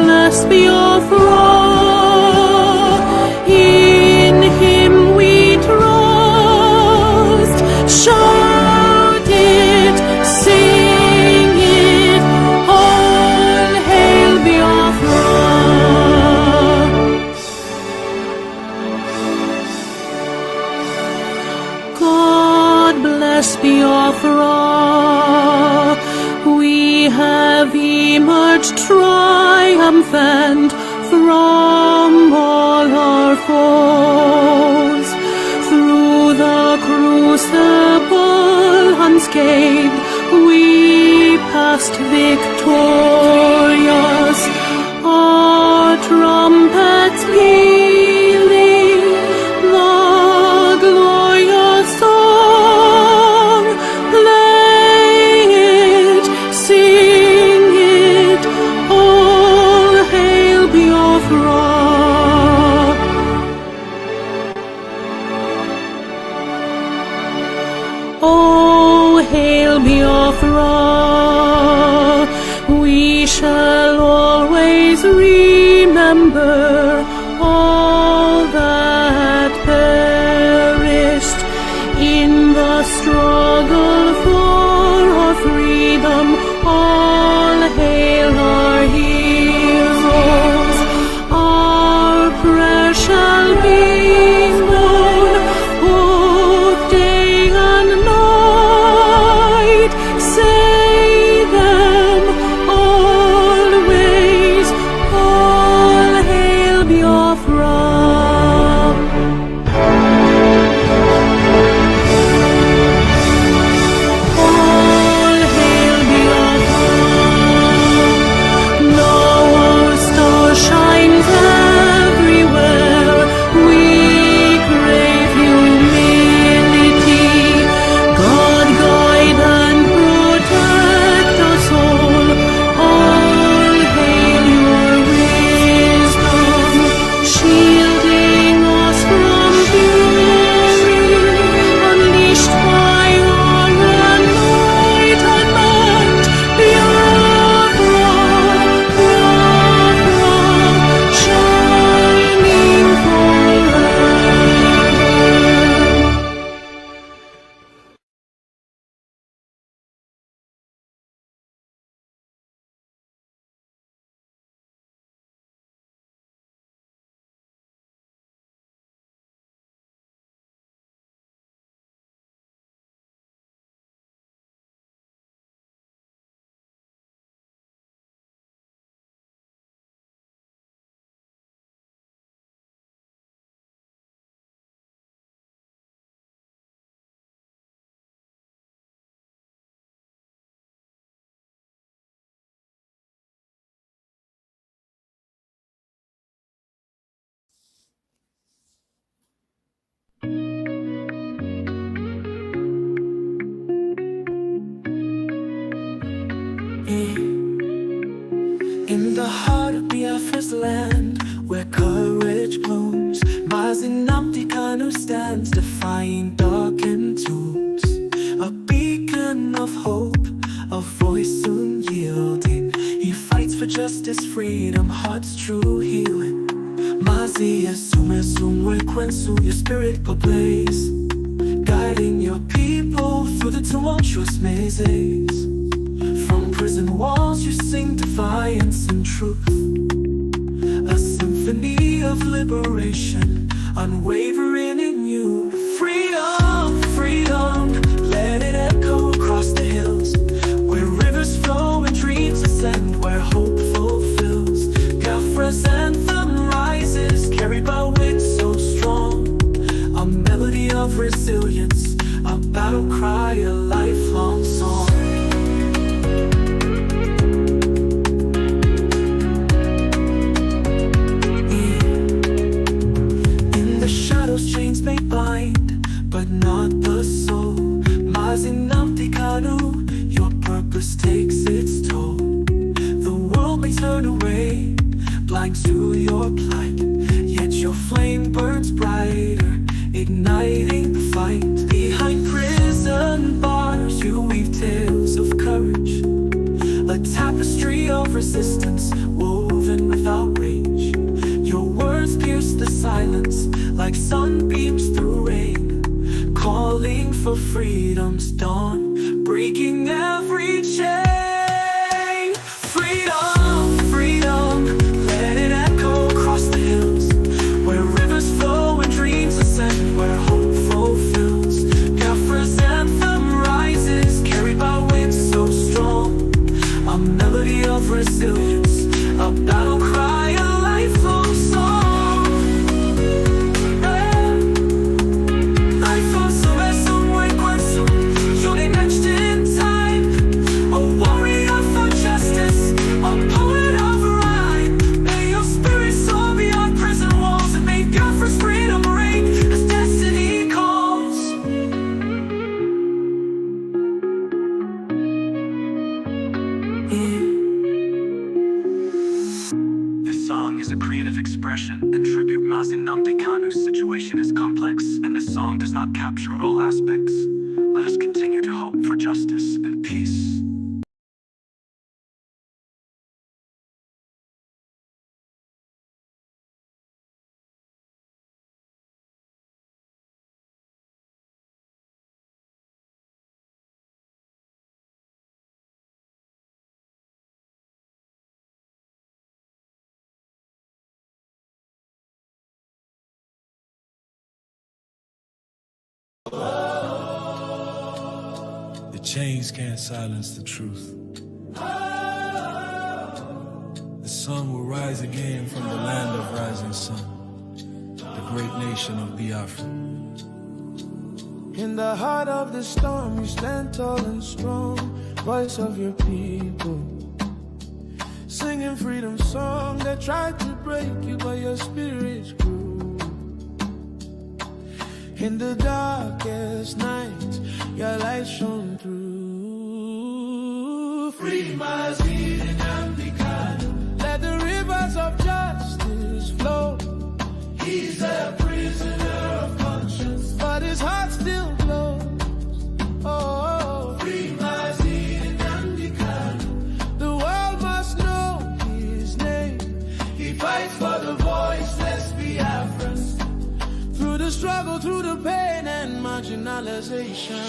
bless Biafra, in him we trust. Shout it, sing it, all hail Biafra. God bless Biafra. We have emerged triumphant from all our foes. Through the crucible unscathed, we passed victorious. Our trumpets pealing the glorious song. Play it, sing it, all hail Biafra. Oh, hail Biafra. We shall always remember all that perished in the struggle for our freedom. All hail our heroes. Our prayer shall be known both day and night. Say them always, all hail Biafra. All hail Biafra. Now our star shines everywhere. We crave humility. God guide and protect us all. All hail your wisdom, shielding us from fury, unleashed by our enlightenment. Biafra, Biafra, shining forever. In the heart of Biafra's land, where courage blooms, Mazinamti Kanu stands, defying darkened tombs. A beacon of hope, a voice soon yielding. He fights for justice, freedom, heart's true healing. Mazi Asume Sumwe Kwensu, your spirit ablaze, guiding your people through the tumultuous mazes. From prison walls you sing defiance and truth, a symphony of liberation, unwavering in you. Freedom, freedom, let it echo across the hills, where rivers flow and dreams ascend, where hope fulfills. Biafra's anthem rises, carried by winds so strong, a melody of resilience, a battle cry, a lifelong song. Chains may bind, but not the soul. Mazinamti Kanu, your purpose takes its toll. The world may turn away, blind to your plight, yet your flame burns brighter, igniting the fight. Behind prison bars you weave tales of courage, a tapestry of resistance woven freedom's dawn, breaking every chain. Freedom, freedom, let it echo across the hills, where rivers flow and dreams ascend, where hope fulfills. Biafra's anthem rises, carried by winds so strong, a melody of resilience, a battle cry, a lifelong song. Life of Sylvester Wekwensu, surely etched in time, a warrior for justice, a poet of rhyme. May your spirit soar beyond prison walls, and may Biafra's freedom reign as destiny calls. This song is a creative expression and tribute Mazi Nnamdi Kanu's situation is complex, and this song does not capture all aspects. Let us continue to hope for justice and peace. The chains can't silence the truth. The sun will rise again from the land of rising sun, the great nation of Biafra. In the heart of the storm, you stand tall and strong, voice of your people, singing freedom song that tried to break you, but your spirit grew. In the darkest night, your light shone through. Free Mazi Nnamdi Kanu, let the rivers of justice flow. He's a prisoner of conscience, but his heart still glows. Oh, free Mazi Nnamdi Kanu, the world must know his name. He fights for the voiceless Biafrans, through the struggle, through the pain and marginalization.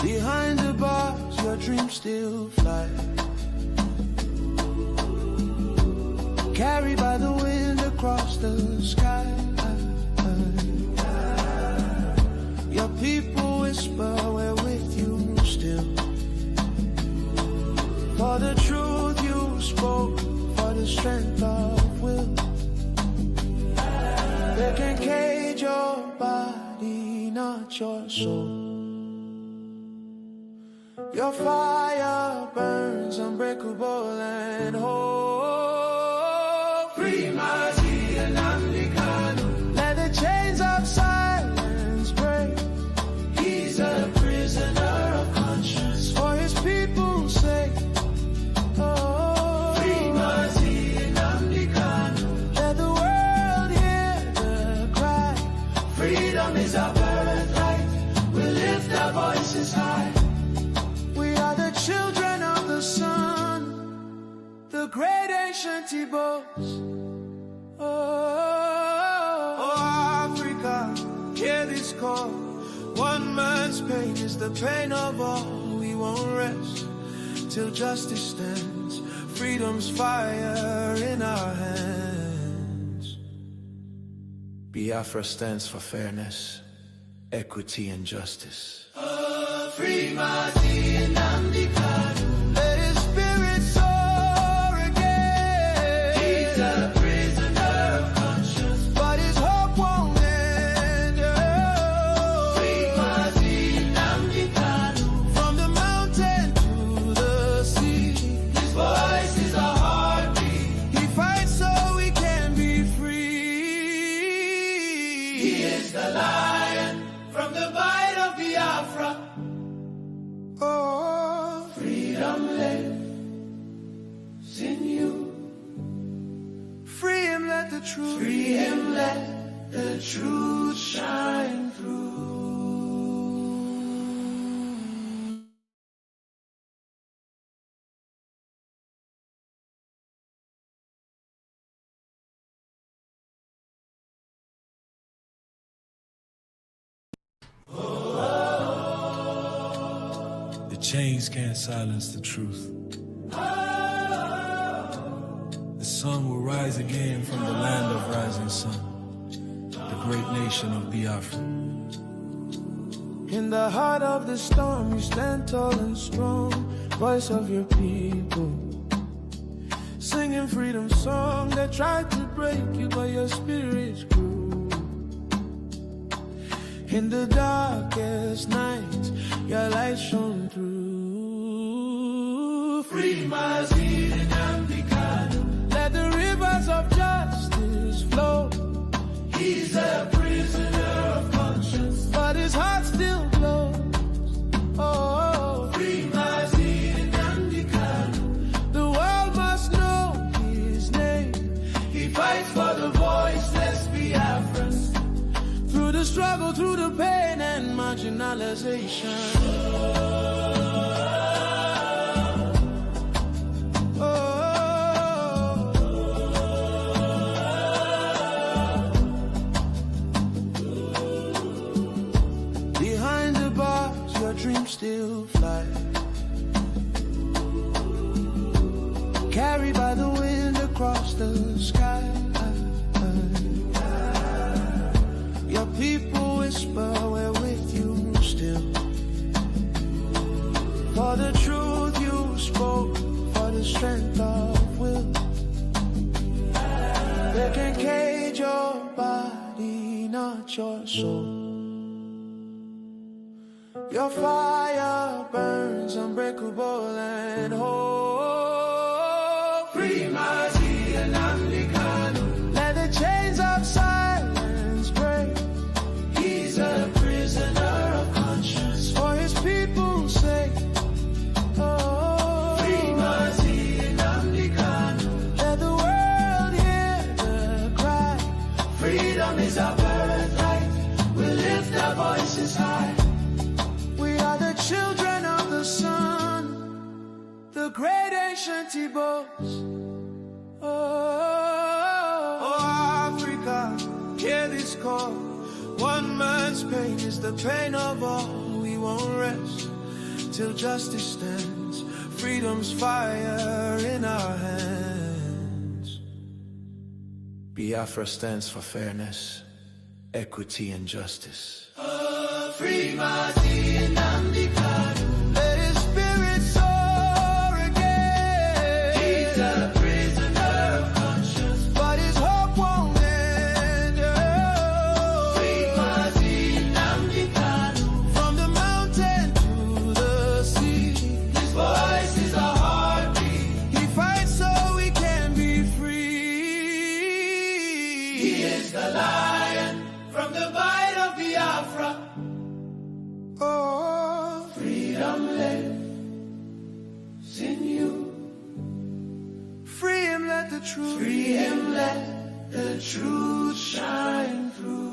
Behind the bars, your dreams still fly, carried by the wind across the sky. Your people whisper, we're with you still, for the truth you spoke, for the strength of will. They can cage your body, not your soul. Your fire burns unbreakable and whole. Free Mazi Nnamdi Kanu, let the chains of silence break. He's a prisoner of conscience, for his people's sake. Oh, free Mazi Nnamdi Kanu, let the world hear the cry. Freedom is our birthright, we lift our voices high. We are the children of the sun, the great ancient Ibobs. Oh, Africa, hear this call. One man's pain is the pain of all. We won't rest till justice stands, freedom's fire in our hands. Biafra stands for fairness, equity and justice. Free Mazi Nnamdi Kanu, let his spirit soar again. He's a prisoner of conscience, but his hope won't end. Free Mazi Nnamdi Kanu, from the mountain to the sea. His voice is our heartbeat. He fights so we can be free. He is the lion from the bite of Biafra. Oh, freedom lives in you. Free him, let the truth. Free him, let the truth shine through. The chains can't silence the truth. The sun will rise again from the land of rising sun, the great nation of Biafra. In the heart of the storm, you stand tall and strong, voice of your people. Singing freedom song that tried to break you, but your spirit grew. In the darkest night, your light shone through. Free Mazid and Amdikano. Let the rivers of justice flow. He's a prisoner of conscience, but his heart still glows. Oh, free Mazid and Amdikano. The world must know his name. He fights for the voiceless Biafrans. Through the struggle, through the pain and marginalization. Behind the bars, your dreams still fly. Carried by the wind across the sky. Your people whisper, we're with you still. For the truth you spoke, for the strength of will. They can cage your body, not your soul. Your fire burns unbreakable and whole. Free Mazi and Amdikano. Let the chains of silence break. He's a prisoner of conscience for his people's sake. Oh, free Mazi and Amdikano. Let the world hear the cry. Freedom is our birthright. We'll lift our voices high. We are the children of the sun, the great ancient Ibobs. Oh, Africa, hear this call. One man's pain is the pain of all. We won't rest till justice stands. Freedom's fire in our hands. Biafra stands for fairness, equity, and justice. Free Mati and Amdikano. Let his spirit soar again. He's a prisoner of conscience, but his hope won't end. Free Mati and Amdikano. From the mountain to the sea, his voice is our heartbeat. He fights so we can be free. He is the lion from the bite of Biafra. Oh, freedom lives in you. Free him, let the truth. Free him, let the truth shine through.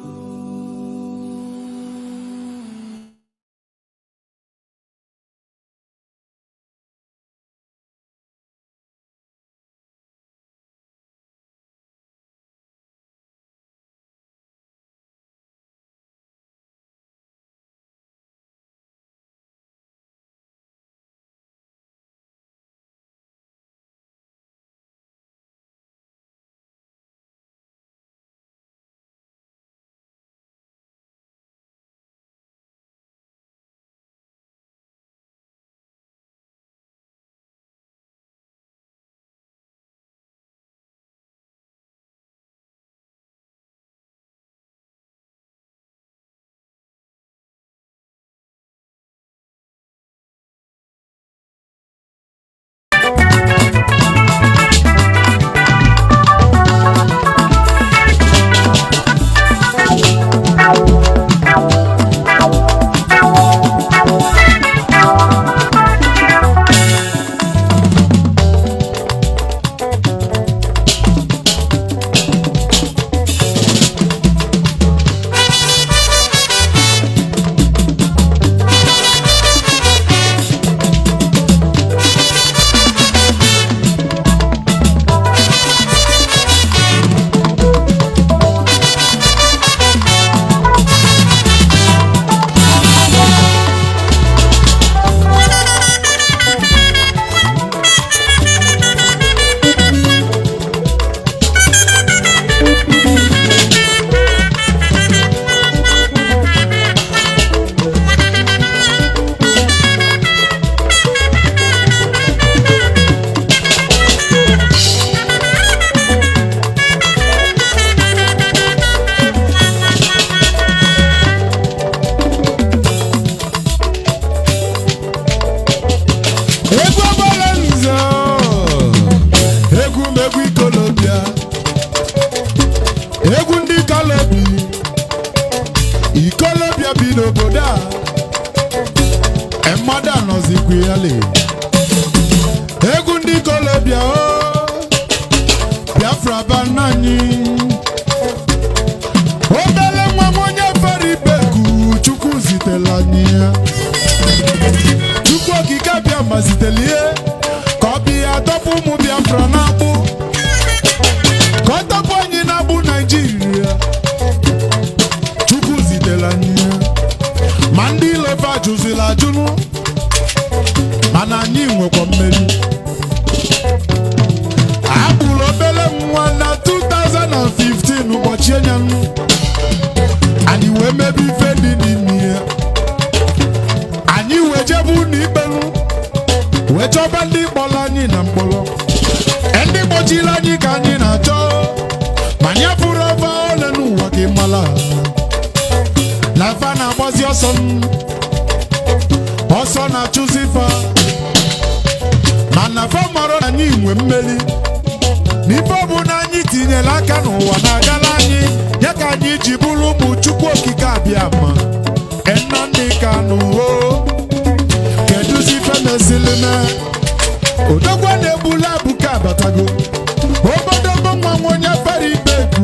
egwu ndị kalobi ikolobịa bi n'obodo a mmadụ anọzikwa ya le egwu ndị kolobịa Biafra bana anyị obele nwa m onye fere ibeku Chukwu zitela anyị ya Chukwu okike bịa ma zitela ihe ka ọ bịa tọpụ ụmụ Biafra na-akpụ ka ọ tọpụ anyị na-abụ Naịjirịa Chukwu zitela anyị ya ma ndị ilofe ajụzila ajụnụ mana anyị nwekwa mmeri abụrụ obele nwa na 2015 ụbọchị enyanụ anyị wee mebe ife dị n'ime ya anyị wee jebu n'ikpenụ wee chọba ndị kpọrọ anyị na mkpọrọ ndị gbochiri anyị ka anyị na-achọ ma anyị fụrụ ọba ole n'ụwa ka ị mara na fa na-agbazi ọsọ na-achụzi fa mana fa mara na anyị nwe mmeri n'ife ọbụla anyị tinyere aka n'ụwa na-agala anyị ya ka anyị ji bụrụ ụmụ Chukwu okike abịa ma Nnamdi Kanu keduzi ife mesịrị na odogwa na-egbula abụka abatago obodogo nwa nwa onye fere ibeku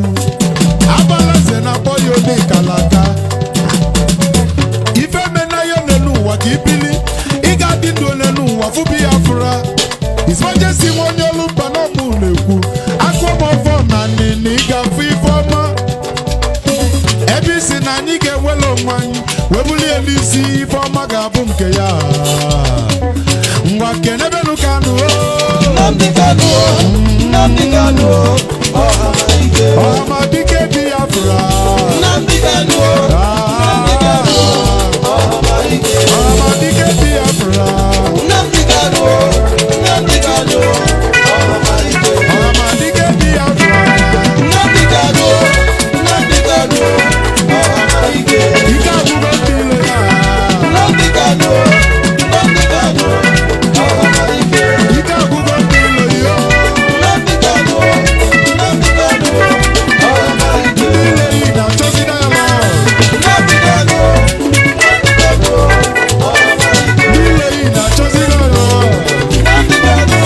abalaze na akpọ ya ode kalaka ife mena ya ole n'ụwa ka ibili ị ga-adị ndụ ole n'ụwa fụ Biafra isojesi nwa onye olu mba n'ọmụ na-ekwu akụmọfọ na nini ịgafe ife ọma ebe isi na anyị ga-enwere onwe anyị wee bulie elu isi ife ọma ga-abụ nke ya ngwa kenebenu Kanu Nnamdi Kanu Nnamdi Kanu ọhamadike Biafra Nnamdi Kanu ọhamadike Biafra Nnamdi Kanu Nnamdi Kanu ọhamadike Biafra Nnamdi Kanu Nnamdi Kanu ike abụgo mmiri ya Nnamdi Kanu Nnamdi Kanu ike abụgo mmiri ya Nnamdi Kanu Nnamdi Kanu mmiri na-achọzi dialogue Nnamdi Kanu Nnamdi Kanu mmiri na-achọzi dialogue Nnamdi Kanu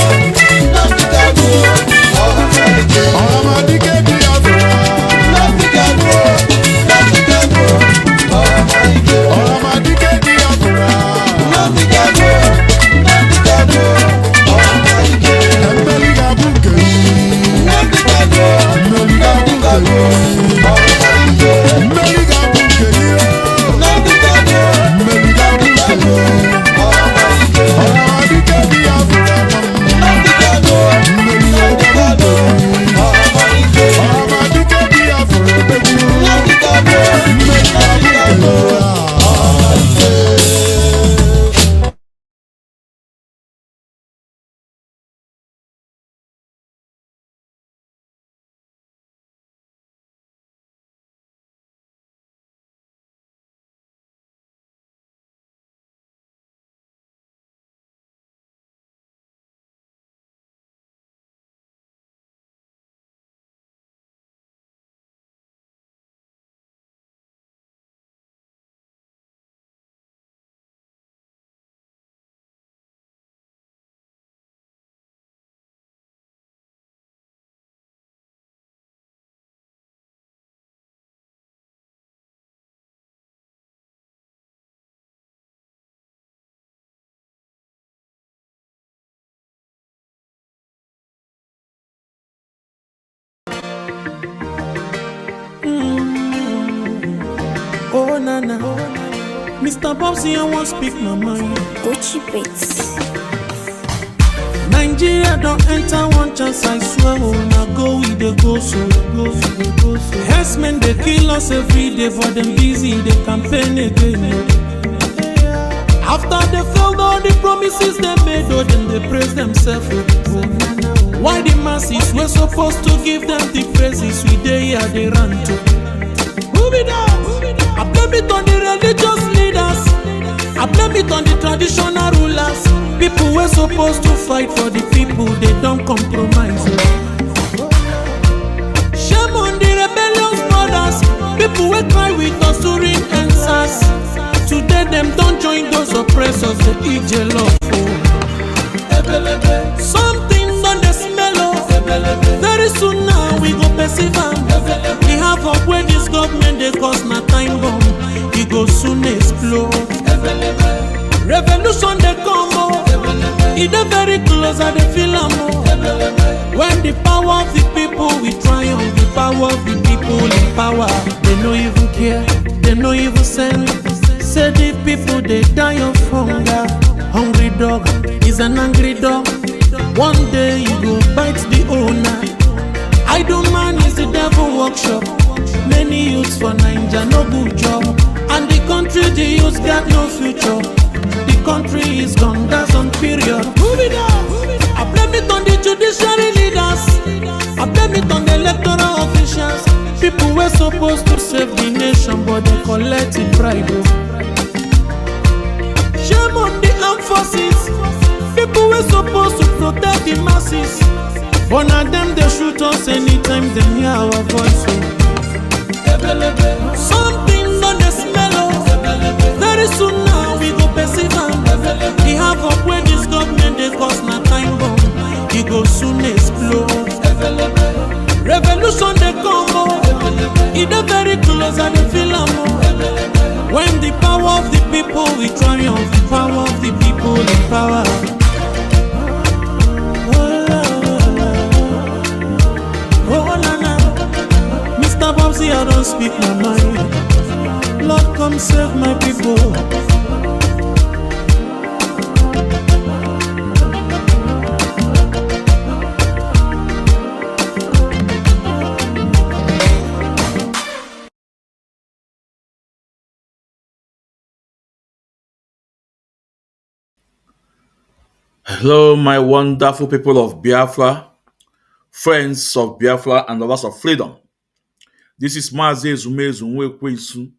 Nnamdi Kanu ọhamadike Biafra Nnamdi Kanu Nnamdi Kanu ọhamadike Biafra Nnamdi Kanu Nnamdi Kanu mmeri ga-abụ nke gị Nnamdi Kanu mmeri ga-abụ nke gị mmeri ga-abụ nke gị Nnamdi Kanu mmeri ga-abụ nke gị ọhamadike Biafra Nnamdi Kanu mmeri ga-abụ nke gị ọhamadike Biafra odegwu Nnamdi Kanu mmeri ga-abụ nke gị Oh nana, Mr. Bobsy, I won't speak my mind. Gucci Brits. Nigeria don't enter one chance, I swear. Oh, now go with the go so. Herdsmen they kill us every day, for them busy they campaign again. After they failed all the promises they made, oh then they praise themselves. Oh, why the masses were supposed to give them the praises we they here they run to? Who be that? I blame it on the religious leaders. I blame it on the traditional rulers. People were supposed to fight for the people, they don't compromise. Shame on the rebellious People will cry with us during answers. Today them don't join those oppressors, the EJ love. Something on the smell of. Very soon now we go perceive am. We have up where this government they cause na time bomb. It go soon explode. Revolution they come oh. It dey very close I dey feel am oh. When the power of the people we triumph, the power of the people in power. They no even care, they no even send. Say the people they die of hunger. Hungry dog is an angry dog. One day you go bite the owner. Idle man is the devil workshop. Many youths for Naija no good job. And the country the youths got no future. The country is gone, that's on period. Move it on. I blame it on the judiciary leaders. I blame it on the electoral officials. People were supposed to save the nation, but they collect it bribe. Shame on the armed forces. People were supposed to protect the masses, but now them they shoot us anytime they hear our voice. Something on the smell of. Very soon now we go perceive am. We have up where this government they cause na time bomb. It go soon explode. Revolution they come oh. It dey very close and they feel am oh. When the power of the people we triumph, the power of the people in power. Mr. Bobsy, I don't speak my mind. Lord, come save my people. Hello, my wonderful people of Biafra, friends of Biafra, and lovers of freedom. This is Mazi Ezumezu Nwekwesu.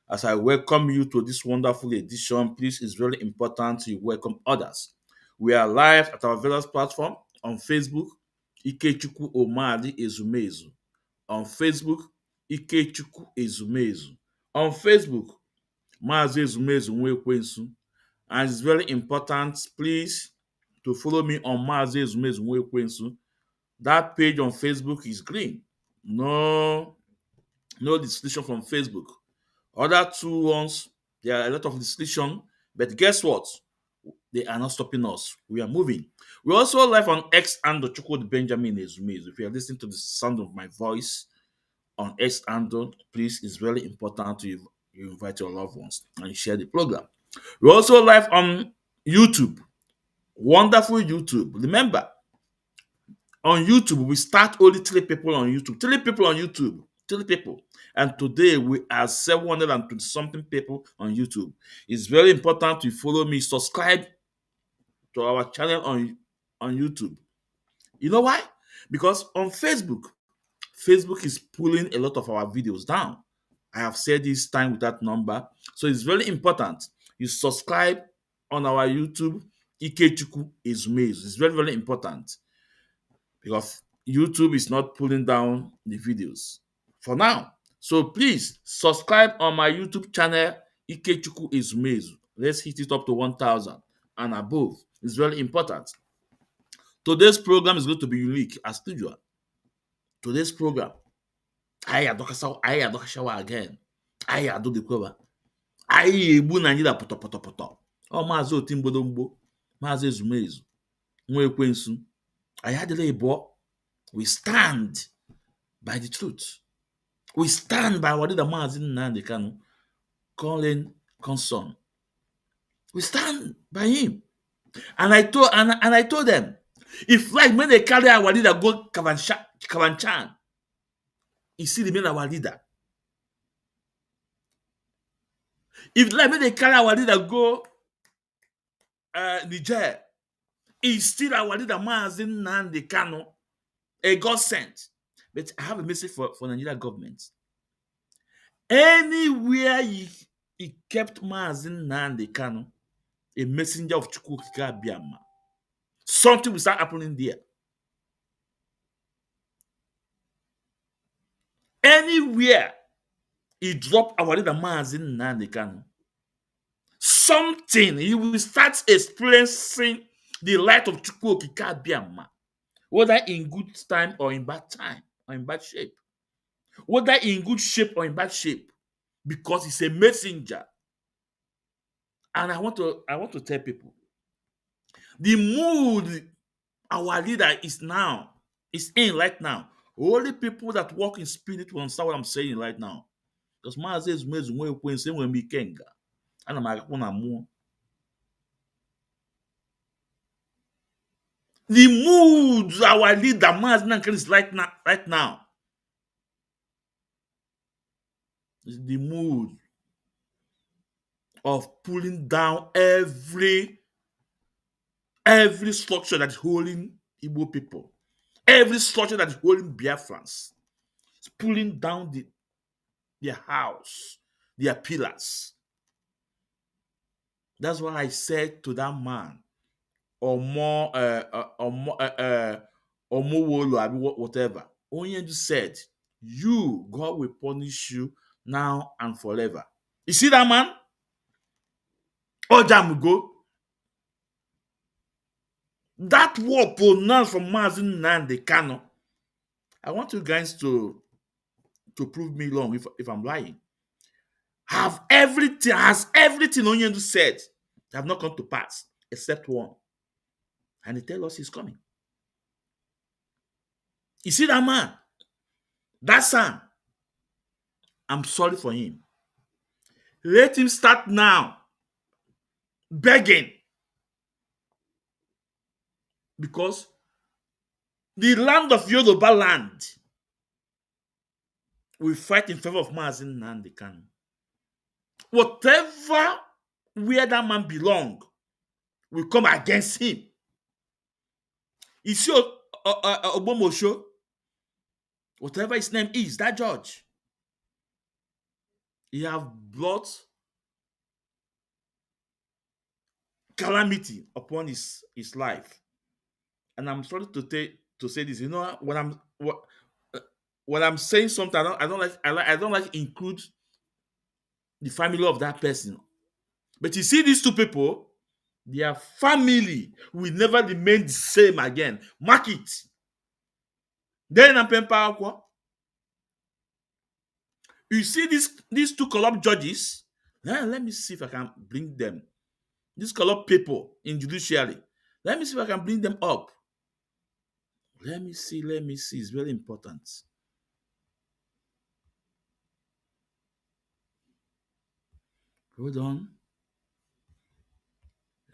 As I welcome you to this wonderful edition, please, it's very important you welcome others. We are live at our various platforms on Facebook, Ikechukwu Omadi Ezumezu. On Facebook, Ikechukwu Ezumezu. On Facebook, Mazi Ezumezu Nwekwesu. And it's very important, please, to follow me on Mazi Ezumezu Nwekwesu. That page on Facebook is green. No distinction from Facebook. Other two ones, there are a lot of distinction, but guess what? They are not stopping us. We are moving. We're also live on X and Chukwudi Benjamin Ezumezu. If you are listening to the sound of my voice on X and please, it's very important to you invite your loved ones and share the program. We're also live on YouTube. Wonderful YouTube. Remember, on YouTube, we start only 3 people on YouTube. 3 people on YouTube. 3 people. And today we are 720 something people on YouTube. It's very important to follow me, subscribe to our channel on YouTube. You know why? Because on Facebook is pulling a lot of our videos down. I have said this time with that number. So it's very important. You subscribe on our YouTube, Ikechukwu Ezumezu. It's very, very important. Because YouTube is not pulling down the videos for now. So please subscribe on my YouTube channel, Ikechukwu Ezumezu. Let's hit it up to 1,000 and above. It's very important. Today's program is going to be unique as usual. Today's program, I adokashawa again. I ado the cover. I ebu Nigeria poto. Oh, Mazi Otimbodombo, Mazi Ezumezu, Nwekwensu. I had a label. We stand by the truth. We stand by what the Mazi Nnamdi Kanu calling concern. We stand by him. And I told them, if like when they carry our leader go Kavanchan, he still remain our leader. If like when they carry our leader go Niger, he still our leader Mazi Nnamdi Kanu, a God sent. But I have a message for Nigeria government. Anywhere he kept Mazi Nnamdi Kanu, a messenger of Chukwuka Abiyama, something will start happening there. Anywhere he dropped our leader Mazi Nnamdi Kanu, something he will start experiencing the light of Chukwu Okike Abiama, whether in good time or in bad time or in bad shape, whether in good shape or in bad shape, because he's a messenger. And I want to tell people the mood our leader is in right now. Only people that walk in spirit will understand what I'm saying right now. Because Maazị Ezumezu nwe ekwensu enwere m ike nga. Ana m agakwu na mmụọ. The mood our leader Maazị Nnamdi is right now is the mood of pulling down every structure that is holding Igbo people, every structure that is holding Biafrans. It's pulling down their house, their pillars. That's why I said to that man, or more, or more, whatever. Onyendu said, "You, God will punish you now and forever." You see that man? Ojamugo. That word pronounced from Mazi Nnamdi Kanu. I want you guys to prove me wrong if I'm lying. Has everything Onyendu said have not come to pass except one. And he tells us he's coming. You see that man? That son. I'm sorry for him. Let him start now begging. Because the land of Yoruba land will fight in favor of Mazi Nnamdi Kanu. Whatever where that man belong will come against him. You see Ogbomosho, whatever his name is, that judge, he have brought calamity upon his life. And I'm sorry to say this. You know, when I'm saying something, I don't like include the family of that person. But you see, these two people, their family will never remain the same again. Mark it. Then I'm Pempa. You see these two corrupt judges. Let me see if I can bring them. These corrupt people in judiciary. Let me see if I can bring them up. Let me see. It's very important. Hold on.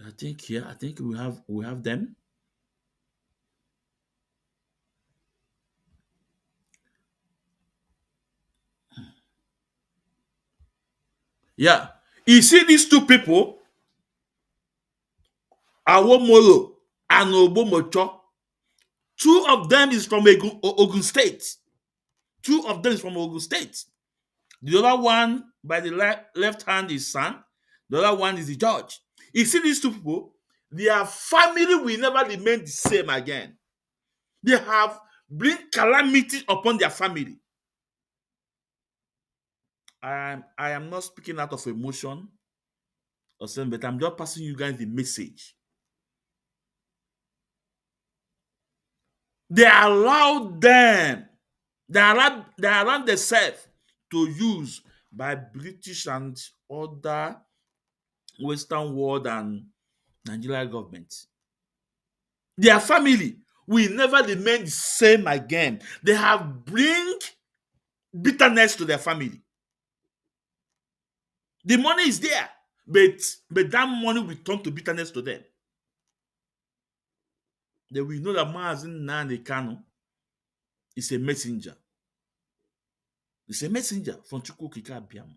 I think we have them. Yeah. You see these two people, Awomolo and Ogbomocho. Two of them is from Ogun State. Two of them is from Ogun State. The other one, by the left hand, is son. The other one is the judge. You see these two people, their family will never remain the same again. They have bring calamity upon their family. I am not speaking out of emotion or something, but I'm just passing you guys the message. They allowed themselves to use by British and other Western world and Nigeria government. Their family will never remain the same again. They have bring bitterness to their family. The money is there, but that money will turn to bitterness to them. They will know that Mazi Nnamdi Kanu is a messenger. It's a messenger from Chukwu Okike Abiama.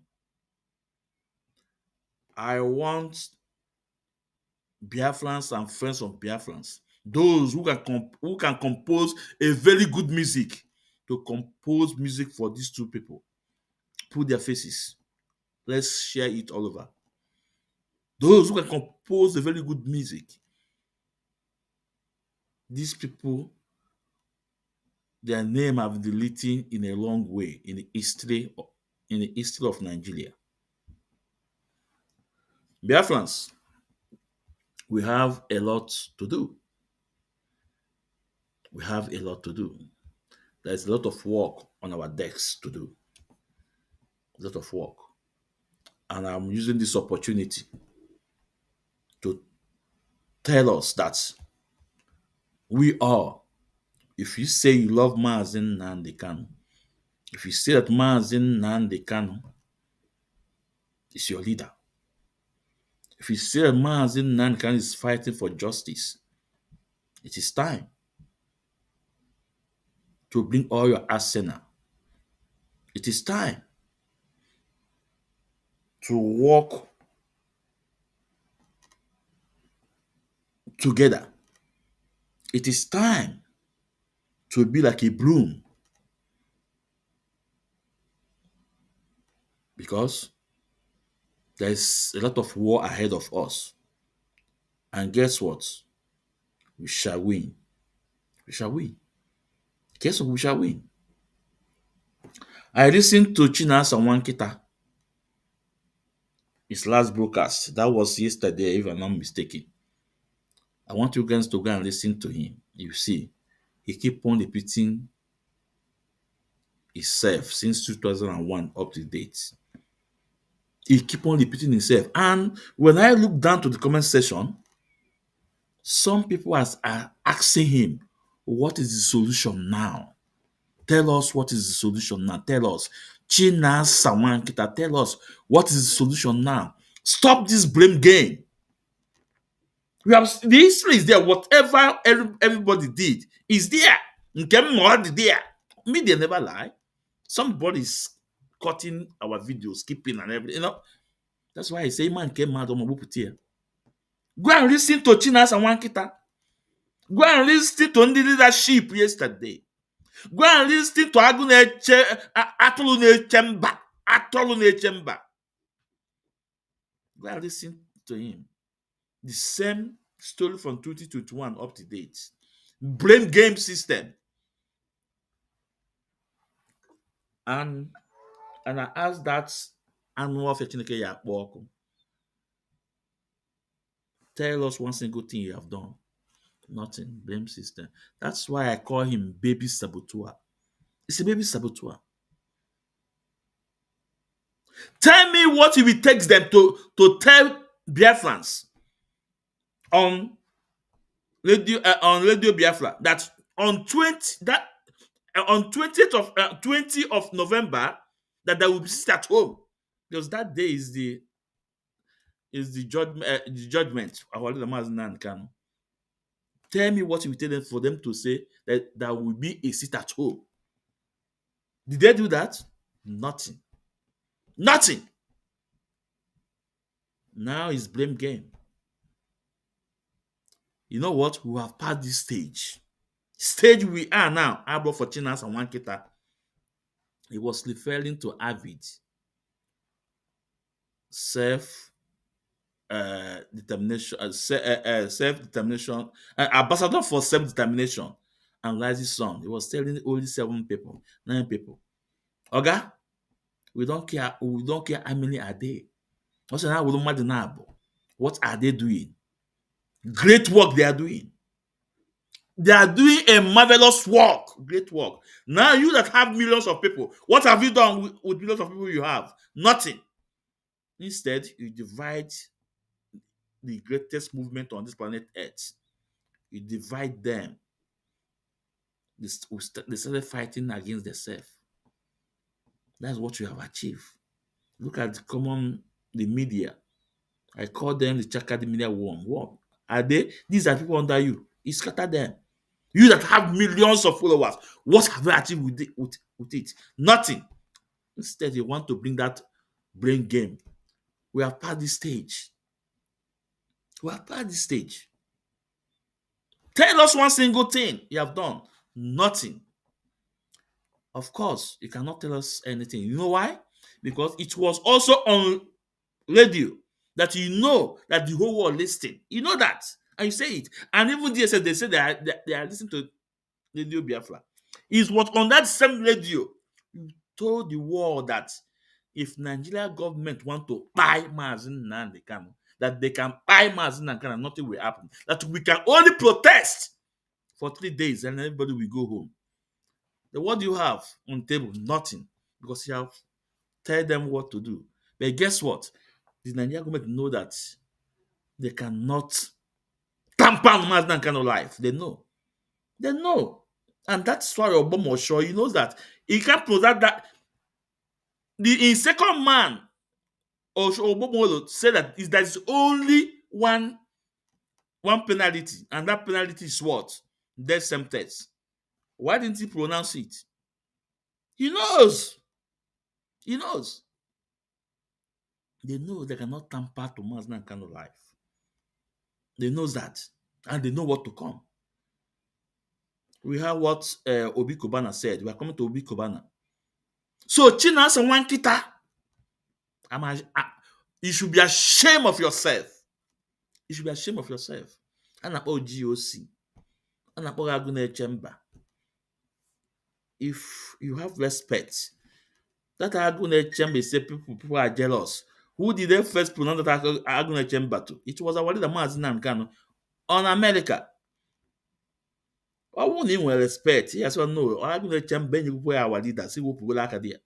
I want Biafrans and friends of Biafrans, those who can compose a very good music, to compose music for these two people. Put their faces. Let's share it all over. Those who can compose a very good music. These people, their name have been written in a long way in the history in the history of Nigeria. Biafrans, we have a lot to do. We have a lot to do. There's a lot of work on our decks to do. A lot of work. And I'm using this opportunity to tell us that we are, if you say you love Mazen Nnamdi Kanu, if you say that Mazen Nnamdi Kanu is your leader, if you say that Mazen Nnamdi Kanu is fighting for justice, it is time to bring all your arsenal. It is time to work together. It is time to be like a broom, because there's a lot of war ahead of us. And guess what? We shall win. We shall win. Guess what? We shall win. I listened to Chinasa Wankita, his last broadcast. That was yesterday, if I'm not mistaken. I want you guys to go and listen to him. You see, he keep on repeating himself since 2001 up to date. He keep on repeating himself. And when I look down to the comment section, some people are asking him, what is the solution now? Tell us what is the solution now. Tell us. Chinasa Wankita, tell us what is the solution now. Stop this blame game. We have the history is there. Whatever everybody did is there. There. Media never lie. Somebody's cutting our videos, skipping and everything. That's why I say man came mad on my here. Go and listen to Chinasa Wankita. Go and listen to the leadership yesterday. Go and listen to Atulu Nechemba. Atulu Nechemba. Go and listen to him. The same story from 2021 up to date. Blame game system. And I asked that annual Fechineke Yakboko, tell us one single thing you have done. Nothing. Blame system. That's why I call him baby saboteur. It's a baby saboteur. Tell me what it will take them to tell Biafrans on Radio Biafra that on 20th of November that they will be sit at home, because that day is the judgment of our leader Mazen Nnamdi Kanu. Tell me what it will take them for them to say that there will be a sit at home. Did they do that? Nothing. Nothing. Now it's blame game. You know what? We have passed this stage. Stage we are now. Abro for Chinasa Wankita. He was referring to Avid. Self-determination, ambassador for self-determination and rising sun. He was telling only 9 people. Okay? We don't care how many are they. What are they doing? Great work they are doing. They are doing a marvelous work. Great work. Now you that have millions of people, what have you done with millions of people you have? Nothing. Instead, you divide the greatest movement on this planet Earth. You divide them. They started fighting against themselves. That's what you have achieved. Look at the media. I call them the Chakadi media worm. What are they? These are people under you. You scatter them. You that have millions of followers, what have you achieved with it? Nothing. Instead, you want to bring that brain game. We have passed this stage. Tell us one single thing you have done. Nothing. Of course, you cannot tell us anything. You know why? Because it was also on radio that you know that the whole world listening. You know that. And you say it. And even DSS, they say they are listening to Radio Biafra. It was on that same radio you told the world that if Nigeria government want to buy Mazin Nnamdi Kanu, that they can buy Mazin Nnamdi Kanu, nothing will happen. That we can only protest for 3 days and everybody will go home. Then what do you have on the table? Nothing. Because you have tell them what to do. But guess what? The Nigerian government know that they cannot tamper on Mazin Kanu life. They know. They know. And that's why Obama was sure he knows that he can't protect that. The second man Obama said that there's only one penalty, and that penalty is what? Death sentence. Why didn't he pronounce it? He knows. He knows. They know they cannot tamper to Mazin Kanu life. They know that, and they know what to come. We have what Obi Cubana said. We are coming to Obi Cubana. So Chinas and Wankita, you should be ashamed of yourself. You should be ashamed of yourself. And about GOC, and about Agune Chamber. If you have respect, that Agune Chamber say people are jealous. Who did they first pronounce that Agune Chamber to? It was our leader Mazin Kanu on America. I won't even respect. Yes or no? Agune Chamber you our leader. See who people like there.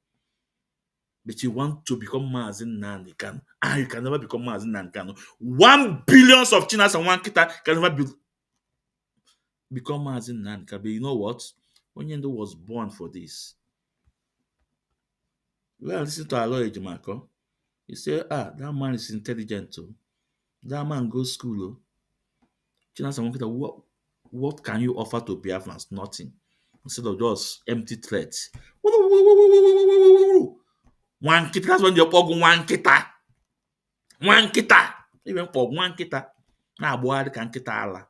But you want to become Mazin Kanu. You can never become Mazin Kanu. 1 billion of Chinas and Wankita can never become Mazin Kanu. But you know what? Onyendo was born for this. We are listening to our lawyer Ejimako. He said, that man is intelligent too. That man goes school. Chinas and Wankita, what can you offer to Biafrans? Nothing. Instead of just empty threats. Wankita, that's when you're talking Wankita. Wankita. Even for Wankita. Now, boy, they can kita Allah.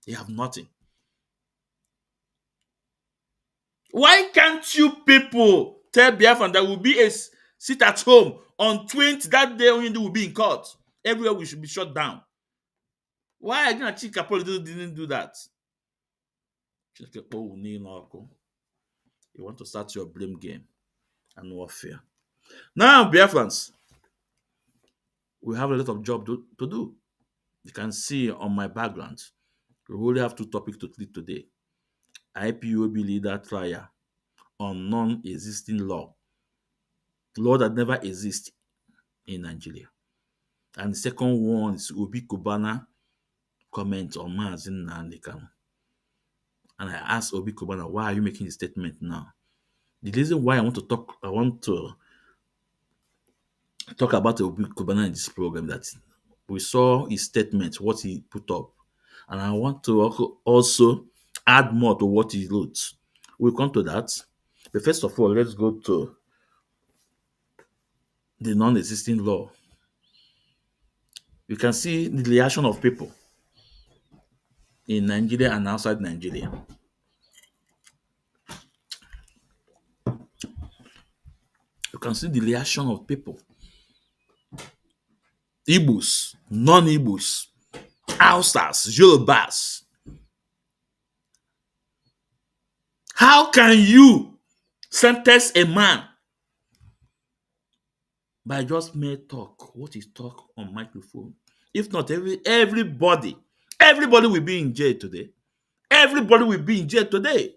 They have nothing. Why can't you people tell Biafran there will be a sit at home on 20th, that day only will be in court? Everywhere we should be shut down. Why again Chika didn't do that? You want to start your blame game and warfare. Now, Biafrans, we have a lot of job to do. You can see on my background, we only have 2 topics to treat today. IPOB leader trial on non-existing law that never exists in Nigeria. And the second one is Obi Cubana comment on Mazin Nnamdi Kanu. And I asked Obi Cubana, why are you making a statement now? The reason why I want to talk about Obi Cubana in this program, that we saw his statement, what he put up. And I want to also add more to what he wrote. We'll come to that. But first of all, let's go to the non-existing law. You can see the reaction of people in Nigeria and outside Nigeria. You can see the reaction of people. Igbos, non-Igbos, Hausas, Yorubas. How can you sentence a man by just mere talk? What is talk on microphone? If not, everybody will be in jail today. Everybody will be in jail today.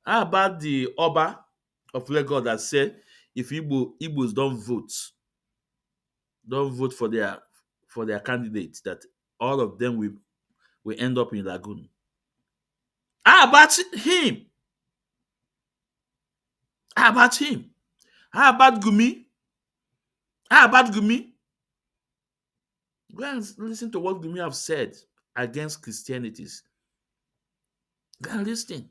How about the Oba of Lagos that said if Igbos don't vote for their candidates, that all of them will end up in Lagoon? How about him? How about him? How about Gumi? How about Gumi? Go and listen to what Gumi have said against Christianities. Go and listen.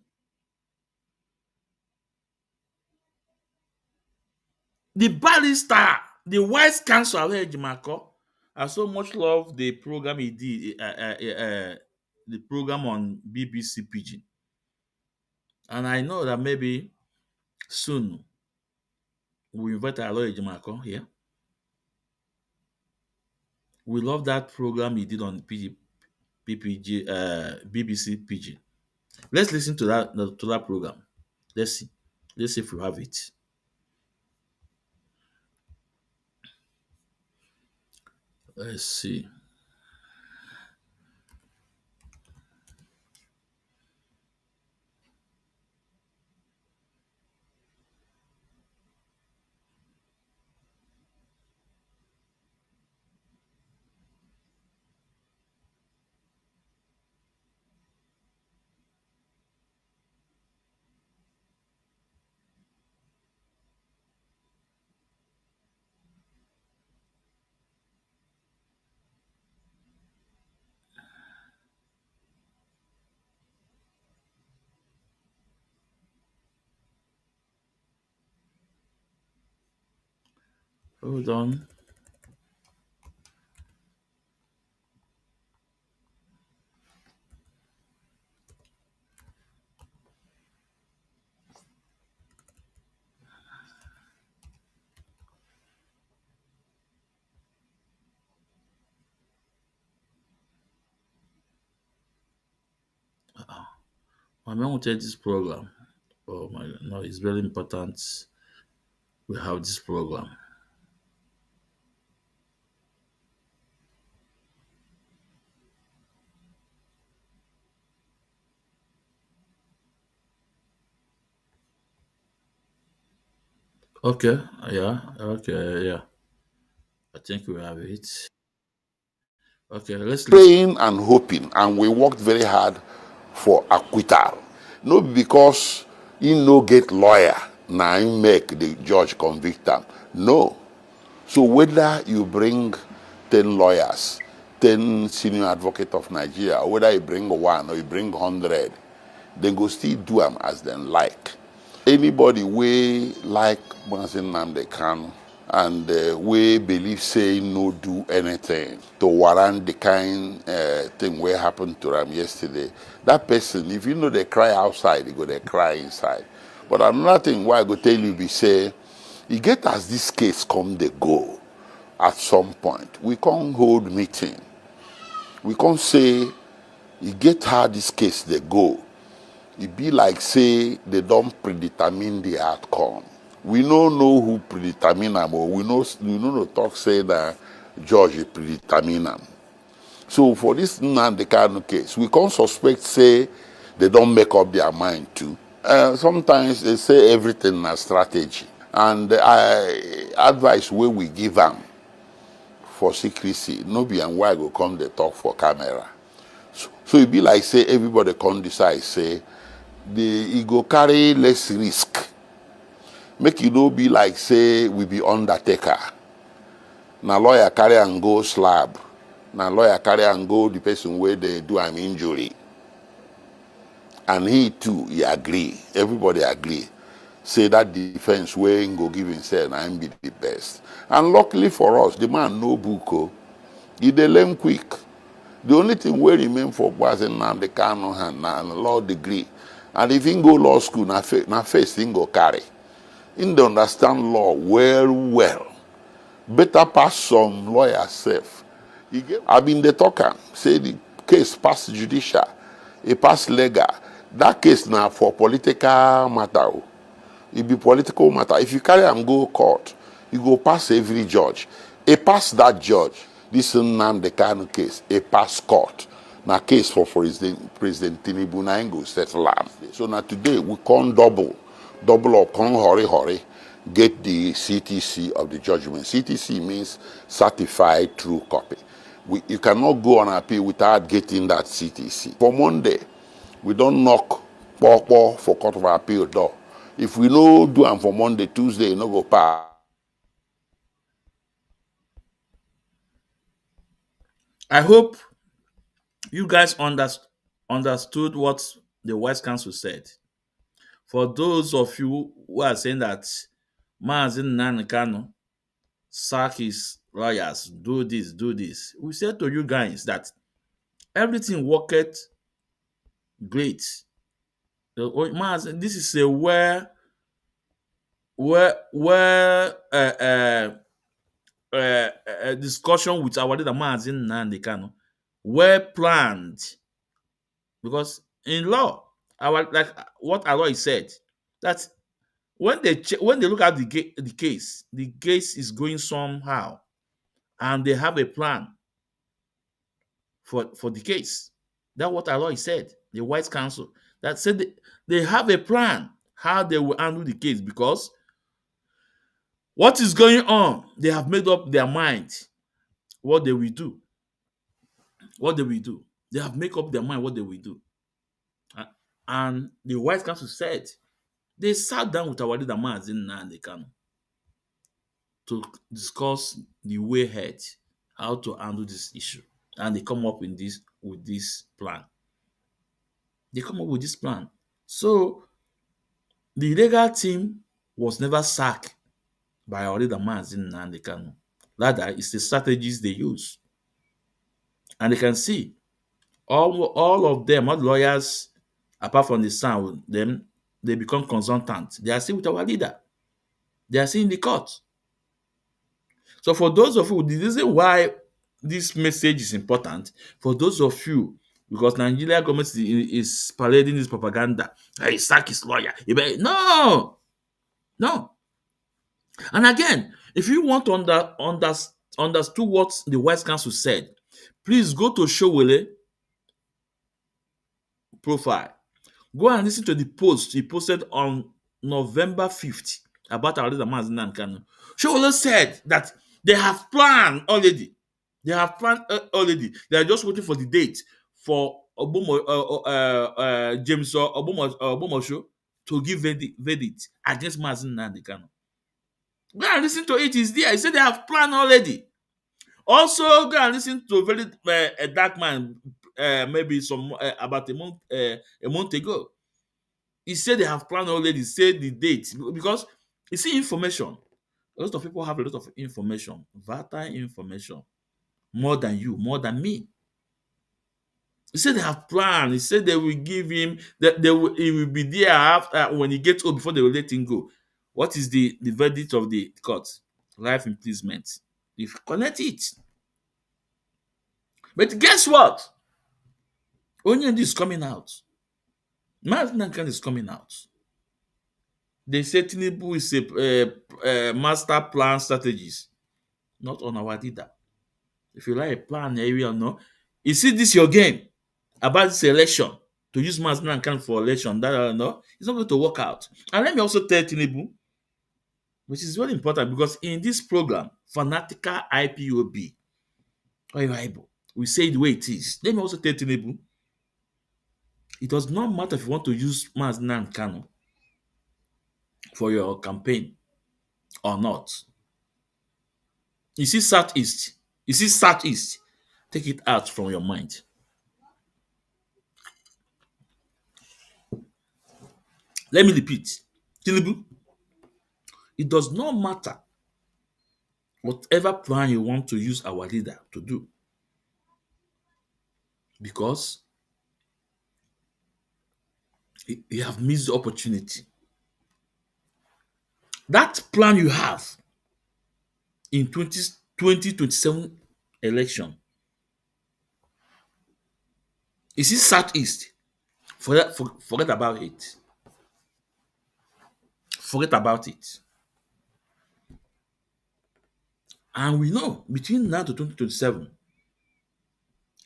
The barrister, the wise counsel of Ejimako, I so much love the program he did, the program on BBC Pidgin. And I know that maybe soon we invite our lawyer Ejimako here. We love that program he did on BBC Pidgin. Let's listen to that program. Let's see if we have it. Let's see. Hold on. I'm going to take this program. Oh my god, no, it's very important we have this program. Okay, yeah, okay, yeah. I think we have it. Okay, let's listen. Praying and hoping, and we worked very hard for acquittal. No be because he no get lawyer, now he make the judge convict am. No. So whether you bring 10 lawyers, 10 senior advocate of Nigeria, or whether you bring one or you bring 100, they go still do them as them like. Anybody we like Mazin Namde Kanu and we believe say no do anything to warrant the kind thing where happened to them yesterday, that person, if you know they cry outside, they go they cry inside. But another thing why I go tell you be say, you get as this case come they go at some point. We can't hold meeting. We can't say you get how this case they go. It be like say they don't predetermine the outcome. We don't know who predetermine them, or we know no talk say that judge predetermine them. So for this Nnamdi Kanu case, we can't suspect say they don't make up their mind too. Sometimes they say everything na strategy, and advice where we give them for secrecy, no be and why go come they talk for camera. So it be like say everybody come decide say e go carry less risk. Make you no be like say we be undertaker. Na lawyer carry and go slab. Na lawyer carry and go the person where they do an injury. And he too, he agree. Everybody agree. Say that defense where he go give himself and be the best. And luckily for us, the man no book. Oh. He dey learn quick. The only thing we remain for was Nnamdi Kanu and law degree. And if he go law school, na first he go carry. He dey understand law well. Better pass some lawyer self. I been the talker, say the case pass judicial, it pass legal. That case now for political matter. It be political matter. If you carry and go court, you go pass every judge. It pass that judge. This Nnamdi Kanu case, a pass court. Now case for President Tinubu na go settle am. So now today we come double up, come hurry, get the CTC of the judgment. CTC means certified true copy. You cannot go on appeal without getting that CTC. For Monday, we don't knock for court of appeal door. If we no do am for Monday, Tuesday, you no go pass. I hope you guys understood what the Wise Council said. For those of you who are saying that Mazin Nankano sack his lawyers, do this, we said to you guys that everything worked great. This is a discussion with our leader Mazin Nandekano were planned because in law, our like what Aloy said that when they look at the case is going somehow, and they have a plan for the case. That's what our lawyer said, the White Council, that said they have a plan how they will handle the case because what is going on, they have made up their mind what they will do. What they will do. They have made up their mind what they will do. A- And the White Council said they sat down with our leader Mazin and they can to discuss the way ahead, how to handle this issue. And they come up with this plan. They come up with this plan. So the legal team was never sacked by our leader Mazin and they can. Rather, it's the strategies they use. And they can see all of them, all lawyers, apart from the son, them, they become consultants. They are still with our leader. They are still in the court. So for those of you, the reason why this message is important, for those of you, because Nigeria government is parading this propaganda, hey, sack his lawyer. No, no. And again, if you want to understand what the White Council said, please go to Showele profile. Go and listen to the post he posted on November 5th about our leader Mazin Kanu. Showele said that they have planned already. They have planned already. They are just waiting for the date for James Obomosho to give verdict against Mazin Kanu. Go and listen to it. It's there. He said they have planned already. Also, go and listen to a dark man, maybe some about a month ago. He said they have planned already, say the date. Because you see, information. A lot of people have a lot of information, vital information, more than you, more than me. He said they have planned. He said they will give him that he will be there after when he gets old before they will let him go. What is the verdict of the court? Life imprisonment. If connect it. But guess what? Onion is coming out. Martin is coming out. They say Tinubu is a master plan strategist, not on our leader. If you like a plan area or no, you see this your game about this election to use Martin for election. That no, it's not going to work out. And let me also tell Tinubu, which is very important because in this program, fanatical IPOB, we say the way it is. Let me also tell Tinubu, it does not matter if you want to use Maznan Kano for your campaign or not. You see Southeast. You see Southeast. Take it out from your mind. Let me repeat. Tinubu, it does not matter whatever plan you want to use our leader to do. Because you have missed the opportunity. That plan you have in 2027 election, you see Southeast. Forget about it. Forget about it. And we know between now to 2027,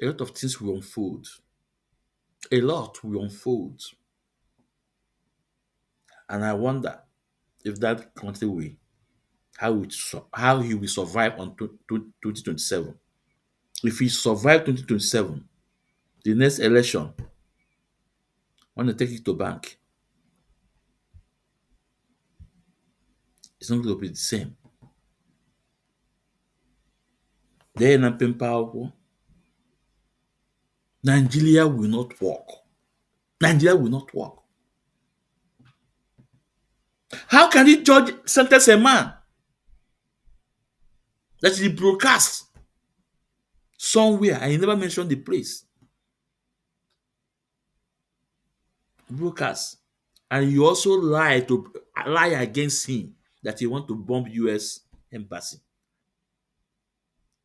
a lot of things will unfold. A lot will unfold. And I wonder if that country will, how he will survive on 2027. If he survive 2027, the next election, when they take it to bank, it's not going to be the same. Then Nigeria will not work. Nigeria will not work. How can he judge sentence a man that he broadcast somewhere and he never mentioned the place? Broadcast. And you also lie against him that you want to bomb US embassy.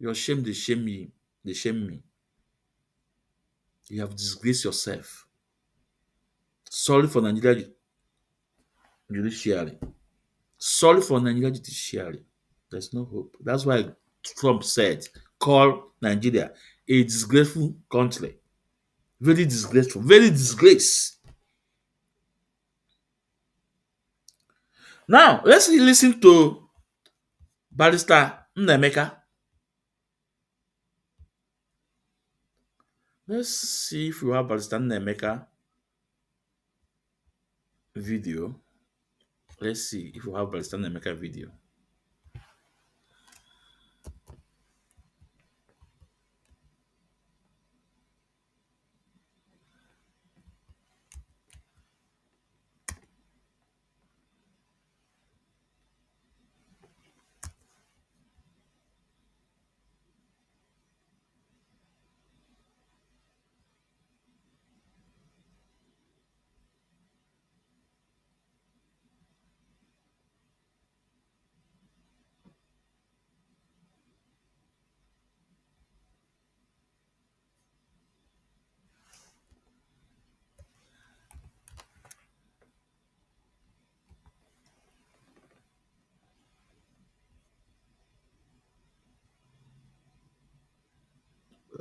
Your shame, they shame me. They shame me. You have disgraced yourself. Sorry for Nigeria judiciary. Sorry for Nigeria judiciary. There's no hope. That's why Trump said, call Nigeria a disgraceful country. Very disgraceful, very disgrace. Now, let's listen to Barrister Nnemeka. Let's see if we have Barrister Nnemeka video. Let's see if we have Barrister Nnemeka video.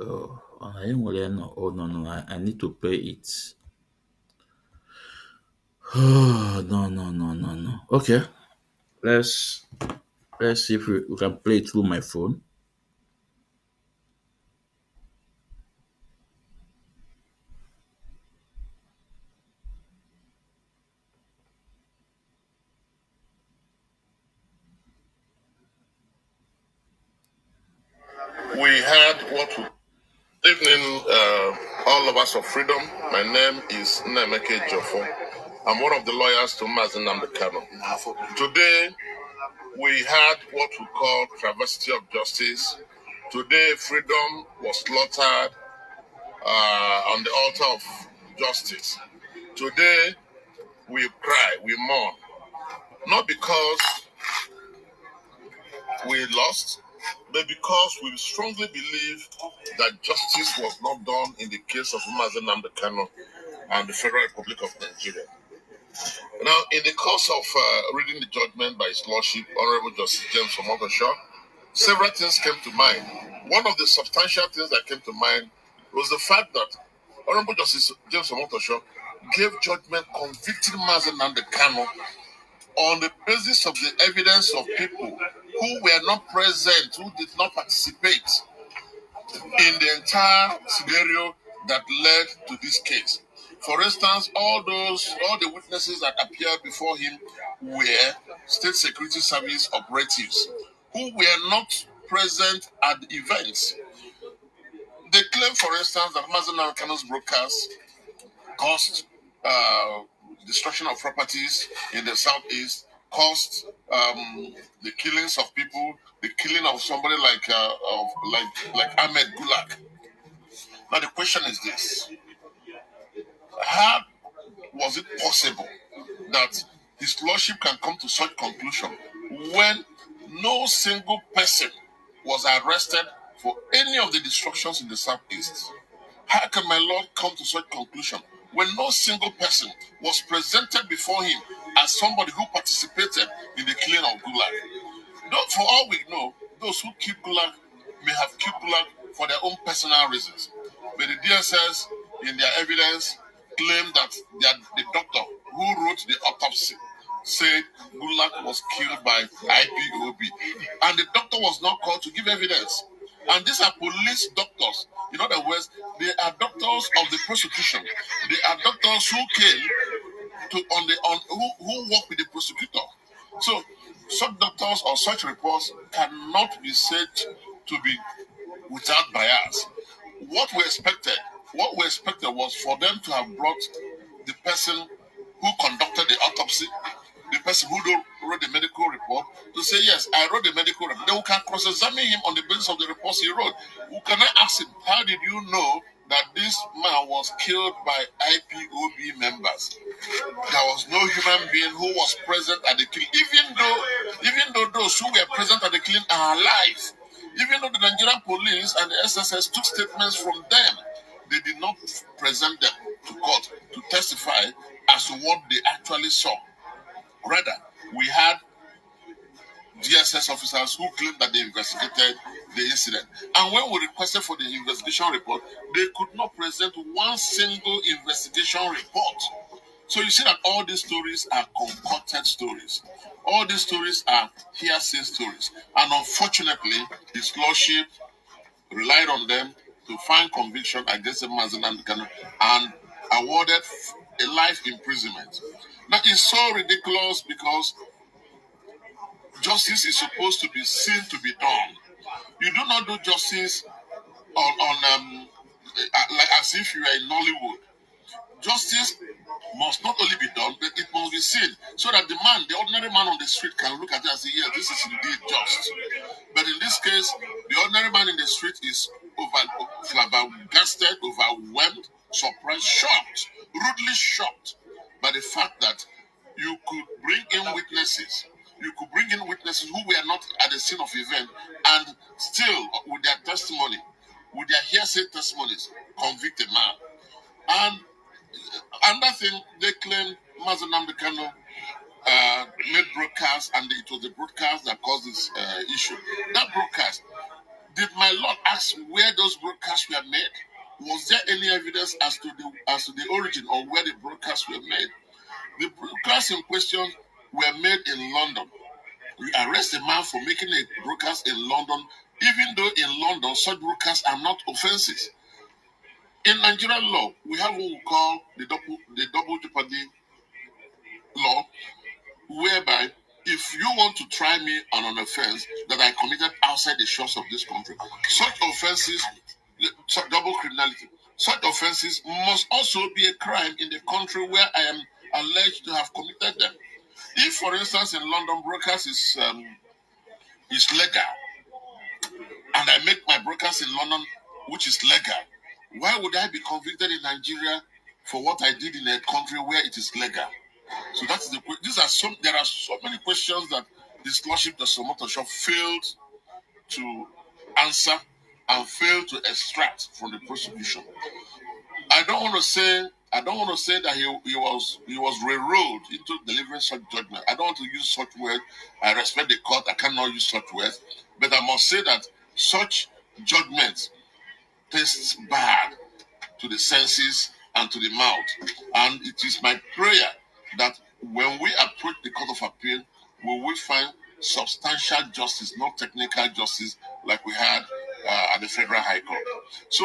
Oh, I didn't want to know. Oh no, I need to play it. Oh no. Okay, let's let's see if we can play it through my phone. We had what we evening, all of us of freedom. My name is Nnemeka Jofo. I'm one of the lawyers to Mazen Namdekano. Today, we had what we call travesty of justice. Today, freedom was slaughtered on the altar of justice. Today, we cry, we mourn, not because we lost, but because we strongly believe that justice was not done in the case of Mazen Namdekano and the Federal Republic of Nigeria. Now, in the course of reading the judgment by His Lordship, Honorable Justice James Omotosho, several things came to mind. One of the substantial things that came to mind was the fact that Honorable Justice James Omotosho gave judgment convicting Mazen Namdekano on the basis of the evidence of people who were not present, who did not participate in the entire scenario that led to this case. For instance, all the witnesses that appeared before him were state security service operatives who were not present at the events. They claim, for instance, that Mazen Namdekano's broadcast caused destruction of properties in the southeast, caused the killings of people, the killing of somebody like Ahmed Gulak. Now the question is this: how was it possible that His Lordship can come to such conclusion when no single person was arrested for any of the destructions in the southeast? How can my Lord come to such conclusion when no single person was presented before him as somebody who participated in the killing of Gulag? For all we know, those who keep Gulag may have killed Gulag for their own personal reasons. But the DSS, in their evidence, claimed that the doctor who wrote the autopsy said Gulag was killed by IPOB. And the doctor was not called to give evidence. And these are police doctors. In other words, they are doctors of the prosecution. They are doctors who came who work with the prosecutor. So such doctors or such reports cannot be said to be without bias. What we expected was for them to have brought the person who conducted the autopsy, the person who wrote the medical report, to say, yes, I wrote the medical report. Then we can cross-examine him on the basis of the reports he wrote. We cannot ask him, how did you know that this man was killed by IPOB members? There was no human being who was present at the killing, even though those who were present at the killing are alive. Even though the Nigerian police and the SSS took statements from them, they did not present them to court to testify as to what they actually saw. Rather, we had DSS officers who claimed that they investigated the incident. And when we requested for the investigation report, they could not present one single investigation report. So you see that all these stories are concocted stories. All these stories are hearsay stories. And unfortunately, His Lordship relied on them to find conviction against the Mazen and awarded a life imprisonment. Now it's so ridiculous because justice is supposed to be seen to be done. You do not do justice like as if you are in Nollywood. Justice must not only be done, but it must be seen so that the ordinary man on the street can look at it and say, yes, this is indeed just. But in this case, the ordinary man in the street is flabbergasted, overwhelmed, surprised, shocked, rudely shocked by the fact that you could bring in witnesses. You could bring in witnesses who were not at the scene of event and still, with their testimony, with their hearsay testimonies, convict a man. And another thing, they claim Mazen Kano made broadcast, and it was the broadcast that caused this issue. That broadcast, did my Lord ask where those broadcasts were made? Was there any evidence as to the origin or where the broadcasts were made? The broadcasts in question were made in London. We arrest a man for making a broadcast in London, even though in London such broadcasts are not offenses. In Nigerian law, we have what we call the double jeopardy law, whereby if you want to try me on an offense that I committed outside the shores of this country, such offenses, double criminality, such offenses must also be a crime in the country where I am alleged to have committed them. If, for instance, in London, broadcast is legal, and I make my broadcast in London, which is legal, why would I be convicted in Nigeria for what I did in a country where it is legal? So that's there are so many questions that His Lordship the Somotosho failed to answer and failed to extract from the prosecution. I don't want to say that he was railroaded into delivering such judgment. I don't want to use such words. I respect the court. I cannot use such words. But I must say that such judgment tastes bad to the senses and to the mouth. And it is my prayer that when we approach the Court of Appeal, we will find substantial justice, not technical justice like we had at the Federal High Court. So,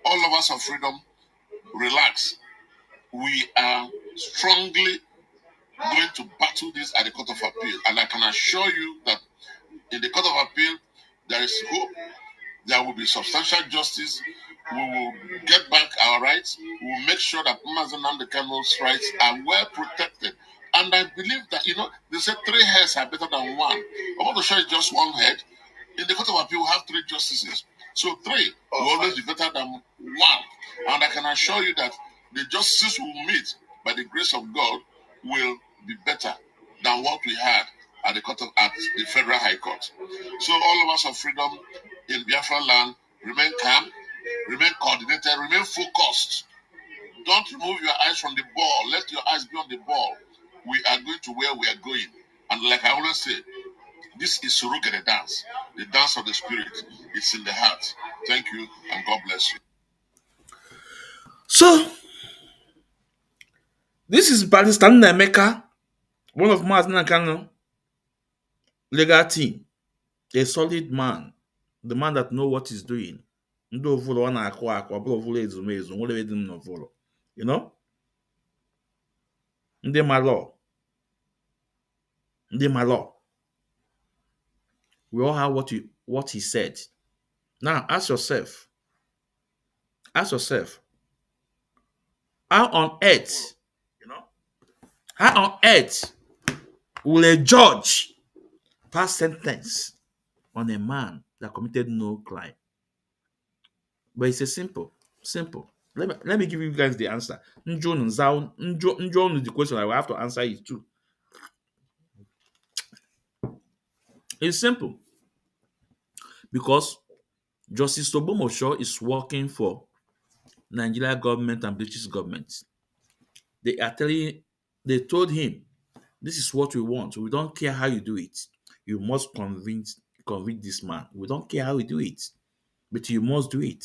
all of us of freedom, relax. We are strongly going to battle this at the Court of Appeal. And I can assure you that in the Court of Appeal, there is hope. There will be substantial justice. We will get back our rights. We will make sure that Mazen Kano's rights are well protected. And I believe that, they say 3 heads are better than one. I want to show you just one head. In the Court of Appeal, we have 3 justices. So 3 will always be better than 1. And I can assure you that the justices we will meet, by the grace of God, will be better than what we had at the Federal High Court. So all of us of freedom in Biafra land, remain calm, remain coordinated, remain focused. Don't remove your eyes from the ball. Let your eyes be on the ball. We are going to where we are going. And like I always say, this is Surugere dance. The dance of the spirit. It's in the heart. Thank you and God bless you. So, this is Barrister Emeka, one of Mazen Kano legal team, a solid man, the man that knows what he's doing. Ndị ovulu ọ na-akụ akụ ọ bụrụ ovulu ezumezu nwere ebe dị m n'ovulu, you know, ndị ma law, we all have what he said. Now ask yourself, how on earth, will a judge pass sentence on a man that committed no crime? But it's a simple. Let me give you guys the answer. Njon is the question I will have to answer it too. It's simple. Because Justice Obomosho is working for Nigeria government and British government. They told him, this is what we want. We don't care how you do it. You must convince this man. We don't care how we do it, but you must do it.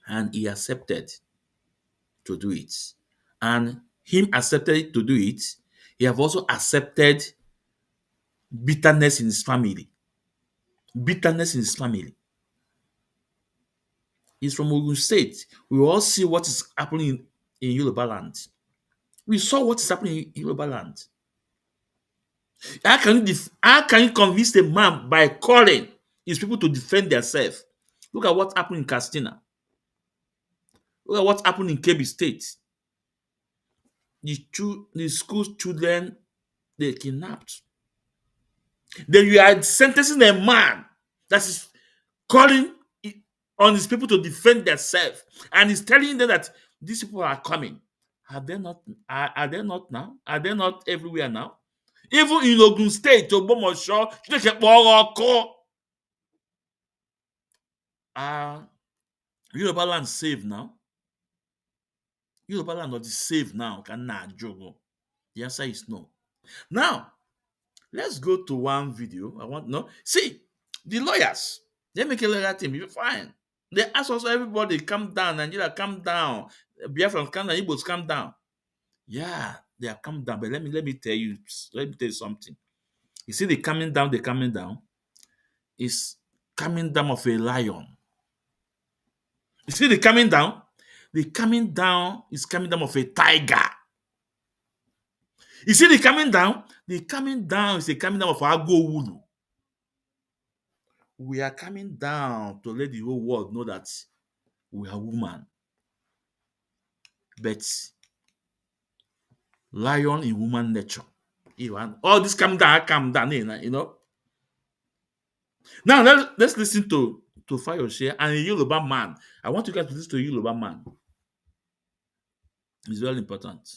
And he accepted to do it. And him accepted to do it, he have also accepted bitterness in his family. Bitterness in his family. He's from Ogun State. We all see what is happening in Yoruba land. We saw what is happening in Yoruba land. How can you convince a man by calling his people to defend themselves? Look at what happened in Castina. Look at what happened in Kebbi State. The school children, they kidnapped. Then you are sentencing a man that is calling on his people to defend themselves, and he's telling them that these people are coming. Are they not? Are they not now? Are they not everywhere now? Even in Ogun State, Ogbomosho, Yoruba land safe now? Yoruba land not safe now? Can not jogo? The answer is no. Now, let's go to one video. I want no. See, the lawyers, they make a lawyer team. You're fine. They ask also everybody, calm down, Nigeria, calm down. Biafran, calm down, Igbos, calm down. Yeah, they are calm down. But let me tell you something. You see the coming down, is coming down of a lion. You see the coming down? The coming down is coming down of a tiger. You see the coming down? The coming down is the coming down of Agowulu. We are coming down to let the whole world know that we are woman. But lion in woman nature. All this calm down, you know. Now let's listen to Fayose and a Yoruba man. I want you guys to listen to a Yoruba man. It's very important.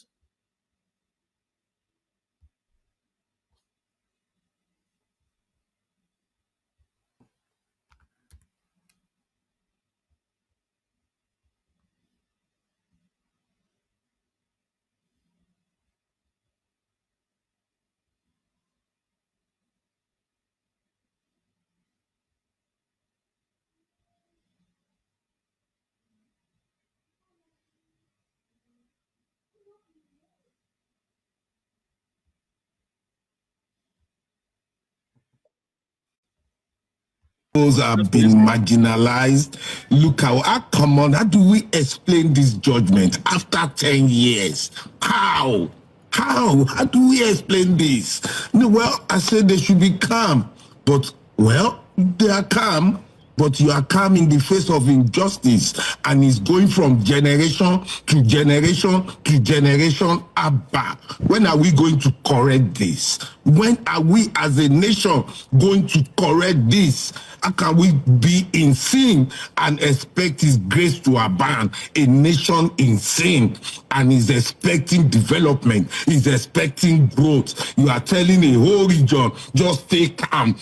Those have been marginalized. Look come on, how do we explain this judgment after 10 years? How? How do we explain this? No, well, I said they should be calm, but, well, they are calm, but you are calm in the face of injustice, and it's going from generation to generation to generation. Abba, when are we going to correct this? When are we as a nation going to correct this? How can we be in sin and expect his grace to abound? A nation in sin and is expecting development, is expecting growth. You are telling a whole region, just stay calm,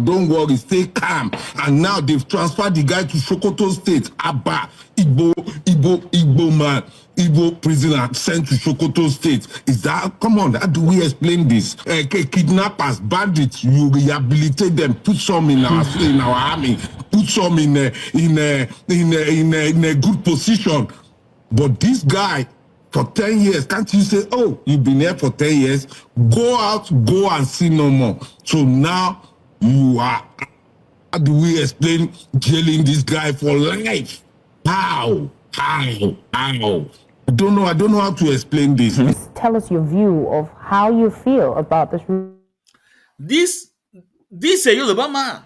don't worry, stay calm. And now they've transferred the guy to Sokoto State. Abba, Igbo man, Igbo prisoner sent to Sokoto State. Is that, come on, how do we explain this? Kidnappers, bandits, you rehabilitate them, put some in our army, put some in a good position. But this guy, for 10 years, can't you say, oh, you've been here for 10 years, go out, go and see no more. So now you are, how do we explain jailing this guy for life? How? I don't know how to explain this. Tell us your view of how you feel about this. This a Yoruba man.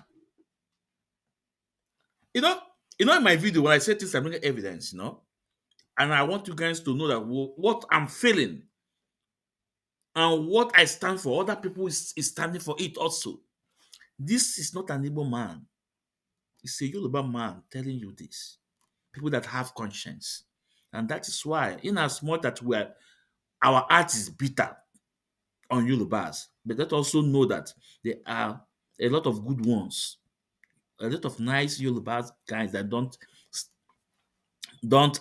You know, in my video, when I say this, I bring evidence, and I want you guys to know that what I'm feeling and what I stand for, other people is standing for it also. This is not an Igbo man. It's a Yoruba man telling you this. People that have conscience. And that is why, in as much that our heart is bitter on Yorubas, but let also know that there are a lot of good ones, a lot of nice Yorubas guys that don't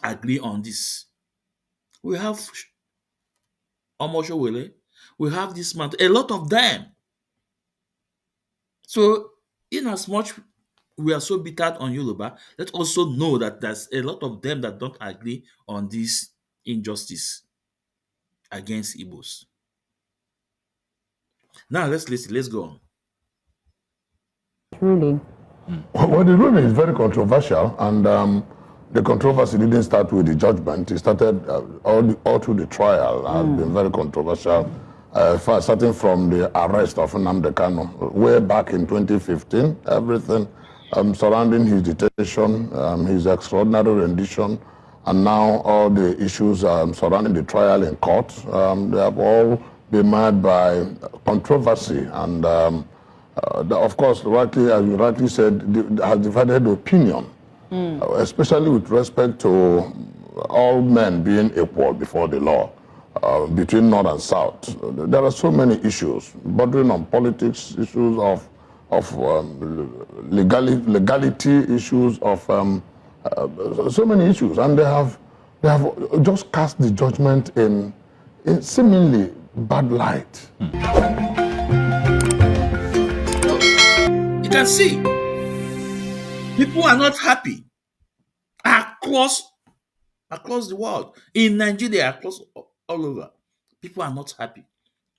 agree on this. We have Omoshowele, we have this man, a lot of them. So, in as much we are so bitter on Yoruba, let's also know that there's a lot of them that don't agree on this injustice against Igbos. Now let's listen. Let's go on. Truly. Well, the ruling is very controversial, and the controversy didn't start with the judgment. It started all through the trial. Has been very controversial. Starting from the arrest of Nnamdi Kanu way back in 2015, everything surrounding his detention, his extraordinary rendition, and now all the issues surrounding the trial in court, they have all been marred by controversy and. Of course, rightly, as you rightly said, has divided opinion, especially with respect to all men being equal before the law, between North and South. There are so many issues, bordering on politics, issues of legality, issues of so many issues, and they have just cast the judgment in seemingly bad light. You can see people are not happy across the world, in Nigeria, across all over. People are not happy.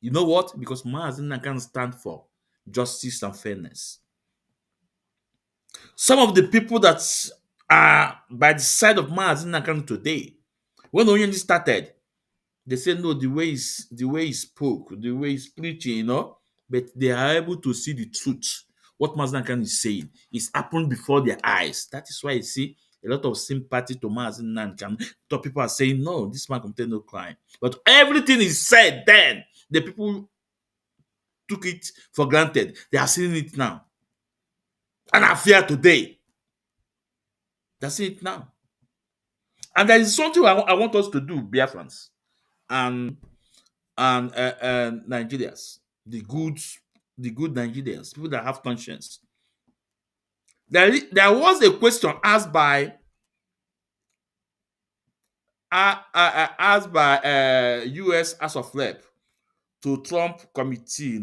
You know what? Because Maazin can stand for justice and fairness. Some of the people that are by the side of Maazin Nakan today, when Onyendi started, they said no, the way he spoke, the way he's preaching, but they are able to see the truth. What Maazin Nakan is saying is happened before their eyes. That is why you see a lot of sympathy to Maazin Nakan. Some people are saying, no, this man committed no crime. But everything is said then. The people took it for granted. They are seeing it now. And I fear today. That's it now. And there is something I want us to do, Biafrans and Nigerians, the good Nigerians, people that have conscience. There was a question asked by U.S. House of Rep to Trump committee.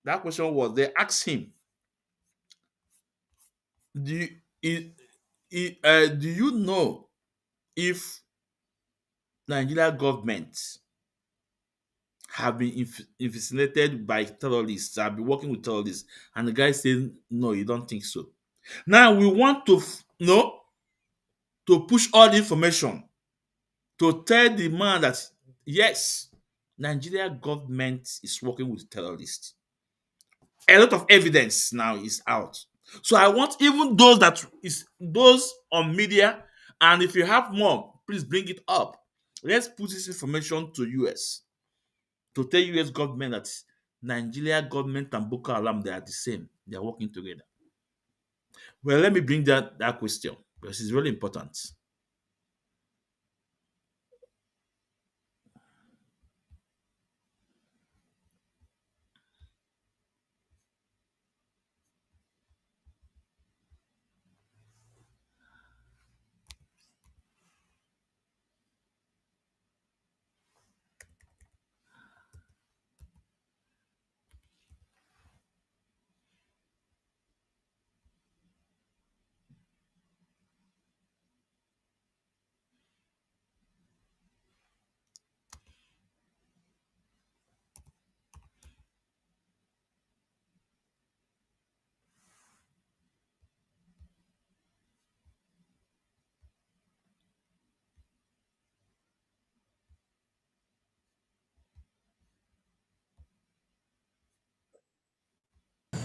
That question was, they asked him, do you know if Nigeria government have been infiltrated by terrorists, have been working with terrorists? And the guy said, no, you don't think so. Now we want to to push all the information to tell the man that yes, Nigeria government is working with terrorists. A lot of evidence now is out. So I want even those on media, and if you have more, please bring it up. Let's put this information to US to tell US government that Nigeria government and Boko Haram, they are the same. They are working together. Well, let me bring that question because it's really important.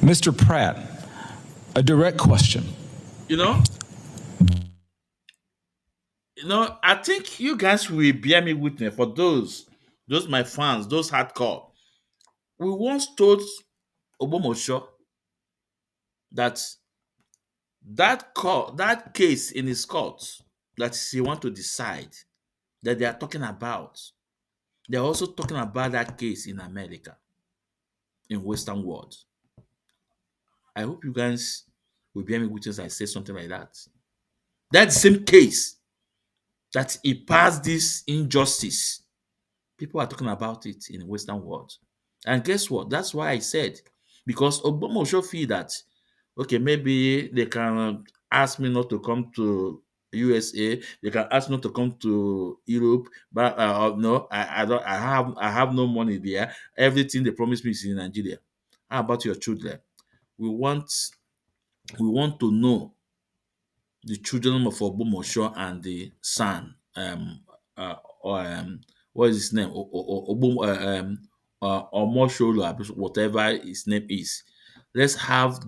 Mr. Pratt, a direct question. You know, I think you guys will bear me witness for those my fans, those hardcore. We once told Obomosho that that case in his court that he want to decide that they are talking about. They're also talking about that case in America, in Western world. I hope you guys will bear me witness I say something like that. That same case that he passed this injustice. People are talking about it in the Western world. And guess what? That's why I said because Obama should feel that okay, maybe they can ask me not to come to USA, they can ask not to come to Europe, but no, I don't, I have no money there. Everything they promised me is in Nigeria. How about your children? We want we want to know the children of Ogbomosho and the son, or what is his name? Omosholo, whatever his name is. Let's have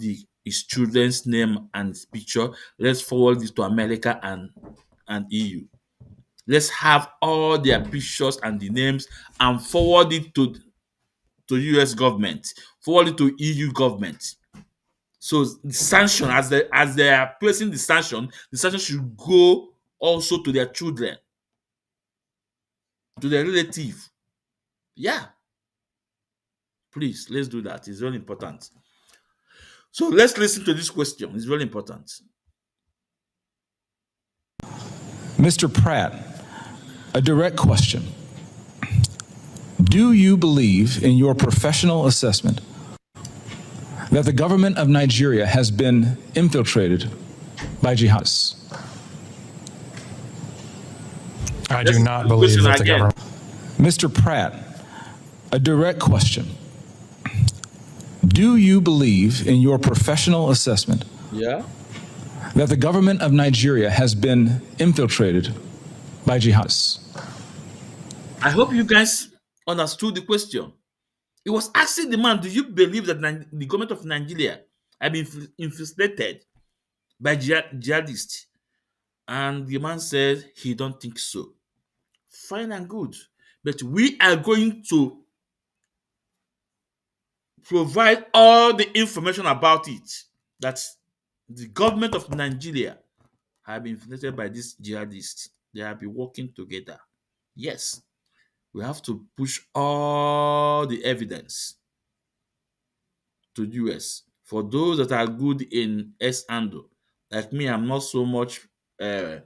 his children's name and his picture. Let's forward it to America and EU. Let's have all their pictures and the names and forward it to US government, forward it to EU government. So the sanction, as they are placing the sanction should go also to their children, to their relative. Yeah, please, let's do that. It's very important. So let's listen to this question. It's very important. Mr. Pratt, a direct question. Do you believe, in your professional assessment, that the government of Nigeria has been infiltrated by jihadists? I do not believe that the government. Mr. Pratt, a direct question. Do you believe, in your professional assessment, Yeah. that the government of Nigeria has been infiltrated by jihadists? I hope you guys understood the question. It was asking the man, do you believe that the government of Nigeria have been infiltrated by jihadists? And the man said he don't think so. Fine and good. But we are going to provide all the information about it, that the government of Nigeria have been infiltrated by these jihadists. They have been working together. Yes, we have to push all the evidence to US. For those that are good in S handle, like me, I'm not so much uh,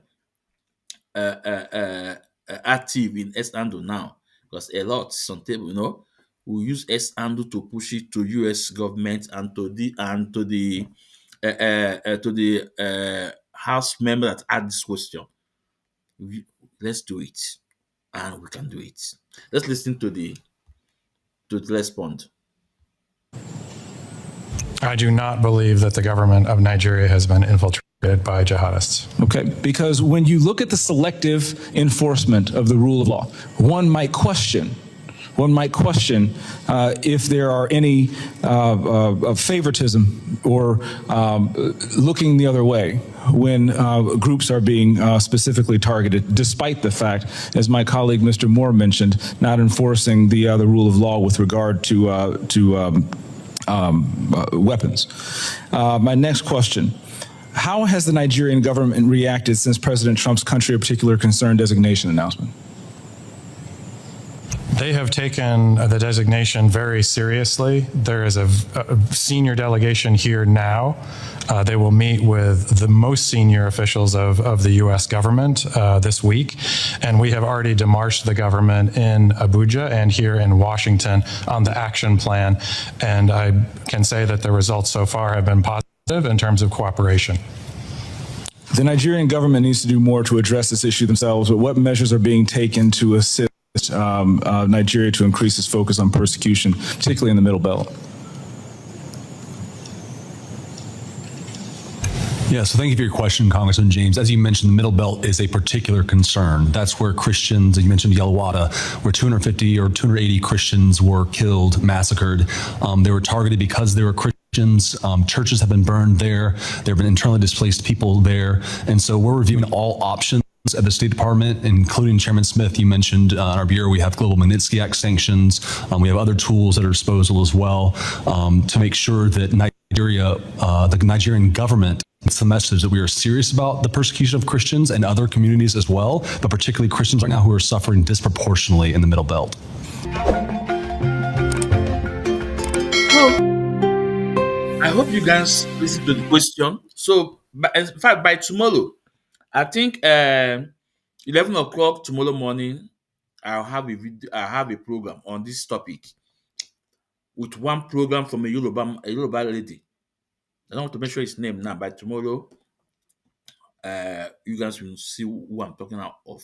active in S handle now because a lot is on table. We use S handle to push it to US government and to the House member that had this question. Let's do it, and we can do it. Let's listen to the response. I do not believe that the government of Nigeria has been infiltrated by jihadists. Okay, because when you look at the selective enforcement of the rule of law, one might question if there are any favoritism or looking the other way when groups are being specifically targeted, despite the fact, as my colleague Mr. Moore mentioned, not enforcing the rule of law with regard to weapons. My next question. How has the Nigerian government reacted since President Trump's country of particular concern designation announcement? They have taken the designation very seriously. There is a senior delegation here now. They will meet with the most senior officials of the U.S. government this week. And we have already demarched the government in Abuja and here in Washington on the action plan. And I can say that the results so far have been positive in terms of cooperation. The Nigerian government needs to do more to address this issue themselves, but what measures are being taken to assist Nigeria to increase its focus on persecution, particularly in the Middle Belt? Yeah, so thank you for your question, Congressman James. As you mentioned, the Middle Belt is a particular concern. That's where Christians, as you mentioned Yelawada, where 250 or 280 Christians were killed, massacred. They were targeted because they were Christians. Churches have been burned there. There have been internally displaced people there. And so we're reviewing all options at the State Department, including Chairman Smith. You mentioned in our bureau, we have global Magnitsky Act sanctions. We have other tools at our disposal as well to make sure that Nigeria, the Nigerian government, it's the message that we are serious about the persecution of Christians and other communities as well, but particularly Christians right now who are suffering disproportionately in the Middle Belt. I hope you guys listen to the question. So, in fact, by tomorrow, I think 11 o'clock tomorrow morning, I'll have a program on this topic. with one program from a Yoruba lady. I don't want to mention his name now, but tomorrow you guys will see who I'm talking of.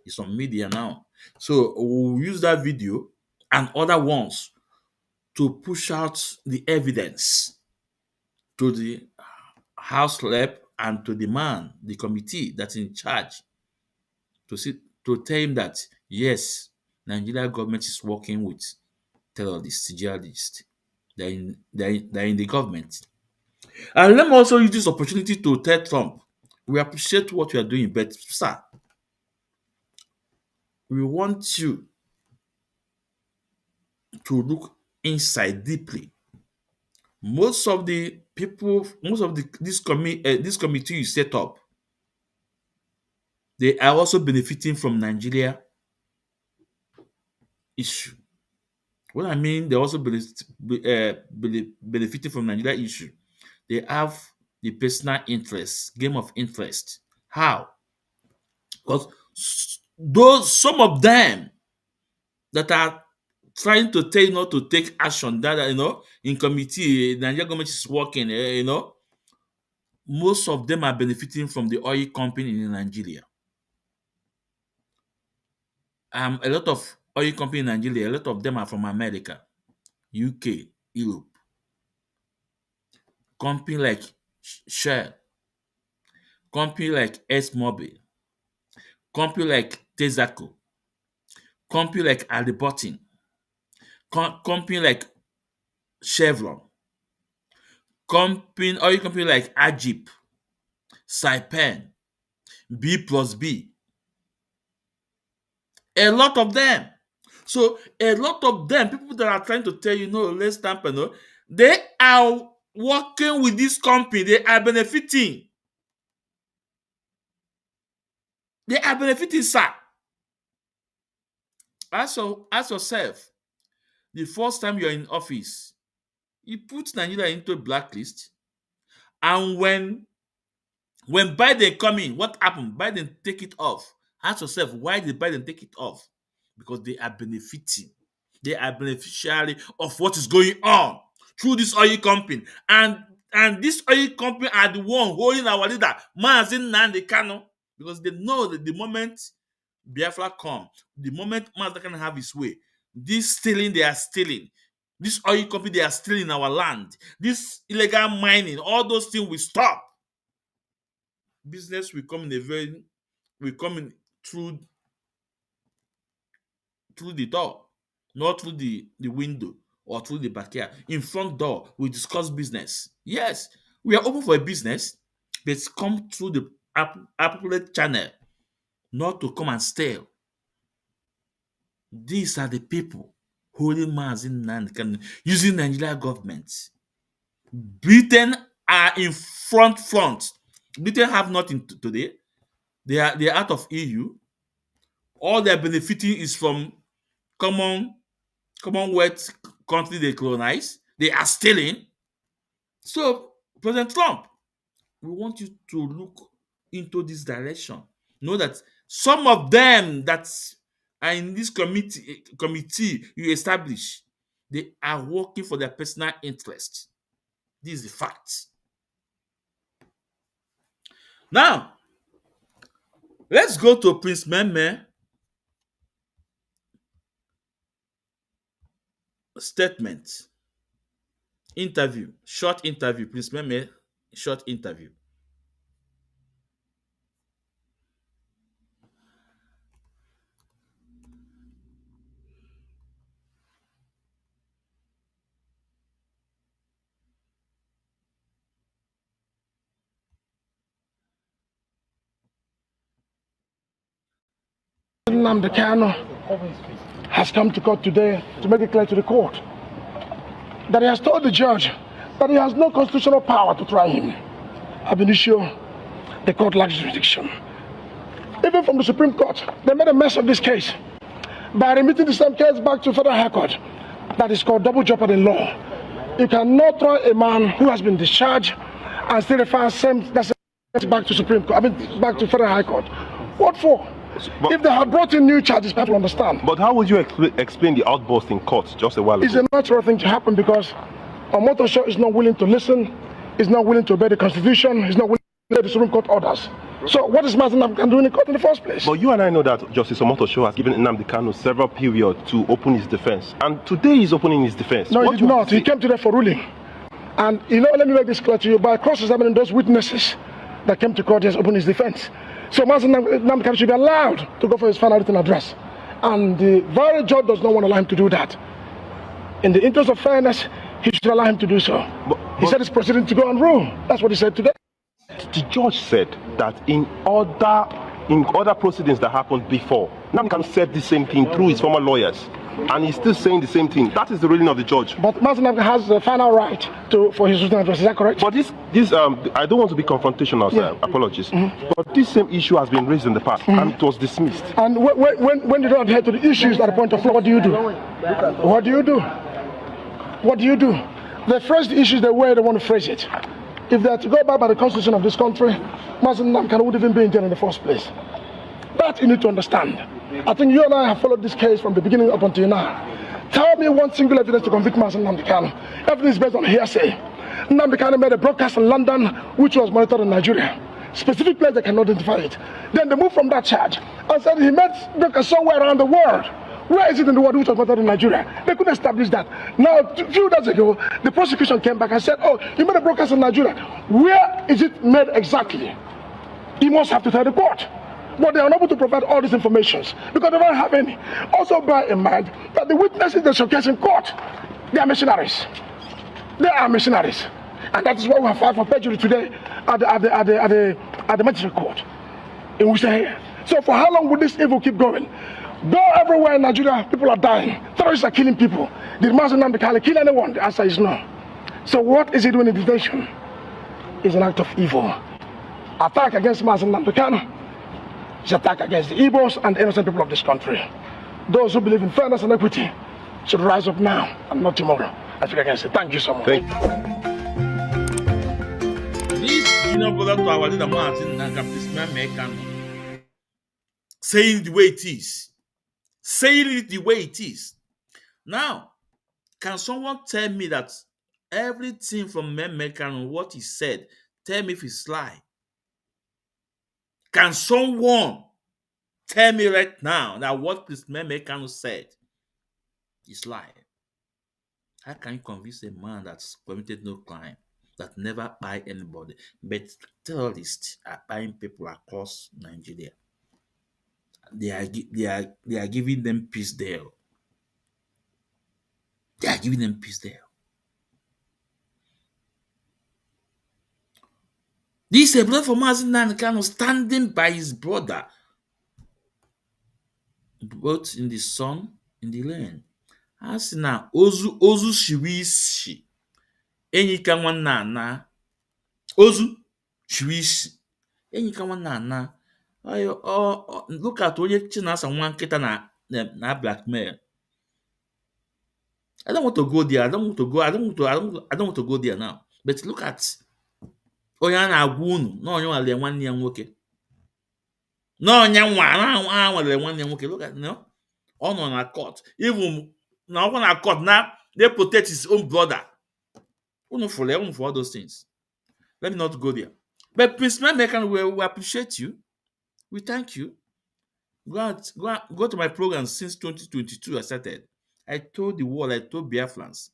It's on media now. So we'll use that video and other ones to push out the evidence to the House rep and to the man, the committee that's in charge, to tell him that yes, Nigeria government is working with terrorists, jihadists. They're in the government. And let me also use this opportunity to tell Trump, we appreciate what you are doing, but sir, we want you to look inside deeply. Most of the people, this committee you set up, they are also benefiting from Nigeria issue. What I mean, they also benefiting from Nigeria issue. They have the personal interest, game of interest. How? Because some of them that are trying to tell you not to take action that in committee, Nigeria government is working, most of them are benefiting from the oil company in Nigeria. A lot of oil company in Nigeria, a lot of them are from America, UK, Europe. Company like Shell, company like ExxonMobil, company like Texaco, company like Alibotin, company like Chevron, oil company like Ajip, Saipan, B+B. A lot of them. So a lot of them, people that are trying to tell you, no, let's tamper, no, they are working with this company. They are benefiting. They are benefiting, sir. Ask yourself, the first time you're in office, you put Nigeria into a blacklist, and when Biden come in, what happened? Biden take it off. Ask yourself, why did Biden take it off? Because they are benefiting. They are beneficiary of what is going on through this oil company. And this oil company are the one holding our leader, Mazi Nnamdi Kanu, because they know that the moment Biafra come, the moment Mazi can have his way, this stealing they are stealing, this oil company they are stealing our land, this illegal mining, all those things will stop. Business will come in through the door, not through the window or through the backyard. In front door, we discuss business. Yes, we are open for a business, but it's come through the appropriate channel, not to come and steal. These are the people holding Mazi Nnamdi Kanu, using Nigeria government. Britain are in front. Britain have nothing today. They are out of EU. All they're benefiting is from Commonwealth country they colonize. They are stealing. So, President Trump, we want you to look into this direction. Know that some of them that are in this committee you establish, they are working for their personal interest. This is the fact. Now, let's go to Prince Meme statement. Interview. Short interview. Prince Meme, short interview. Nnamdi Kanu has come to court today to make it clear to the court that he has told the judge that he has no constitutional power to try him. Ab initio, the court lacks jurisdiction. Even from the Supreme Court, they made a mess of this case by remitting the same case back to Federal High Court. That is called double jeopardy law. You cannot try a man who has been discharged and still refer same back to Supreme Court, back to Federal High Court. What for? If they had brought in new charges, people understand. But how would you explain the outburst in court just a while ago? It's a natural thing to happen because Omoto Show is not willing to listen, is not willing to obey the Constitution, is not willing to obey the Supreme Court orders. So what is Mazen Nnamdi Kanu doing in court in the first place? But you and I know that Justice Omoto Show has given Nnamdi Kanu several periods to open his defense. And today he's opening his defense. No, he did not. He came today for ruling. And let me make this clear to you. By cross-examining those witnesses that came to court, he has opened his defense. So Mazen Nnamdi Kanu should be allowed to go for his final written address. And the very judge does not want to allow him to do that. In the interest of fairness, he should allow him to do so. He said he's proceeding to go and rule. That's what he said today. The judge said that in other proceedings that happened before, Nnamdi Kanu said the same thing through his former lawyers. And he's still saying the same thing. That is the ruling of the judge. But Mazen Nnamdi has the final right for his written address. Is that correct? But this I don't want to be confrontational, sir. Apologies. But this same issue has been raised in the past and it was dismissed. And when you don't adhere to the issues at the point of law, what do you do? What do you do? What do you do? They phrase the issues the way they want to phrase it. If they are to go by the constitution of this country, Mazen Nnamdi Kanu would even be in jail in the first place. That you need to understand. I think you and I have followed this case from the beginning up until now. Tell me one single evidence to convict Mazen Nnamdi Kanu. Evidence based on hearsay. Nnamdi Kanu made a broadcast in London which was monitored in Nigeria. Specific place they cannot identify it. Then they moved from that charge and said he made broadcast somewhere around the world. Where is it in the world which was monitored in Nigeria? They couldn't establish that. Now, a few days ago, the prosecution came back and said, oh, you made a broadcast in Nigeria. Where is it made exactly? You must have to tell the court. But they are unable to provide all these informations because they don't have any. Also bear in mind that the witnesses they showcase in court, they are mercenaries. They are mercenaries. And that is why we have filed for perjury today at the magistrate court in which they are here. So for how long will this evil keep going? Though everywhere in Nigeria, people are dying. Terrorists are killing people. Did Mazen Nnamdi Kanu kill anyone? The answer is no. So what is he doing in detention? It's an act of evil. Attack against Mazen Nnamdi Kanu is attack against the Igbos and the innocent people of this country. Those who believe in fairness and equity should rise up now and not tomorrow. I speak against it. Thank you so much. This junior brother to our leader Mazen Nnamdi Kanu saying the way it is. Saying it the way it is. Now, can someone tell me that everything from Nnamdi Kanu, what he said, tell me if it's lie? Can someone tell me right now that what Nnamdi Kanu said is lie? How can you convince a man that's committed no crime, that never buy anybody, but terrorists are buying people across Nigeria? They are giving them peace there. They are giving them peace there. This is a brother for Mazen Nnamdi Kanu standing by his brother, both in the sun, in the rain. As na ozu shiwi isi, enyi ka nwanna ana. Ozu shiwi isi, enyi ka nwanna ana. Look at onye Chinasa nwa nkịta na blackmail. I don't want to go there. I don't want to go there now. But look at onye a na-agwa unu na onye nwale nwanne ya nwoke. Na onye nwale nwanne ya nwoke. Look at ọ nọ na court. Even na ọ na court na they protect his own brother. Unu for all those things. Let me not go there. But Prince Nnamdi Kanu, we appreciate you. We thank you. Go to my program since 2022 I started. I told the world, I told Biafrans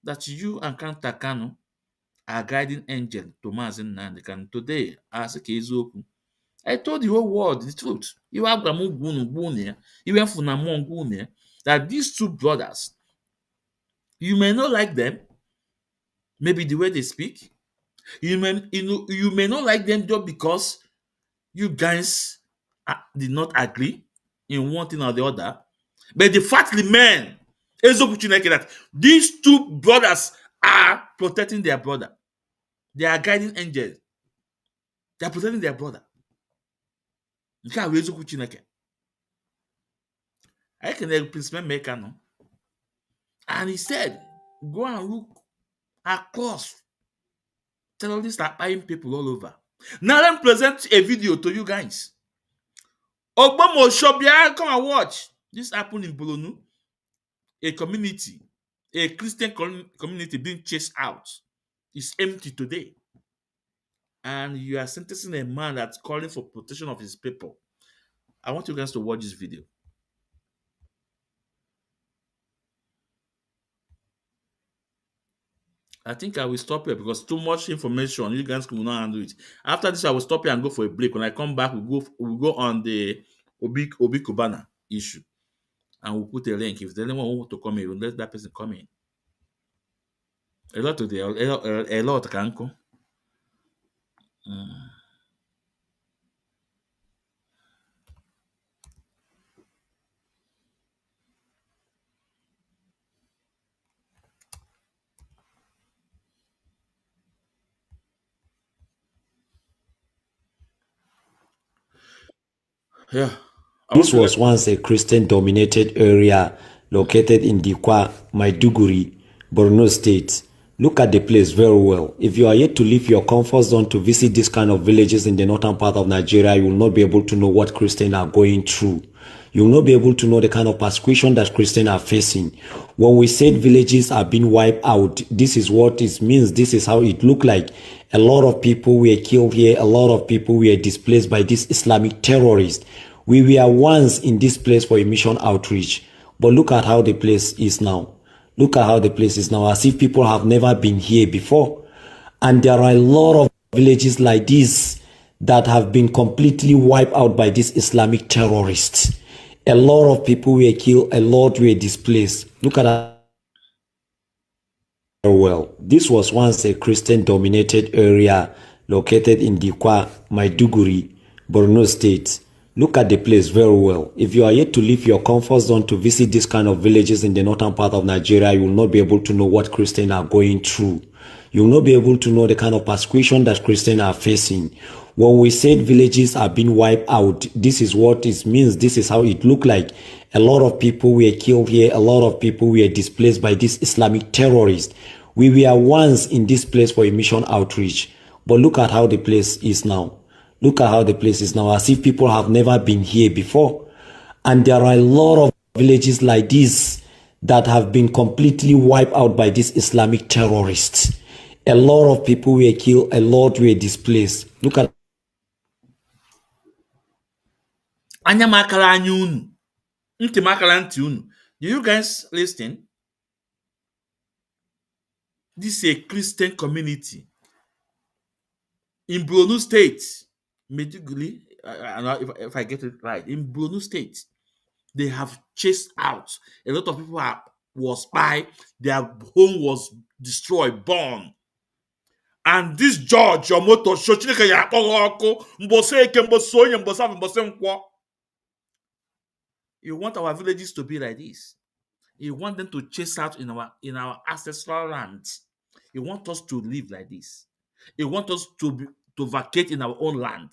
that you and Kanta Kanu are guiding angel to Mazen Nnamdi Kanu. Today, as a case open, I told the whole world the truth. You have even Funamon that these two brothers, you may not like them, maybe the way they speak. You may not like them just because you guys did not agree in one thing or the other. But the fact remains that these two brothers are protecting their brother. They are guiding angels. They are protecting their brother. I can help Prince Nnamdi Kanu. And he said, go and look across. Terrorists are buying people all over. Now let me present a video to you guys. Ogbomo Shobia, come and watch. This happened in Bolonu. A community, a Christian community being chased out. It's empty today. And you are sentencing a man that's calling for protection of his people. I want you guys to watch this video. I think I will stop here because too much information. You guys will not handle it. After this, I will stop here and go for a break. When I come back, we'll go on the Obi Cubana issue. And we'll put a link. If anyone wants to come in, we'll let that person come in. A lot today, a lot can come. Yeah. This was once a Christian-dominated area located in Dikwa, Maiduguri, Borno State. Look at the place very well. If you are yet to leave your comfort zone to visit this kind of villages in the northern part of Nigeria, you will not be able to know what Christians are going through. You will not be able to know the kind of persecution that Christians are facing. When we said villages are being wiped out, this is what it means. This is how it looked like. A lot of people were killed here. A lot of people were displaced by these Islamic terrorists. We were once in this place for a mission outreach, but look at how the place is now. Look at how the place is now, as if people have never been here before. And there are a lot of villages like this that have been completely wiped out by these Islamic terrorists. A lot of people were killed, a lot were displaced. Look at that. Well, this was once a Christian-dominated area located in Dikwa, Maiduguri, Borno State. Look at the place very well. If you are yet to leave your comfort zone to visit this kind of villages in the northern part of Nigeria, you will not be able to know what Christians are going through. You will not be able to know the kind of persecution that Christians are facing. When we said villages are being wiped out, this is what it means. This is how it looked like. A lot of people were killed here. A lot of people were displaced by these Islamic terrorists. We were once in this place for a mission outreach, but look at how the place is now. Look at how the place is now, as if people have never been here before. And there are a lot of villages like this that have been completely wiped out by these Islamic terrorists. A lot of people were killed, a lot were displaced. Look at Do you guys listen? This is a Christian community in Borno State. Meduguli, if I get it right, in Borno State, they have chased out a lot of people. Was by their home was destroyed, burned, and this judge, your motor, you want our villages to be like this? You want them to chase out in our ancestral lands? You want us to live like this? You want us to vacate in our own land?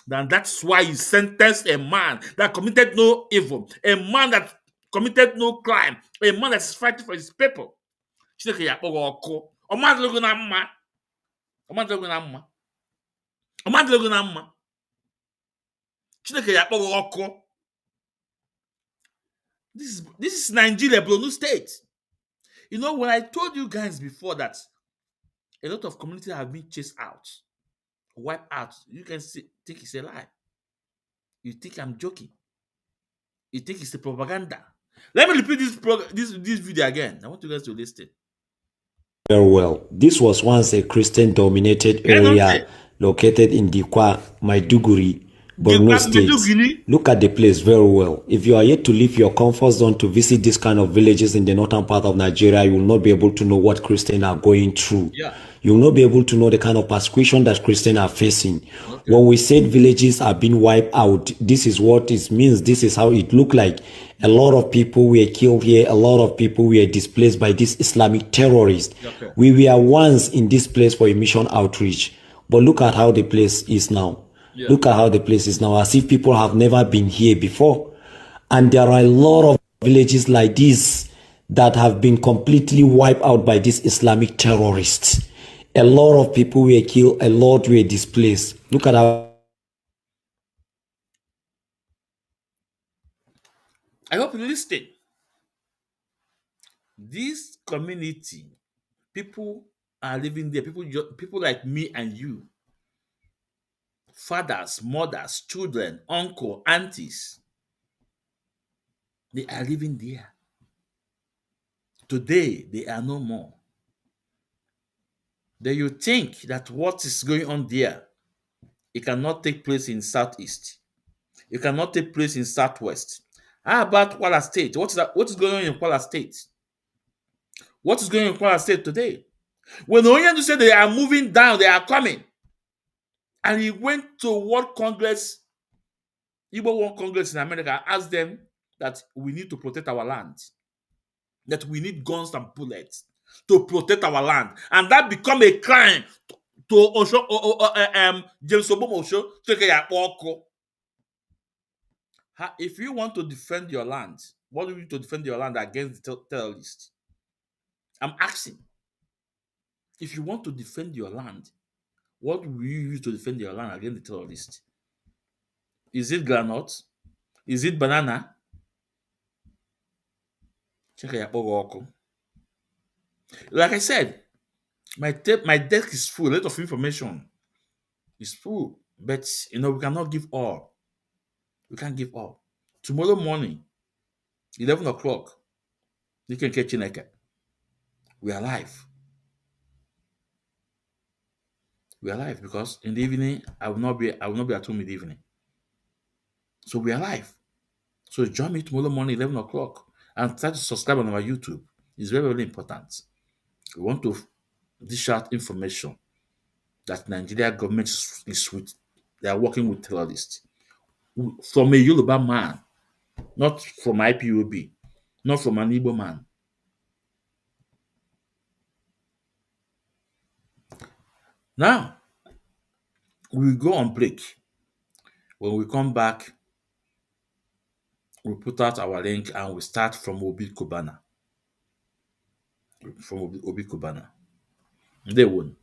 Then that's why you sentenced a man that committed no evil, a man that committed no crime, a man that's fighting for his people. This is Nigeria, Borno State. You know, when I told you guys before that a lot of communities have been chased out, wiped out, you can think it's a lie. You think I'm joking. You think it's a propaganda. Let me repeat this video again. I want you guys to listen. very well. This was once a Christian-dominated area located in Dikwa, Maiduguri, Borno State. Look at the place very well. If you are yet to leave your comfort zone to visit this kind of villages in the northern part of Nigeria, you will not be able to know what Christians are going through. You will not be able to know the kind of persecution that Christians are facing. When we said villages are being wiped out, this is what it means. This is how it looked like. A lot of people were killed here. A lot of people were displaced by these Islamic terrorists. We were once in this place for a mission outreach, but look at how the place is now. Look at how the place is now, as if people have never been here before. And there are a lot of villages like this that have been completely wiped out by these Islamic terrorists. A lot of people were killed, a lot were displaced. Look at how I hope you listen. This community, people are living there. People like me and you, fathers, mothers, children, uncle, aunties, they are living there. Today, they are no more. Then you think that what is going on there, it cannot take place in Southeast. It cannot take place in Southwest. How about Kuala State? What is going on in Kuala State? What is going on in Kuala State today? When Onyendu said they are moving down, they are coming, and he went to World Congress, Igbo World Congress in America, asked them that we need to protect our land, that we need guns and bullets to protect our land, and that become a crime to Osho, James Obama Osho, if you want to defend your land, what do you need to defend your land against the terrorists? I'm asking. If you want to defend your land, what will you use to defend your land against the terrorists? Is it granite? Is it banana? Like I said, my desk is full. A lot of information is full, but we cannot give all. We can't give all. Tomorrow morning, 11 o'clock, you can catch Chineke. We are live. We are live because in the evening I will not be at home in the evening. So we are live. So join me tomorrow morning, 11 o'clock, and try to subscribe on our YouTube. It's very, very important. We want to dish out information that Nigeria government is with. They are working with terrorists. From a Yoruba man, not from IPOB, not from an Igbo man. Now, we go on break. When we come back, we put out our link and we start from Cubana. From Obi Cubana. They won.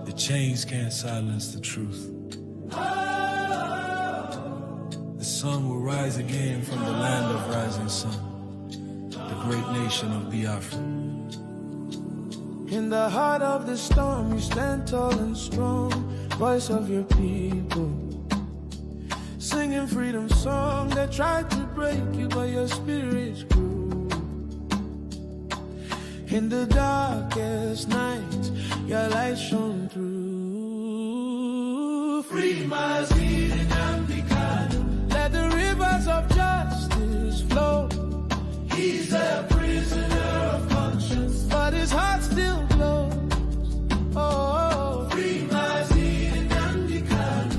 The chains can't silence the truth. The sun will rise again from the land of rising sun, the great nation of Biafra. In the heart of the storm, you stand tall and strong, voice of your people. Singing freedom song that tried to break you, but your spirit grew. In the darkest night, your light shone through. Free Mazin and Mikado. Let the rivers of justice flow. He's a prisoner of conscience, but his heart still glows. Oh, free Mazin and Mikado.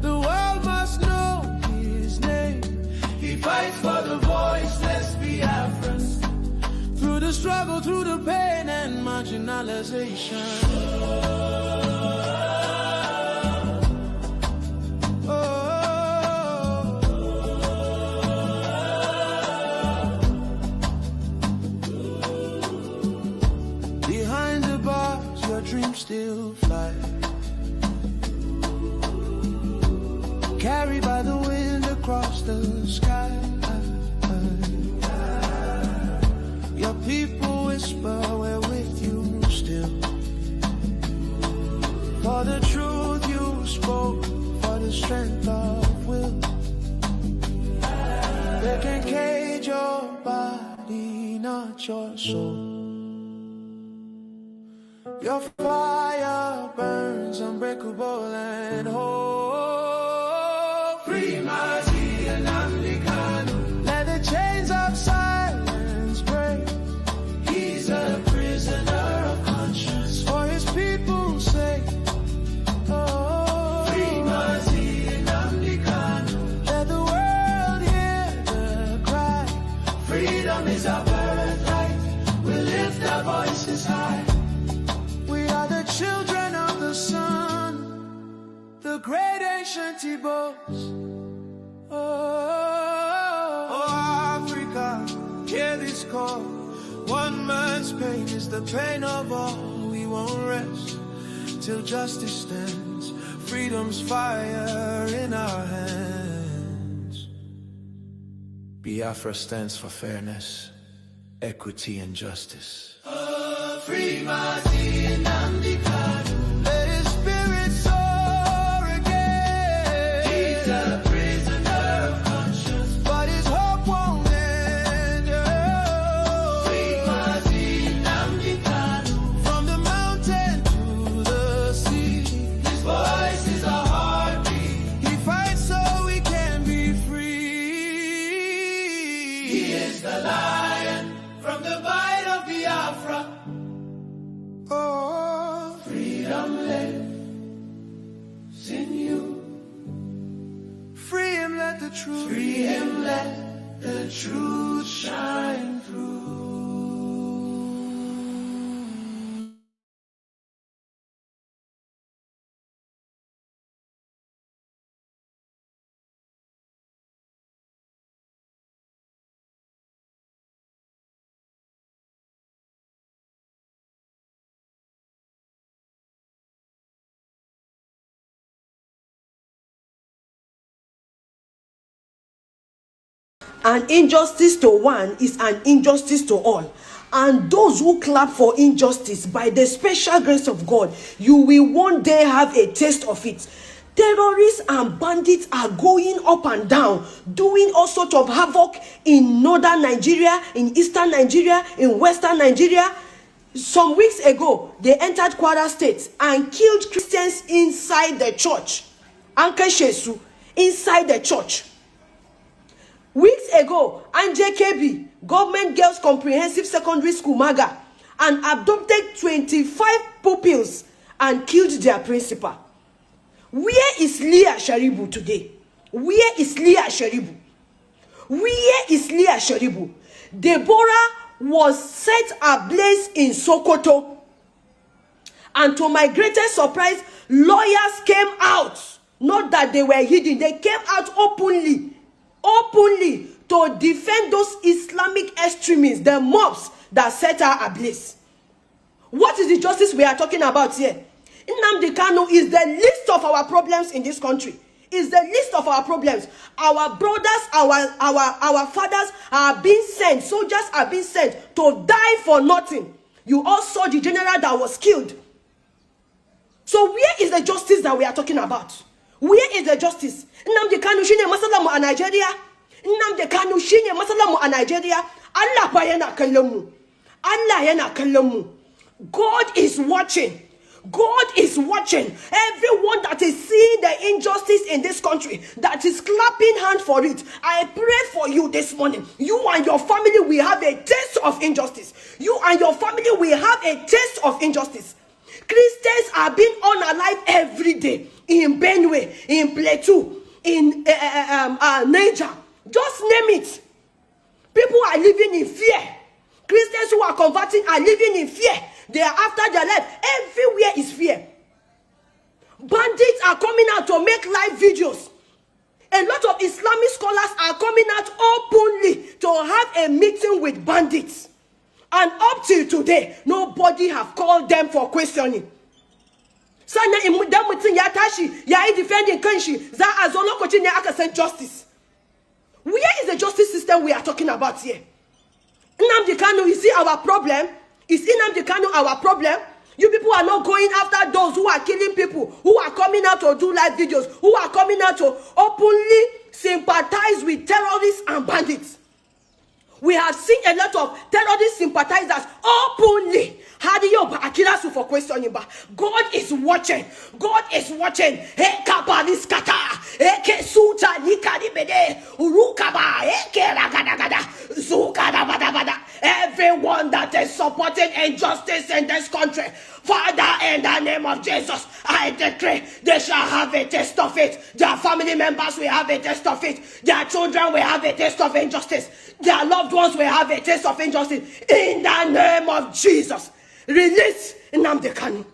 The world must know his name. He fights for the voiceless Biafrans. Through the struggle, through the pain and marginalization. Behind the bars, your dreams still fly. Carried by the wind across the sky. Your people whisper, we're with you still. For the truth you spoke, for the strength of will. They can cage your body, not your soul. Your fire burns unbreakable and whole. Free Mazi and Africano. Let the chains of silence break. He's a prisoner of conscience for his people's sake. Oh, free Mazi cause. Oh, Africa, hear this call. One man's pain is the pain of all. We won't rest till justice stands. Freedom's fire in our hands. Biafra stands for fairness, equity, and justice. Free Mazi and Namdekanu. Let his spirit soar again. He's a prisoner of conscience, but his hope won't end. Free Mazi and Namdekanu. From the mountain to the sea, his voice is a heartbeat. He fights so we can be free. He is the lion from the bite of Biafra. Oh, freedom lives in you. Free him, let the truth. Free him, let the truth shine through. An injustice to one is an injustice to all. And those who clap for injustice, by the special grace of God, you will one day have a taste of it. Terrorists and bandits are going up and down, doing all sorts of havoc in northern Nigeria, in eastern Nigeria, in western Nigeria. Some weeks ago, they entered Kwara State and killed Christians inside the church. Anke Shesu, inside the church. Weeks ago, Anje KB, Government Girls Comprehensive Secondary School Maga, and abducted 25 pupils and killed their principal. Where is Leah Sharibu today? Where is Leah Sharibu? Where is Leah Sharibu? Deborah was set ablaze in Sokoto. And to my greatest surprise, lawyers came out. Not that they were hidden, they came out openly to defend those Islamic extremists, the mobs that set her ablaze. What is the justice we are talking about here? Nnamdi Kanu is the least of our problems in this country. Is the least of our problems. Our brothers, our fathers are being sent, soldiers are being sent to die for nothing. You all saw the general that was killed. So where is the justice that we are talking about? Where is the justice? Nnamdi Kanu shine masala mu a Nigeria. Nnamdi Kanu shine masala mu a Nigeria. Allah ba yana kallon mu. Allah yana kallon mu. God is watching. God is watching. Everyone that is seeing the injustice in this country, that is clapping hand for it, I pray for you this morning. You and your family will have a taste of injustice. You and your family will have a taste of injustice. Christians are being unalive every day. In Benue, in Plateau, in Niger. Just name it. People are living in fear. Christians who are converting are living in fear. They are after their life. Everywhere is fear. Bandits are coming out to make live videos. A lot of Islamic scholars are coming out openly to have a meeting with bandits. And up till today, nobody have called them for questioning. Sana imudan mutum ya tashi ya yi defending kanshi za a zo lokacin ne aka san justice. Where is the justice system we are talking about here? Nnamdi Kanu, you see our problem? Is Nnamdi Kanu our problem? You people are not going after those who are killing people, who are coming out to do live videos, who are coming out to openly sympathize with terrorists and bandits. We have seen a lot of terrorist sympathizers openly. For questioning, but God is watching. God is watching. Everyone that is supporting injustice in this country, Father, in the name of Jesus, I decree they shall have a taste of it. Their family members will have a taste of it. Their children will have a taste of injustice. Their loved ones will have a taste of injustice. In the name of Jesus, release Nnamdi Kanu.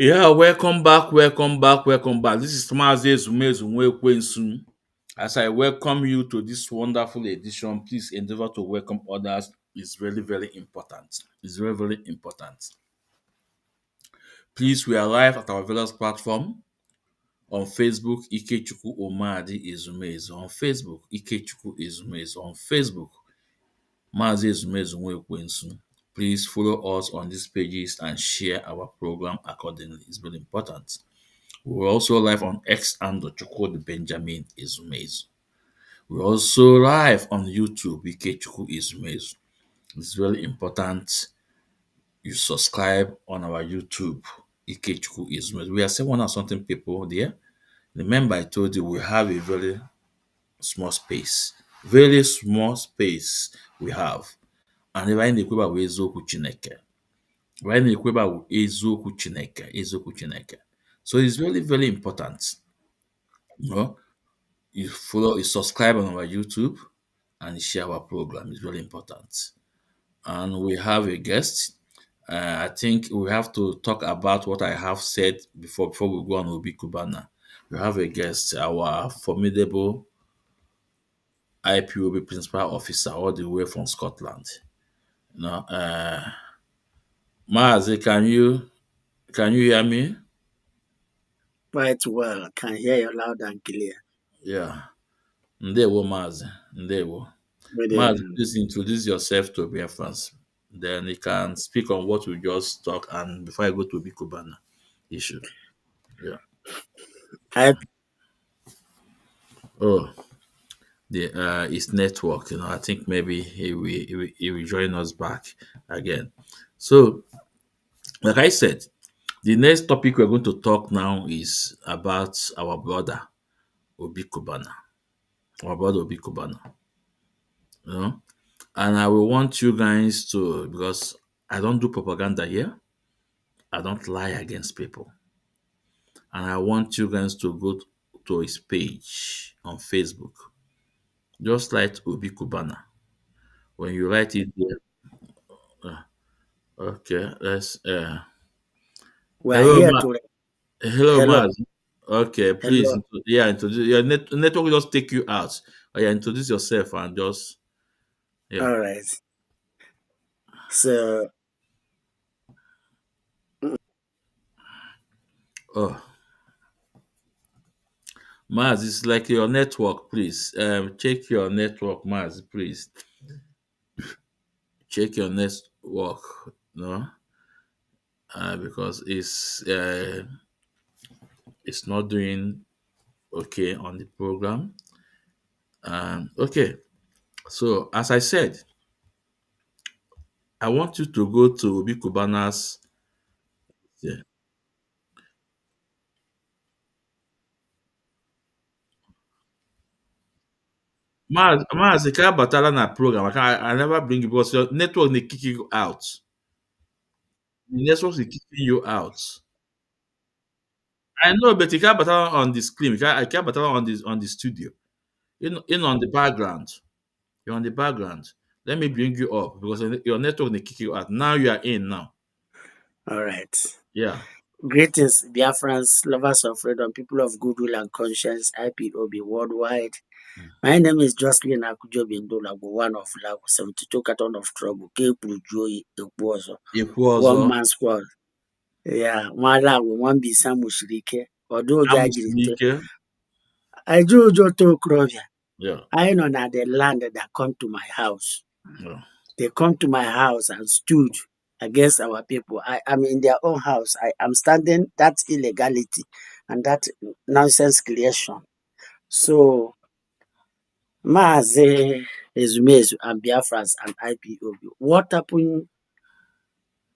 Yeah, welcome back, welcome back, welcome back. This is Mazi Ezumezu Nwekwensu. As I welcome you to this wonderful edition, please endeavor to welcome others. It's very, very important. It's very, very important. Please, we are live at our various platform on Facebook, Ikechukwu Omadi Ezumezu. On Facebook, Ikechukwu Ezumezu. On Facebook, Mazi Ezumezu Nwekwensu. Please follow us on these pages and share our program accordingly. It's very important. We're also live on X and Chukwu Benjamin Ezumezu. We're also live on YouTube, Ikechukwu Ezumezu. It's very important you subscribe on our YouTube, Ikechukwu Ezumezu. We are 700 something people there. Remember, I told you we have a very small space. Very small space we have. And ebe anyị na-ekweba bụ eziokwu Chineke. Ebe anyị na-ekweba bụ eziokwu Chineke. Eziokwu Chineke. So it's very, very important. You know, you subscribe on our YouTube and share our program. It's very important. And we have a guest. I think we have to talk about what I have said before we go on Obi Cubana. We have a guest, our formidable IPOB principal officer all the way from Scotland. Now, Maazi, can you hear me? Quite well. I can hear you loud and clear. Yeah. Ndewo Maazi. Ndewo. Maazi, please introduce yourself to our fans. Then you can speak on what we just talked and before I go to Obi Cubana issue. Yeah. Oh, his network. I think maybe he will join us back again. So, like I said, the next topic we're going to talk now is about our brother Obi Cubana. Our brother Obi Cubana. You know, and I will want you guys to, because I don't do propaganda here. I don't lie against people, and I want you guys to go to his page on Facebook. Just like Obi Cubana. When you write it there, okay, let's. We are Hello, here Ma. to. Hello, Hello. Maz. Okay, please. Hello. Introduce your network will just take you out. Oh, yeah, introduce yourself and just yeah. All right. So. Oh, Maz, it's like your network, please. Check your network, Maz, please. Check your network, no, because it's not doing okay on the program. Okay, so as I said, I want you to go to Obi Cubana's. Yeah. Maz, you can't battle na program. I never bring you because your network they kick you out. The network is kicking you out. I know, but you can't battle on the screen. I can't battle on the studio. In on the background. You're on the background. Let me bring you up because your network they kick you out. Now you are in now. All right. Yeah. Greetings, Biafrans, lovers of freedom, people of goodwill and conscience, IPOB worldwide. My name is Jocelyn Akujo Bindola, one of Lago, 72 carton of trouble, Kepu Joy, one man squad. Yeah, one Lago, one be Samushirike, although Jajiri. I do to Krovia. Yeah. I know that the land that come to my house. Yeah. They come to my house and stood against our people. I am in their own house. I am standing that illegality and that nonsense creation. So, Maazi Ezumezu and Biafrans and IPOB, what happened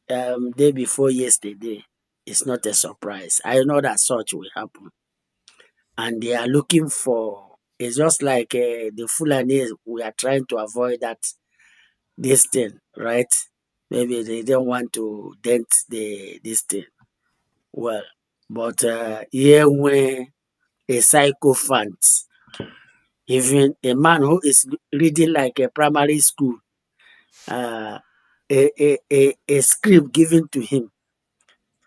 day before yesterday is not a surprise. I know that such will happen. And they are looking for, it's just like the Fulani, we are trying to avoid that this thing, right? Maybe they don't want to dent this thing. Well, but here when a sycophant, even a man who is reading like a primary school, a script given to him,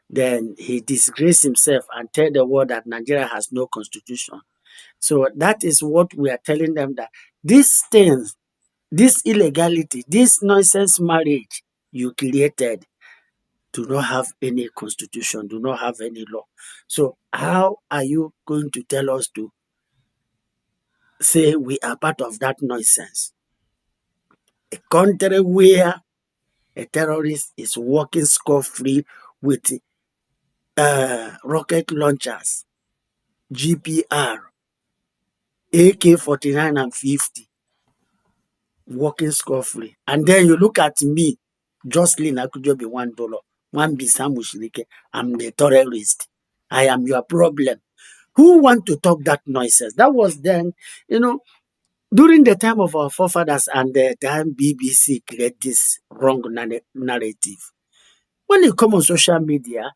Then he disgraced himself and tell the world that Nigeria has no constitution. So that is what we are telling them, that these things, this illegality, this nonsense marriage you created do not have any constitution, do not have any law. So how are you going to tell us to say we are part of that nonsense? A country where a terrorist is walking scot-free with rocket launchers, GPR, AK-49 and 50, walking scot-free. And then you look at me, Jocelyn Akujobi $1, one be Samushirike, I'm the terrorist. I am your problem. Who want to talk that nonsense? That was then, during the time of our forefathers and the time BBC create this wrong narrative. When you come on social media,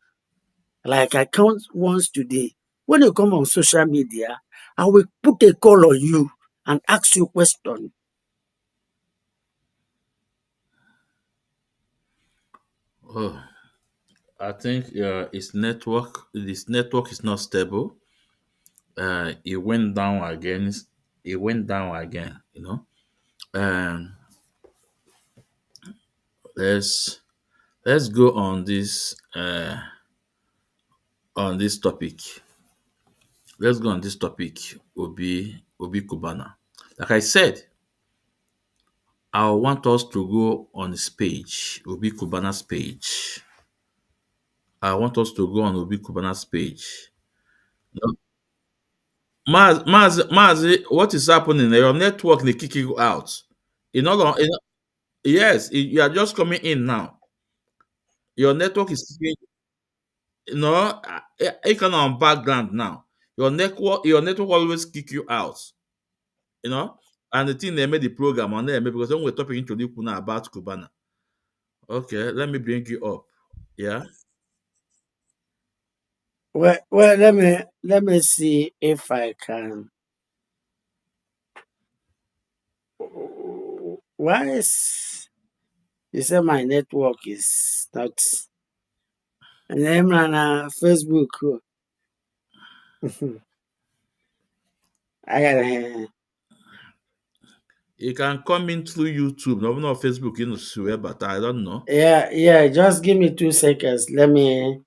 like I count once today, when you come on social media, I will put a call on you and ask you a question. Oh, I think this network is not stable. It went down again. It went down again. Um, let's let's go on this topic. Let's go on this topic. Obi Cubana. Like I said, I want us to go on his page, Obi Cubana's page. I want us to go on Obi Cubana's page. No, Mazi, what is happening? Your network they kick you out. You know, yes, you are just coming in now. Your network is kicking. No, it can on background now. Your network always kick you out. You know, and the thing they made the program on there because when we're talking to you now about Cubana. Okay, let me bring you up. Yeah. Well, let me see if I can. Why is you say my network is not? And then on Facebook, I got You can come in through YouTube, not Facebook, swear, but I don't know. yeah. Just give me 2 seconds. Let me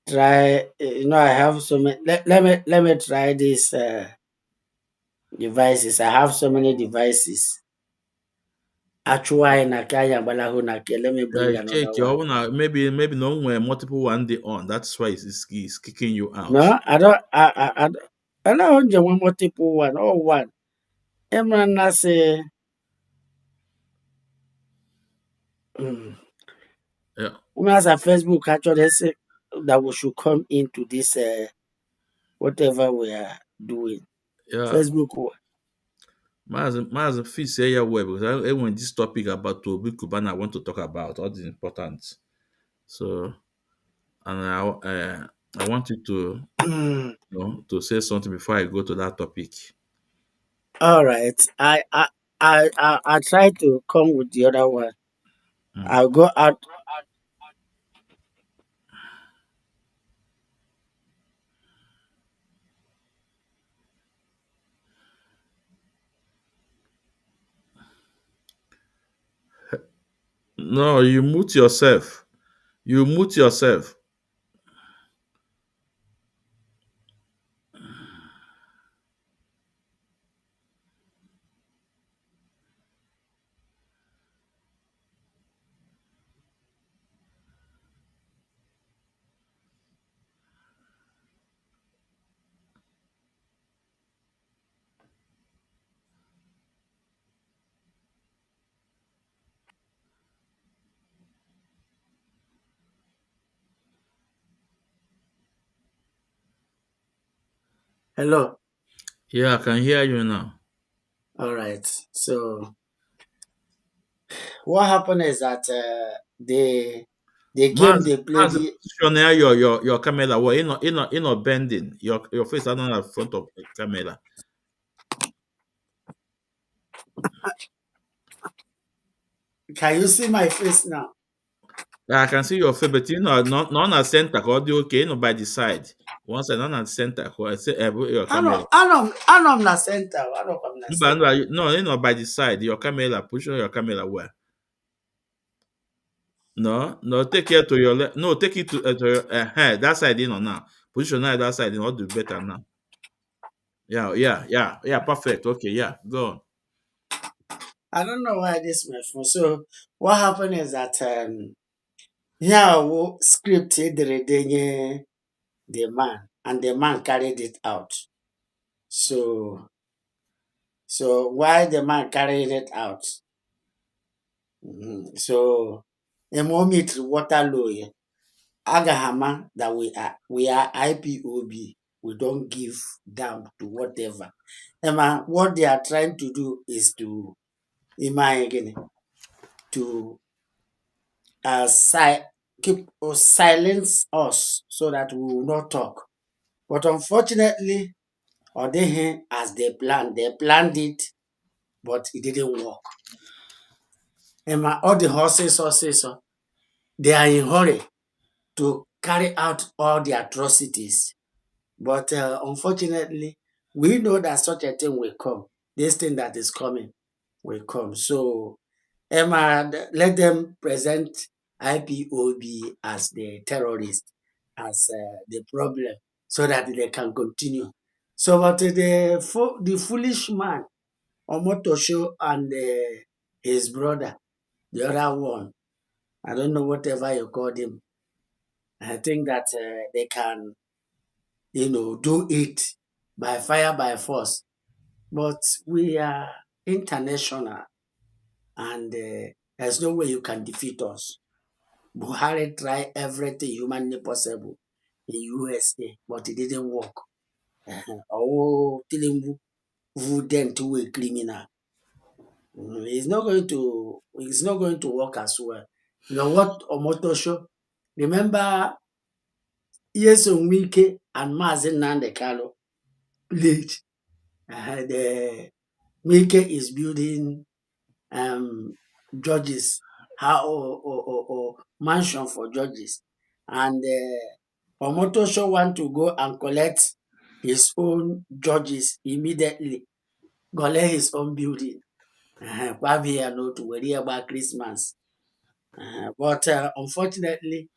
try. I have so many. Let me try these devices. I have so many devices. Actually, na kaya balahu na ke. Let me bring another Check one. your own. Maybe no one multiple one day on. That's why it's kicking you out. No, I don't. I don't want one multiple one or one. Emran na say. Yeah. When as a Facebook actually say that we should come into this whatever we are doing. Yeah. Facebook. Mazen feel say yeah well because when this topic about Obi Cubana I want to talk about all the important. So and I want you to to say something before I go to that topic. All right. I try to come with the other one. I'll go out. No, you mute yourself. You mute yourself. Hello. Yeah, I can hear you now. All right. So what happened is that they came, they played Maz, the. position your camera. Well, not bending. Your face are not in front of the camera. Can you see my face now? I can see your favorite. You know, not at center. Audio okay. Not by the side. Once I not at center. I say your camera. Anọ m na center. Anọkwa m na center. No, you know by the side. Your camera. Push on your camera where. No, no. Take it to your left. No, take it to your head. That side. You know now. Position now that side. You know do better now. Yeah. Perfect. Okay. Yeah. Go on. I don't know why this is my phone. So what happened is that yeah, script the man, and the man carried it out. So why the man carried it out? So a moment Waterloo, Agahama that we are IPOB. We don't give down to whatever. Emma, what they are trying to do is to, in my again, to keep or silence us so that we will not talk. But unfortunately, or they as they planned it, but it didn't work. Emma, all the horses, they are in hurry to carry out all the atrocities. But unfortunately, we know that such a thing will come. This thing that is coming will come. So, Emma, let them present IPOB as the terrorist, as the problem, so that they can continue. So, but the foolish man, Omotosho, and his brother, the other one, I don't know whatever you called him. I think that they can, do it by fire, by force. But we are international, and there's no way you can defeat us. Buhari tried everything humanly possible in USA, but it didn't work. Oh, Tilimbu, who then to a criminal. It's not going to work as well. You know what Omoto show? Remember Yeso Wike and Mazen Nandekalo played. The Wike is building judges, or mansion for judges, and Omotosho want to go and collect his own judges immediately, collect his own building. Probably not to worry about Christmas, but unfortunately,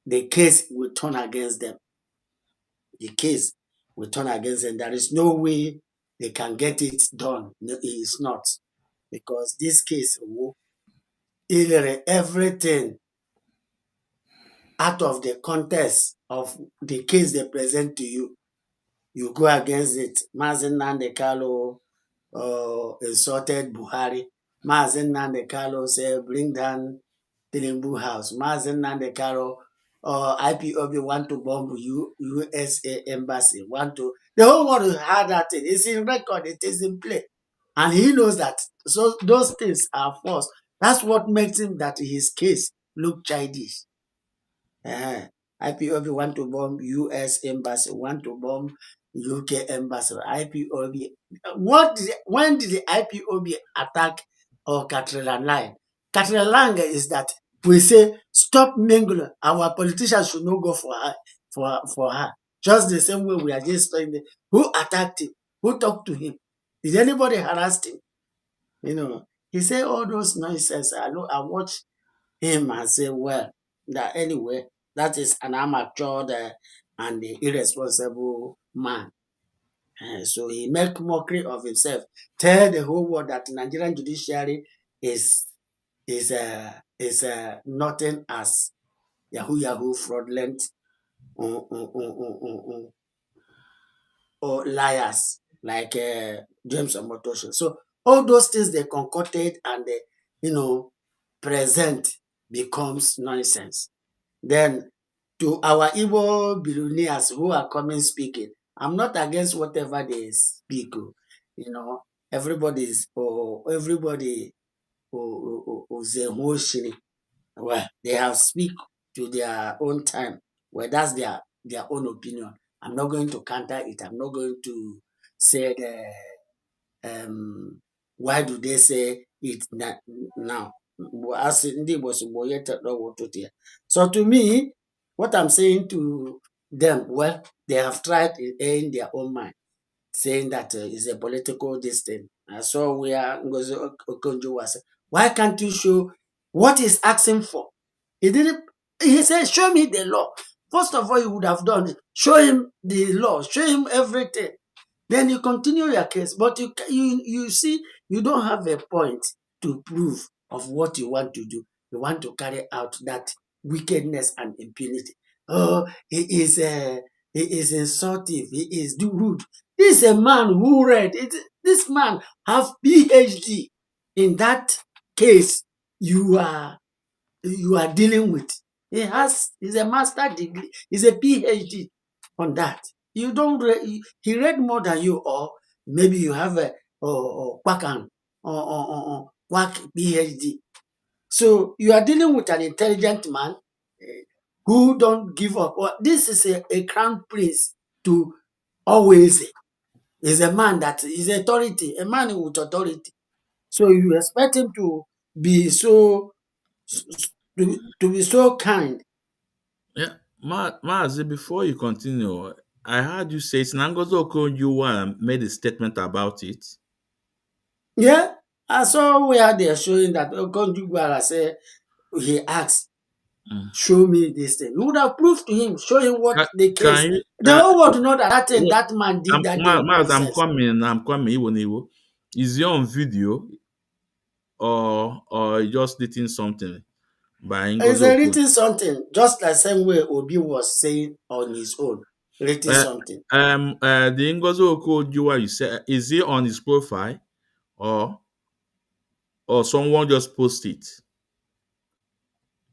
the case will turn against them. The case will turn against them. There is no way they can get it done. No, it is not, because this case will everything out of the context of the case they present to you. You go against it. Mazen Nandekalo insulted Buhari. Mazen Nandekalo said, bring down Tilimbu House. Mazen Nandekalo IPOB want to bomb USA embassy. The whole world had that thing. It's in record. It is in play. And he knows that. So those things are false. That's what makes him that his case look childish. IPOB want to bomb US embassy, want to bomb UK embassy. IPOB. When did the IPOB attack or Catrilan line? Catrilan line is that we say stop mingling. Our politicians should not go for her, for her. Just the same way we are just saying who attacked him, who talked to him. Did anybody harass him? He said all those nonsense. I watch him and say, well, that anyway, that is an amateur and irresponsible man. So he make mockery of himself. Tell the whole world that Nigerian judiciary is nothing as Yahoo fraudulent or liars like James Omotosho. So all those things they concocted and they, present becomes nonsense. Then to our Igbo billionaires who are coming speaking, I'm not against whatever they speak. Everybody is emotional. Well, they have speak to their own time. Well, that's their own opinion. I'm not going to counter it. I'm not going to say why do they say it now? As in the was so to me, what I'm saying to them, well, they have tried in their own mind, saying that it's a political distance. I saw where Ngozi Okonjo was. Why can't you show what he's asking for? He didn't. He said, "Show me the law." First of all, he would have done it. Show him the law. Show him everything. Then you continue your case. But you see, you don't have a point to prove of what you want to do. You want to carry out that wickedness and impunity. Oh, he is insultive. He is rude. This is a man who read it. This man have PhD in that case you are dealing with. He's a master degree. He's a PhD on that. You don't he read more than you, or maybe you have a quack quack PhD. So you are dealing with an intelligent man who don't give up. Well, this is a crown prince to always is a man that is authority, a man with authority. So you expect him to be to be so kind. Yeah, Mazi, before you continue, I heard you say Nangozo Okonjo made a statement about it. Yeah, I saw where they are showing that Okonjo said he asked, "Show me this thing." You would have proved to him, show him what the case. Can you? The whole world know that thing that man did that day is Maz, nonsense. I'm coming. Iwo. Is he on video or just dating something by It's Ngozo a Okonjo? written something, just like same way Obi was saying on his own, written something. The Ngozo Okonjo you said, is he on his profile or someone just post it?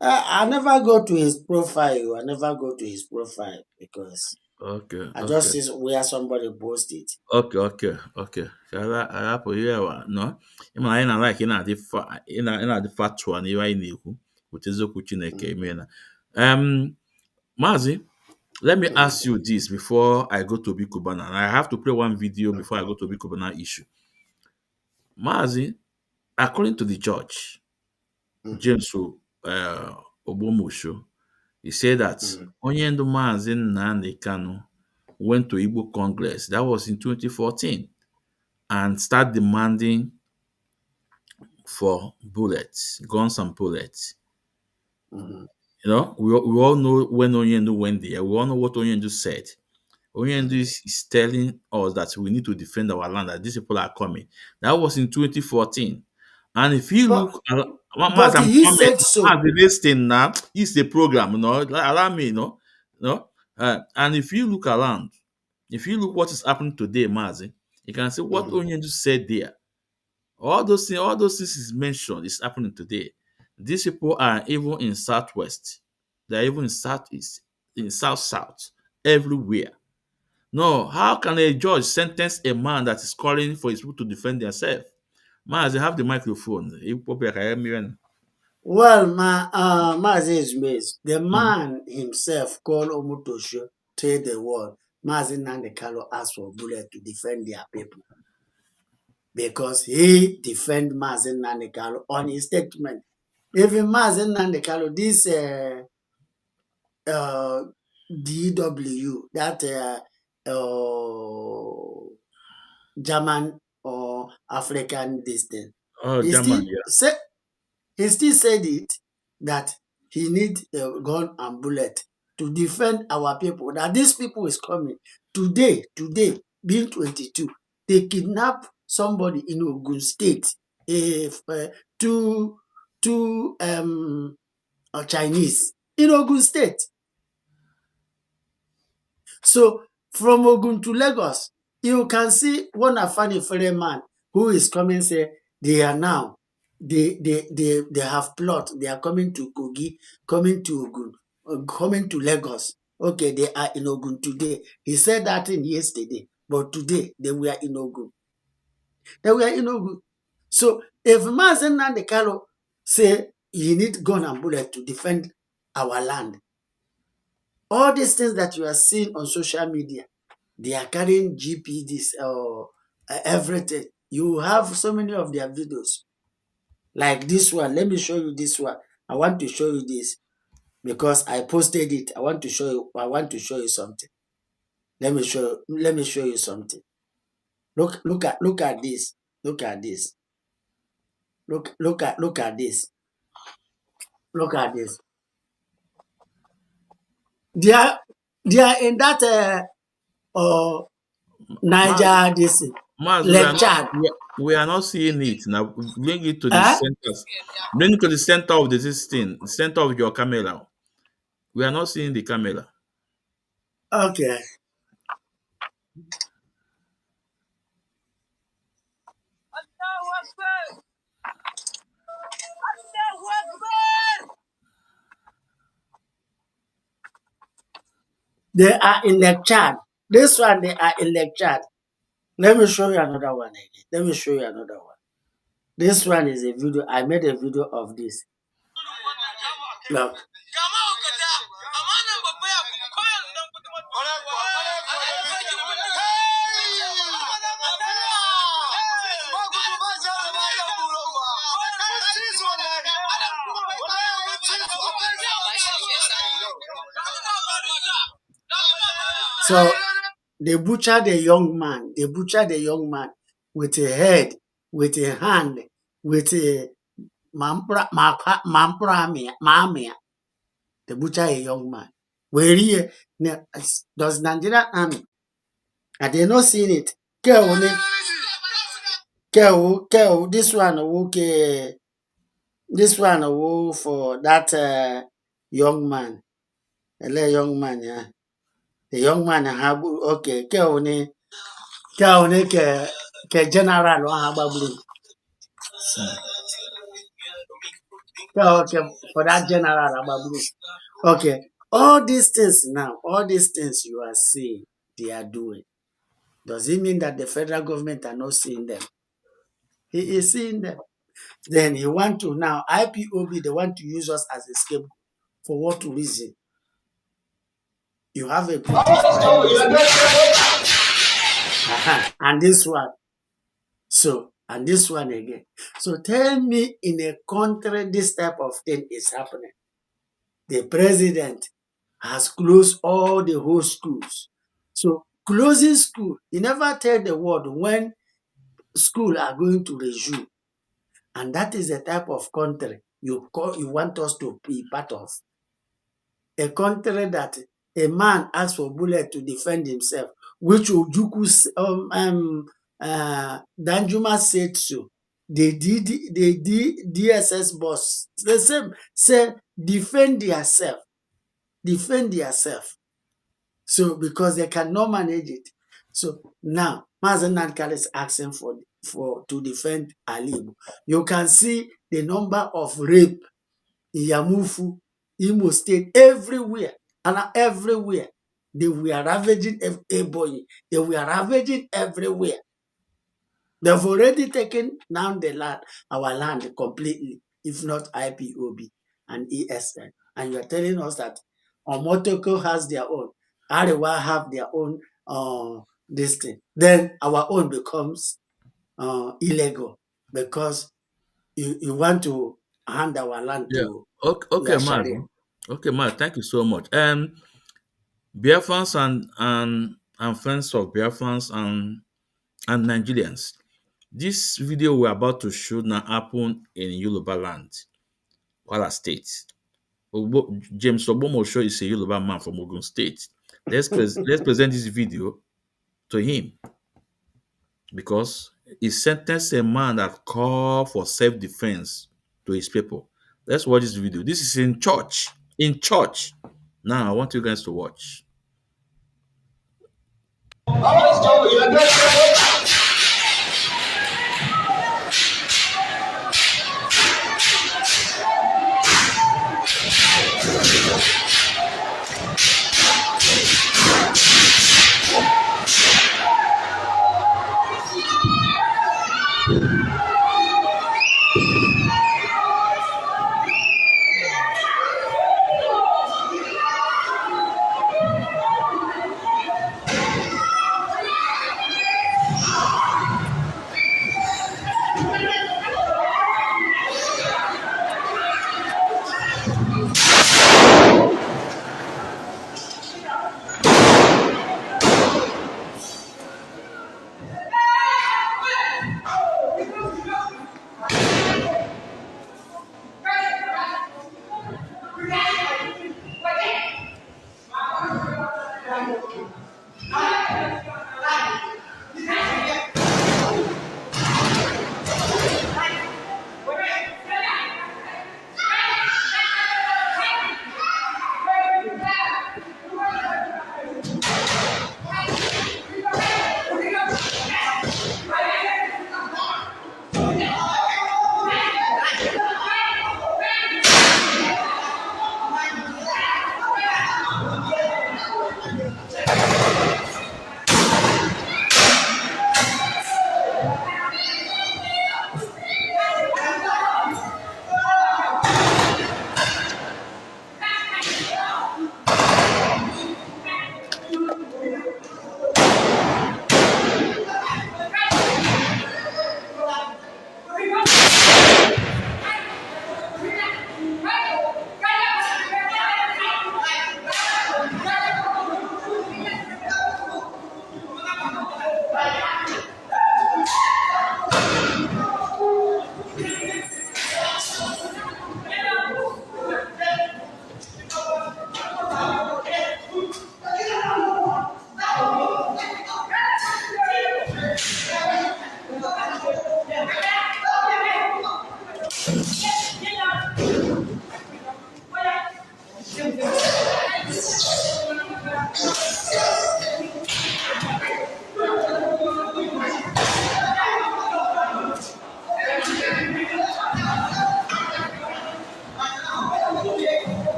I never go to his profile. I never go to his profile because Okay, I just okay. see where somebody posted it. Okay. Arapụ ihe wa no ịma anyị na like ị na-adị factual n'ihe anyị na-ekwu wute eziokwu Chineke emeela. Maazị, let me ask you this before I go to Big Cubana. And I have to play one video before I go to Big Cubana issue. Maazị, according to the judge, James Ogbomosho, he said that onye ndu Maazị Nnamdi Kanu went to Igbo Congress. That was in 2014. And start demanding for bullets, guns and bullets. You know, we all know when Onyendu went there. We all know what Onyendu said. Onyendu is telling us that we need to defend our land, that these people are coming. That was in 2014. And if you look, Mas, But I'm he coming. said so. Mas, the listening now, it's the program, you know, allow me, you know. And if you look around, if you look what is happening today, Mazi, you can see what Onyendu said there. All those things is mentioned is happening today. These people are even in southwest. They're even in southeast, in south, everywhere. No, how can a judge sentence a man that is calling for his people to defend themselves? Man, they have the microphone. You probably can hear me when- Well, Mazi Ismail, the man himself called Omotosho, tell the world, Mazi Nandekalo asked for bullet to defend their people. Because he defend Mazi Nandekalo on his statement. Even Mazi Nandekalo, this DW, that German or African distance, Oh, he German, still yeah. said it that he need a gun and bullet to defend our people. That these people is coming today, being 22, they kidnap somebody in Ogun State, if two Chinese in Ogun State. So from Ogun to Lagos, you can see one Afani Fere man who is coming say they are now they have plot. They are coming to Kogi, coming to Ogun, coming to Lagos. Okay, they are in Ogun today. He said that in yesterday, but today they were in Ogun. They were in Ogun. So if Mazen Nandekalo say you need gun and bullet to defend our land, all these things that you are seeing on social media, they are carrying GPDs or everything. You have so many of their videos. Like this one. Let me show you this one. I want to show you this because I posted it. I want to show you something. Let me show you something. Look at this. Look at this. Look at this. Look at this. They are in that Niger this Maz, Lake Chad. we are not seeing it now. Bring it to the Huh? center. Bring it to the center of this thing, the center of your camera. We are not seeing the camera. Okay. They are in Lake Chad. This one, they are in Lake Chad. Let me show you another one again. Let me show you another one. This one is a video. I made a video of this. Look. So they butchered a young man. They butchered a young man with a head, with a hand, with a mamia. They butchered a young man. Where here does Nigerian army? Are they not seeing it? This one okay. This one for that young man. A young man, yeah. The young man have okay. Ke general okay for that general okay. All these things now, all these things you are seeing, they are doing. Does it mean that the federal government are not seeing them? He is seeing them. Then he want to now IPOB. They want to use us as a scapegoat. For what reason? You have a British prime minister, and this one. So, and this one again. So tell me, in a country this type of thing is happening. The president has closed all the whole schools. So closing school, he never tell the world when school are going to resume. And that is the type of country you want us to be part of. A country that a man asks for bullet to defend himself, which Ojuku Danjuma said so. The DSS boss, the same, say defend yourself. Defend yourself. So because they cannot manage it. So now Mazen Nankal is asking for to defend Alibu. You can see the number of rape in Yamufu, Imo State, everywhere. And everywhere. They were ravaging Ebonyi. They were ravaging everywhere. They've already taken down the land, our land completely, if not IPOB and ESN. And you're telling us that Omotoko has their own, Arewa have their own this thing. Then our own becomes illegal because you want to hand our land Yeah. to Okay, their Maz. Sharia. Okay, Maz. Thank you so much. Biafrans and friends of Biafrans and Nigerians. This video we're about to show now happened in Yoruba land, Kwara State. James Obomosho is a Yoruba man from Ogun State. Let's present this video to him because he sentenced a man that called for self-defense to his people. Let's watch this video. This is in church. In church. Now I want you guys to watch.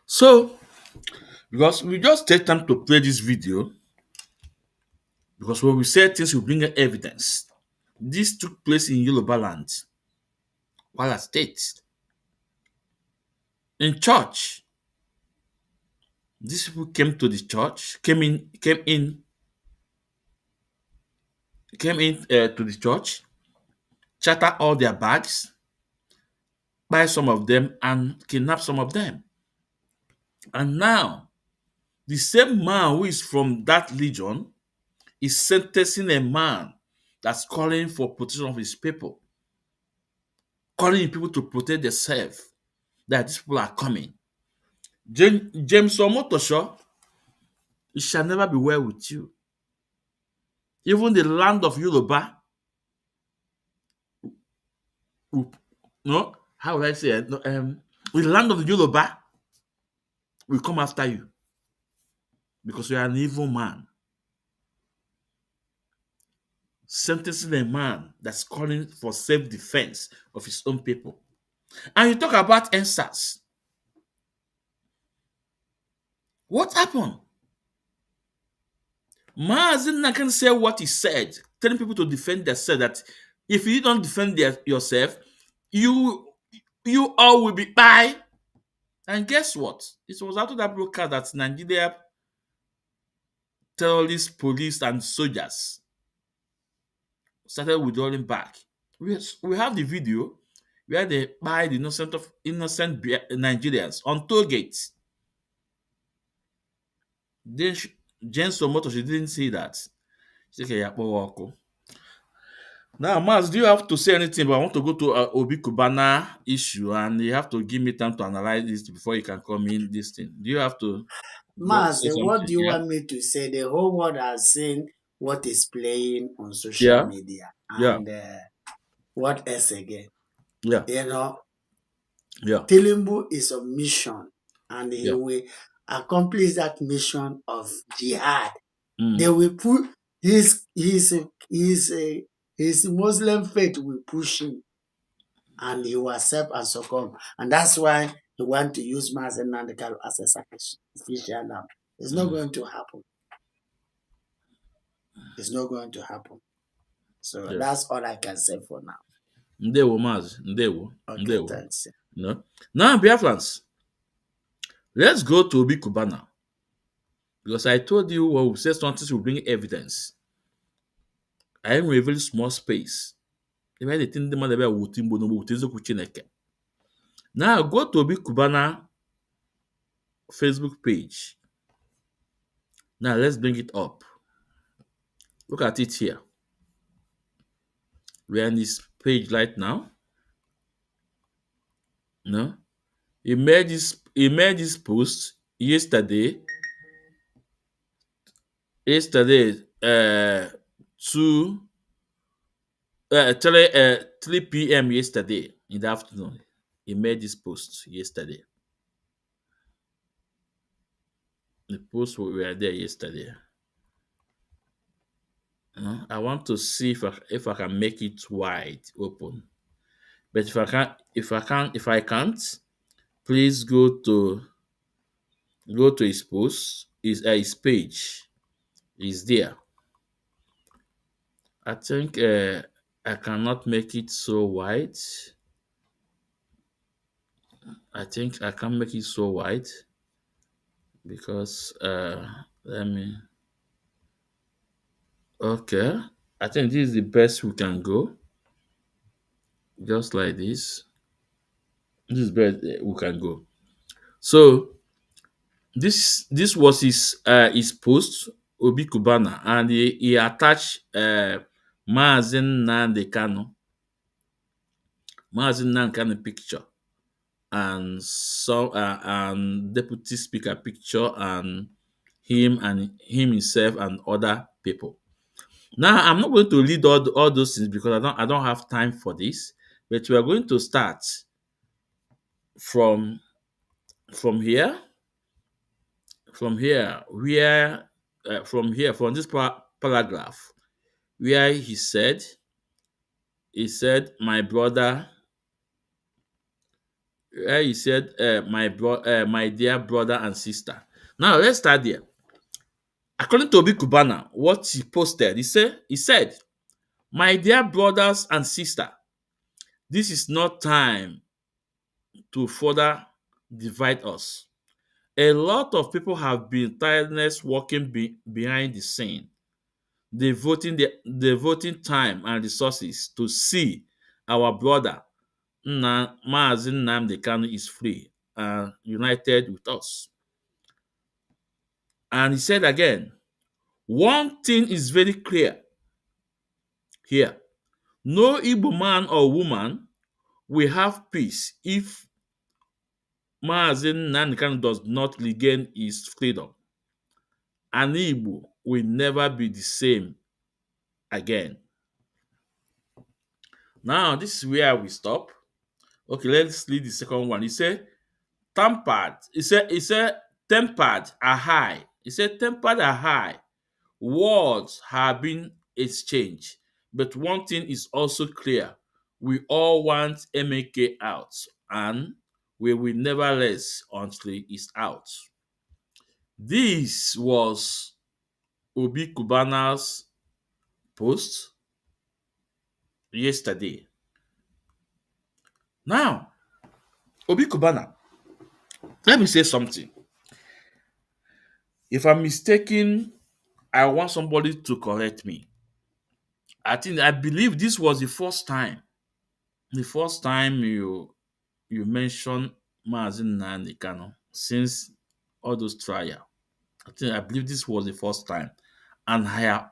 So, because we just take time to play this video, because when we say things, we bring evidence. This took place in Yoruba land, Kwara State, in church. These people came to the church, came in to the church, charter all their bags, buy some of them, and kidnap some of them. And now, the same man who is from that legion is sentencing a man that's calling for protection of his people, calling people to protect themselves, that these people are coming. James Omotosho, it shall never be well with you. Even the land of Yoruba, no, how would I say it? No, the land of the Yoruba will come after you because you are an evil man. Sentencing a man that's calling for self-defense of his own people. And you talk about answers. What happened? Maazin can say what he said, telling people to defend themselves, that if you don't defend yourself, you all will be by. And guess what? It was after that broadcast that Nigeria terrorists, police, and soldiers started withdrawing back. We have the video where they buy the innocent Nigerians on toll gates. Then James Somoto, she didn't see that. She said, okay, now, Maz, do you have to say anything? But I want to go to Obi Cubana issue, and you have to give me time to analyze this before you can come in this thing. Do you have to Mas, say what something? do you Yeah, want me to say? The whole world has seen what is playing on social yeah, media. yeah, And what else again? yeah, You know, yeah, Tilimbu is a mission, and he yeah. will accomplish that mission of jihad. They Mm, will put his Muslim faith will push him, and he will accept and succumb. And that's why he want to use Mazen Nandekalo as a sacrificial lamb. It's not going to happen. It's not going to happen. So Yes. that's all I can say for now. Ndewo, Maz. Ndewo. Okay, Ndewo. thanks. No. Now, Biafrans, let's go to Obi Cubana. Because I told you when we said something will bring evidence. I am a very small space. If I think the man about Wutimbo no Wutizo Chineke. Now go to Obi Cubana Facebook page. Now let's bring it up. Look at it here. We're on this page right now. No, he made this post yesterday. Yesterday, 2 3 p.m. yesterday in the afternoon. He made this post yesterday. The post were there yesterday. I want to see if I can make it wide open. But if I can't, please go to his post. His page is there. I think I cannot make it so wide. I think I can make it so wide because let me. Okay, I think this is the best we can go. Just like this. This is best we can go. So this was his post, Obi Cubana, and he attached Mazin Nandekano picture and deputy speaker picture and him himself and other people. Now I'm not going to read all those things because I don't have time for this, but we are going to start from from here from this paragraph where he said my brother where he said my dear brother and sister. Now let's start there. According to Obi Cubana, what he posted, he said my dear brothers and sister, this is not time to further divide us. A lot of people have been tireless working behind the scene, devoting time and resources to see our brother Mazi Nnamdi Kanu is free and united with us. And he said again, one thing is very clear here. No Igbo man or woman will have peace if Mazi Nnamdi Kanu does not regain his freedom. An Igbo will never be the same again. Now, this is where we stop. Okay, let's read the second one. He said, tempered. He said, tempered are high. He said, tempered are high. Words have been exchanged. But one thing is also clear. We all want MAK out, and we will never rest until it's out. This was Obi Cubana's post yesterday. Now, Obi Cubana, let me say something. If I'm mistaken, I want somebody to correct me. I believe this was the first time you mentioned Mazin Nnamdi Kanu since all those trials. I believe this was the first time, and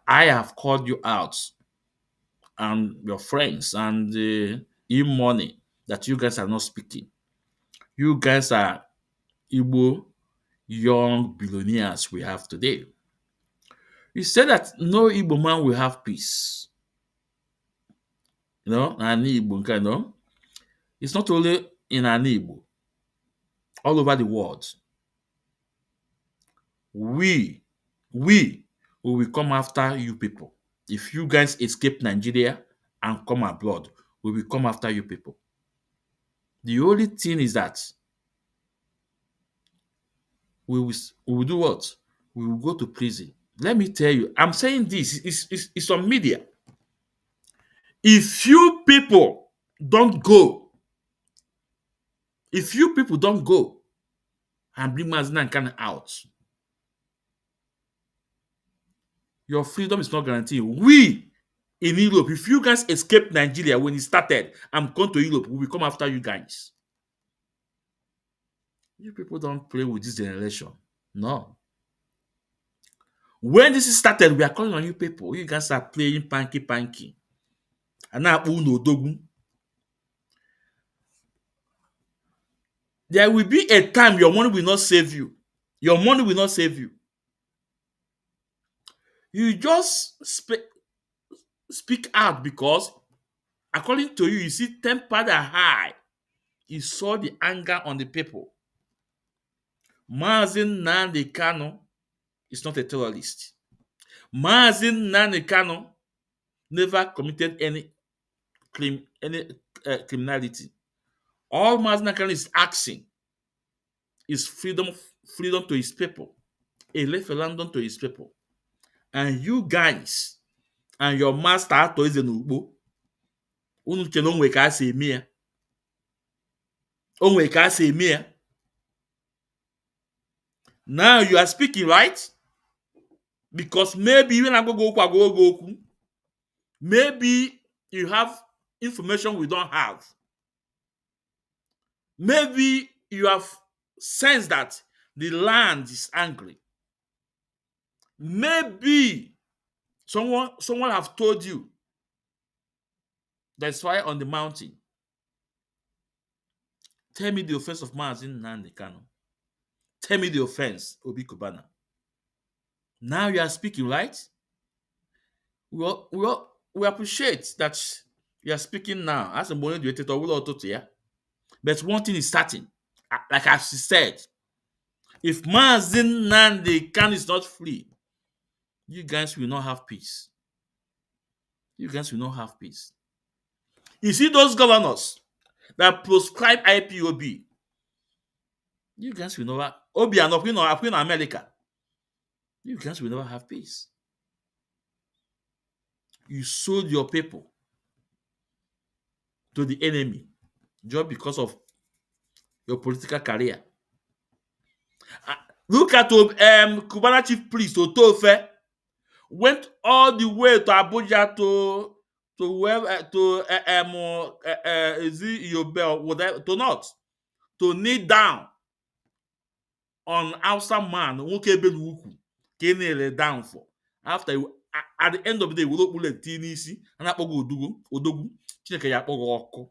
I have called you out and your friends and money that you guys are not speaking. You guys are Igbo young billionaires we have today. You said that no Igbo man will have peace. And Igbo, it's not only in an Igbo, all over the world. We will come after you people. If you guys escape Nigeria and come abroad, we will come after you people. The only thing is that we will do what? We will go to prison. Let me tell you, I'm saying this, it's on media. If you people don't go, and bring Mazi Nnamdi Kanu out, your freedom is not guaranteed. We in Europe, if you guys escape Nigeria when it started and come to Europe, we will come after you guys. You people don't play with this generation. No. When this started, we are calling on you people. You guys are playing panky. And now, there will be a time your money will not save you. Your money will not save you. You just speak out because, according to you, you see temper that high. You saw the anger on the people. Mazi Nnamdi Kanu is not a terrorist. Mazi Nnamdi Kanu never committed any criminality. All Mazi Nnamdi Kanu is asking is freedom to his people, a referendum to his people. And you guys and your master to Izenugbo, unu che no nwe ka si eme ya. Onwe ka si eme ya. Now you are speaking, right? Because maybe even I go. Maybe you have information we don't have. Maybe you have sensed that the land is angry. Maybe someone have told you there's fire on the mountain. Tell me the offense of Mazi Nnamdi Kanu. Tell me the offense, Obi Cubana. Now you are speaking, right? We appreciate that you are speaking now. As a money director, but one thing is certain. Like I said, if Mazi Nnamdi Kanu is not free, you guys will not have peace. You guys will not have peace. You see those governors that proscribe IPOB, you guys will never, Obi and Queen America, you guys will never have peace. You sold your people to the enemy just because of your political career. Look at Cubana chief priest Otofe went all the way to Abuja to kneel down on outside man nwoke ebelu ukwu ka ị na-ele down for. After at the end of the day, we don't bullet n'isi a na-akpọghị odogwu Chineke ya akpọghị ọkụ.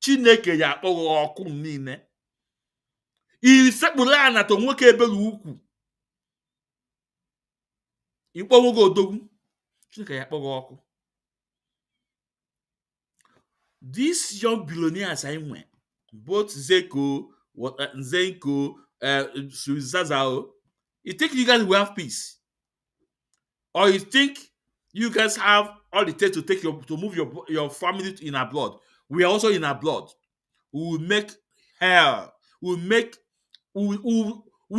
Chineke ya akpọghị ọkụ niile. Isekpụrụ ya na to nwoke ebelu ukwu. Ikpọnwụghị odogwu Chineke ya akpọghị ọkụ. These young billionaires anyị nwe, both Zeko, Nzenko, Suzazao, you think you guys will have peace? Or you think you guys have all it takes to move your family in abroad? We are also in abroad. We will make hell. We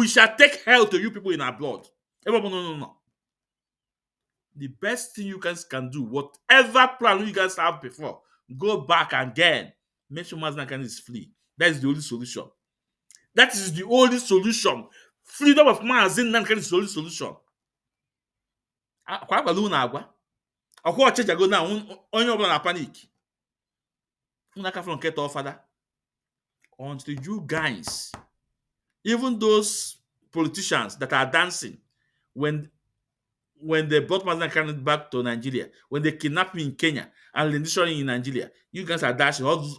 shall take hell to you people in abroad. No. The best thing you guys can do, whatever plan you guys have before, go back again. Make sure Mazi Nnamdi Kanu is free. That is the only solution. That is the only solution. Freedom of Mazi Nnamdi Kanu is the only solution. Akwa agwa na agwa. Akwa ocheja go na onye obula na panic. Unaka from get off father. Until you guys, even those politicians that are dancing when they brought Mazi Nnamdi Kanu back to Nigeria, when they kidnapped me in Kenya and renditioning in Nigeria, you guys are dashing all those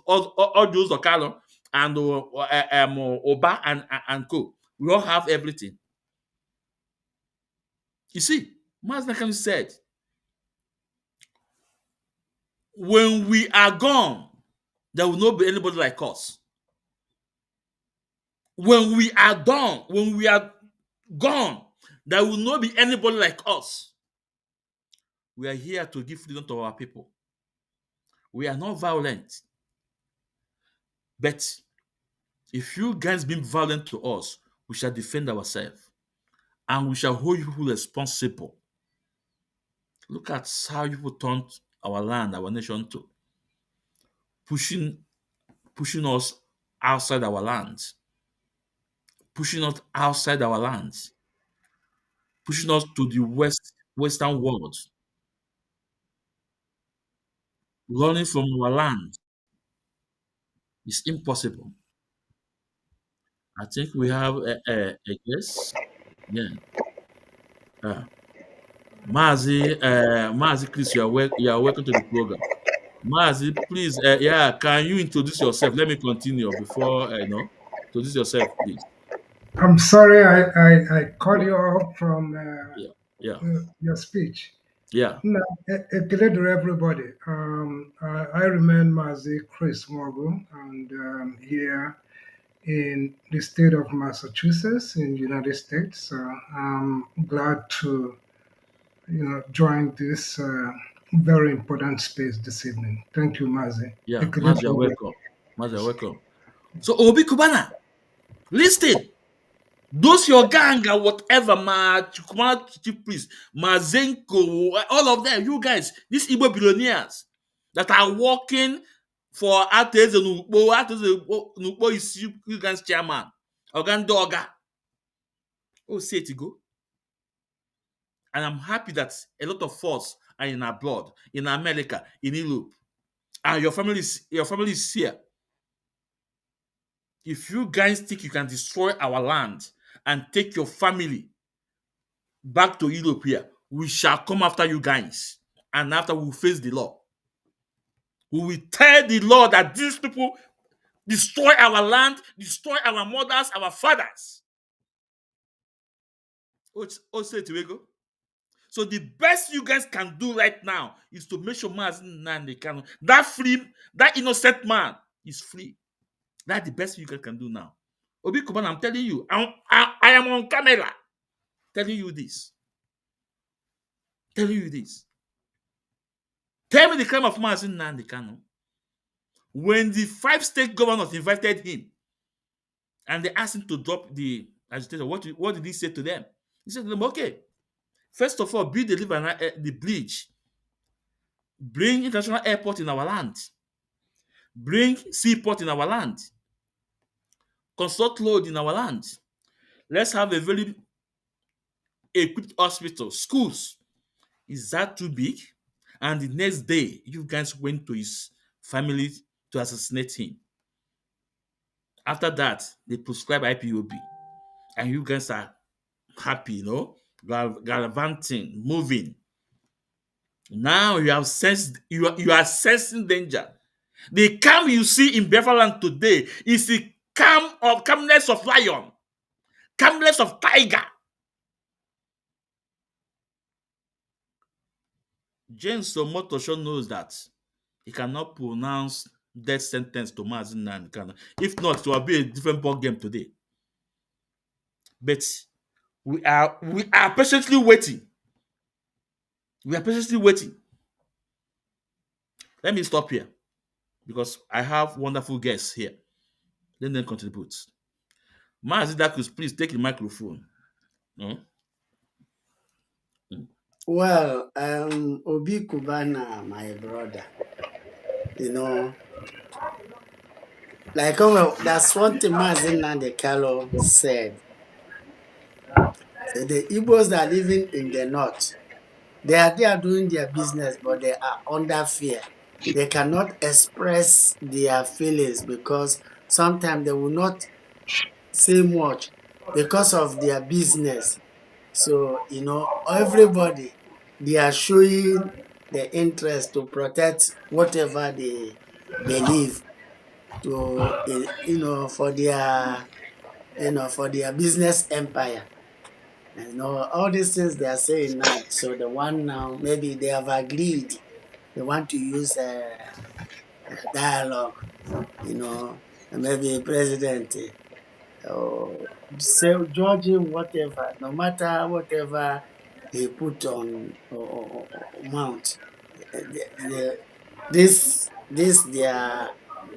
Okalo and Oba and co. We all have everything. You see, Mazi Nnamdi Kanu said, when we are gone, there will not be anybody like us. When we are gone, there will not be anybody like us. We are here to give freedom to our people. We are not violent. But if you guys being violent to us, we shall defend ourselves. And we shall hold you responsible. Look at how you turned our land, our nation to, pushing pushing us outside our lands, pushing us outside our lands, pushing us to the western world, running from our land is impossible. I think we have a guess. Yeah. Mazi Chris, you are welcome to the program. Mazi, please, yeah, can you introduce yourself? Let me continue before, introduce yourself, please. I'm sorry I cut you off from Yeah, yeah, your speech. yeah, No, ekele to everybody. I remain Mazi Chris Morgan, and here in the state of Massachusetts in the United States. So I'm glad to join this very important space this evening. Thank you, Mazi. yeah. Ekele Mazi, to you're you. welcome. Mazi, you're welcome. So, Obi Cubana, listen. Those your gang and whatever, Chukuma chief priest, Mazenko, all of them, you guys, these Igbo billionaires that are working for Ateze Nukbo is you guys chairman, Ogandoga. Oh, say it go. And I'm happy that a lot of us are in our blood, in America, in Europe, and your family is here. If you guys think you can destroy our land and take your family back to Europe here, we shall come after you guys. And after we will face the law. We will tell the law that these people destroy our land, destroy our mothers, our fathers. Say to go. So the best you guys can do right now is to make sure that innocent man is free. That's the best you guys can do now. Obi Kuban, I'm telling you, I am on camera telling you this. Telling you this. Tell me the crime of Mazin Nandi Kano. When the 5 state governors invited him and they asked him to drop the agitation, what did he say to them? He said to them, okay, first of all, build the bridge, bring international airport in our land, bring seaport in our land, construct road in our land. Let's have a very equipped hospital, schools. Is that too big? And the next day, you guys went to his family to assassinate him. After that, they prescribe IPOB. And you guys are happy, gallivanting, moving. Now you have sensed, you are sensing danger. The calm you see in Biafra land today is the calmness of lion, calmness of tiger. James Omotosho knows that he cannot pronounce death sentence to Mazin Nankana. If not, it will be a different ball game today. But we are patiently waiting. We are patiently waiting. Let me stop here because I have wonderful guests here. Let them contribute. Mazidakus, please take the microphone. No? Well, Obi Cubana, my brother, that's one thing Mazin Nandekalo said. The Igbos that are living in the north, they are doing their business, but they are under fear. They cannot express their feelings because sometimes they will not say much because of their business. So, everybody, they are showing the interest to protect whatever they believe for their business empire. All these things they are saying now. So the one now, maybe they have agreed. They want to use a dialogue, and maybe president say judging whatever, no matter whatever he put on mount. This their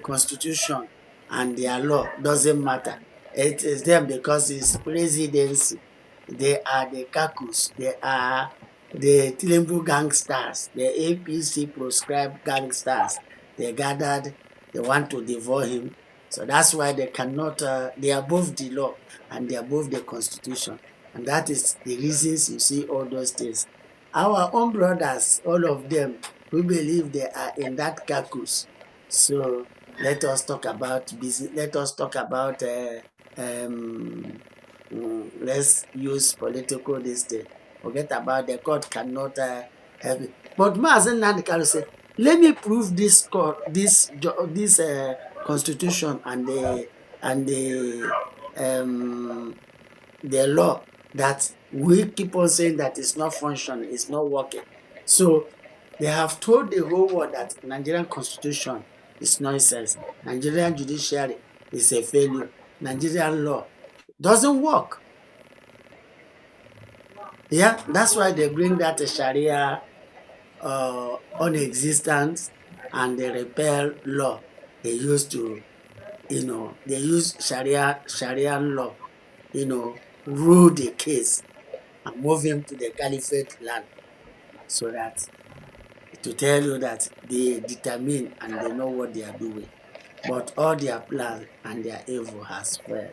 constitution and their law doesn't matter. It is them because it's presidency. They are the caucus. They are the Tilembu gangsters, the APC proscribed gangsters, they gathered, they want to devour him. So that's why they cannot, they are above the law and they are above the constitution. And that is the reasons you see all those things. Our own brothers, all of them, we believe they are in that caucus. So let us talk about business, let us talk about, let's use political this day. Forget about the court cannot help it. But Mazen Nandikaru said, let me prove this court, this constitution and the law that we keep on saying that it's not functioning, it's not working. So they have told the whole world that Nigerian constitution is nonsense. Nigerian judiciary is a failure. Nigerian law doesn't work. Yeah, that's why they bring that Sharia on existence and they repeal law. They used to, they use Sharia law, rule the case and move him to the caliphate land so that to tell you that they determine and they know what they are doing. But all their plans and their evil has failed.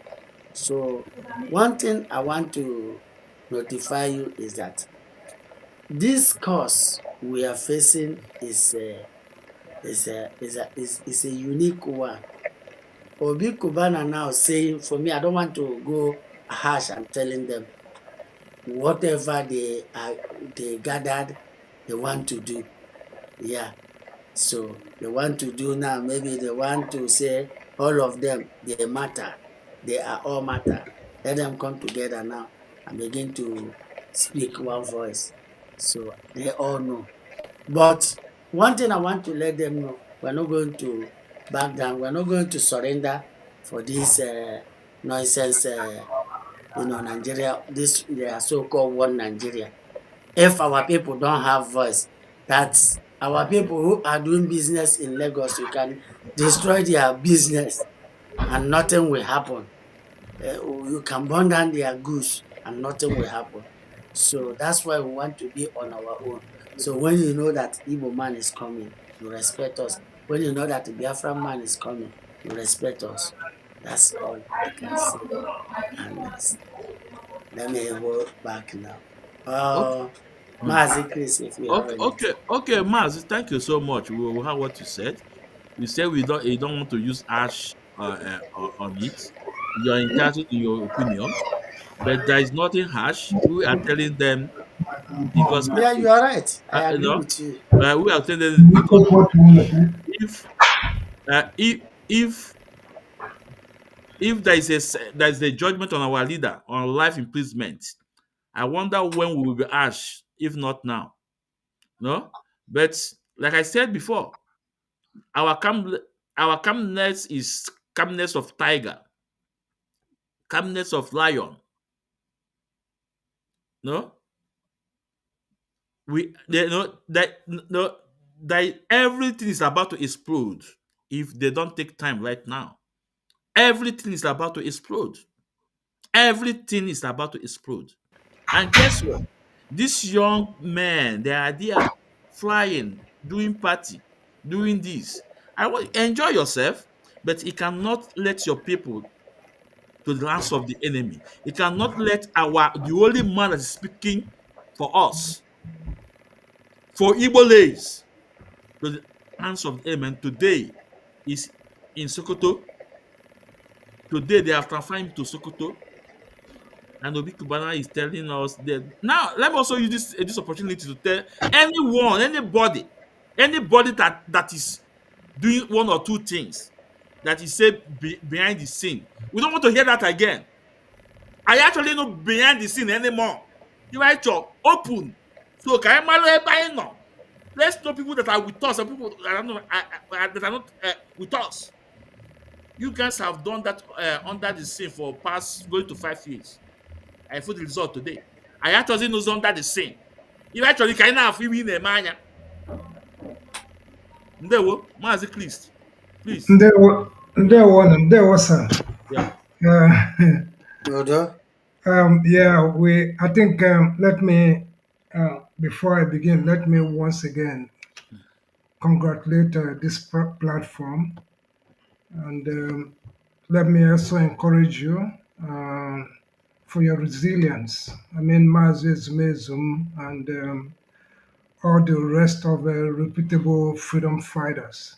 So one thing I want to notify you is that this course we are facing is a unique one. Obi Cubana now saying, for me, I don't want to go harsh and telling them whatever they gathered, they want to do. Yeah. So they want to do now, maybe they want to say all of them, they matter. They are all matter. Let them come together now and begin to speak one voice. So they all know. But one thing I want to let them know, we're not going to back down. We're not going to surrender for this nonsense, Nigeria, this so-called one Nigeria. If our people don't have voice, that's our people who are doing business in Lagos, you can destroy their business and nothing will happen. You can burn down their goods and nothing will happen. So that's why we want to be on our own. So when you know that Igbo man is coming, you respect us. When you know that the Biafran man is coming, you respect us. That's all I can say. And let me go back now. Okay. Mazi Chris, if you have Okay, anything. okay, Maz, thank you so much. We heard what you said. You said you don't want to use ash on it. You're entitled to your opinion, but there is nothing harsh. We are telling them the gospel Yeah, you are truth. right. I You agree know, with you. we are telling them the gospel truth. If uh, if if if there is a judgment on our leader on life imprisonment, I wonder when we will be ash. If not now, no. But like I said before, our calm, our calmness is calmness of tiger, calmness of lion. No, they know that no that everything is about to explode if they don't take time right now. Everything is about to explode. Everything is about to explode. And guess what? These young men, they are there flying, doing party, doing this. I want enjoy yourself, but you cannot let your people to the hands of the enemy. It cannot let the only man that is speaking for us, for Igbo lays, to the hands of the enemy. Today is in Sokoto. Today they have transferred him to Sokoto. And Obi Cubana is telling us that now. Let me also use this opportunity to tell anyone, anybody that is doing one or two things that is say behind the scene. We don't want to hear that again. I actually know behind the scene anymore. You right, open. So can I know? Let's know people that are with us and people that are not, that are not with us. You guys have done that under the scene for past going to 5 years. I put the result today. I actually knows under the scene. You actually can have even a mania. Ndewo, Mazi Christ, please. Ndewo, sir. Yeah. Yeah, I think let me before I begin, let me once again congratulate this platform, and let me also encourage you for your resilience. I mean, Mazis Mezum and all the rest of reputable freedom fighters.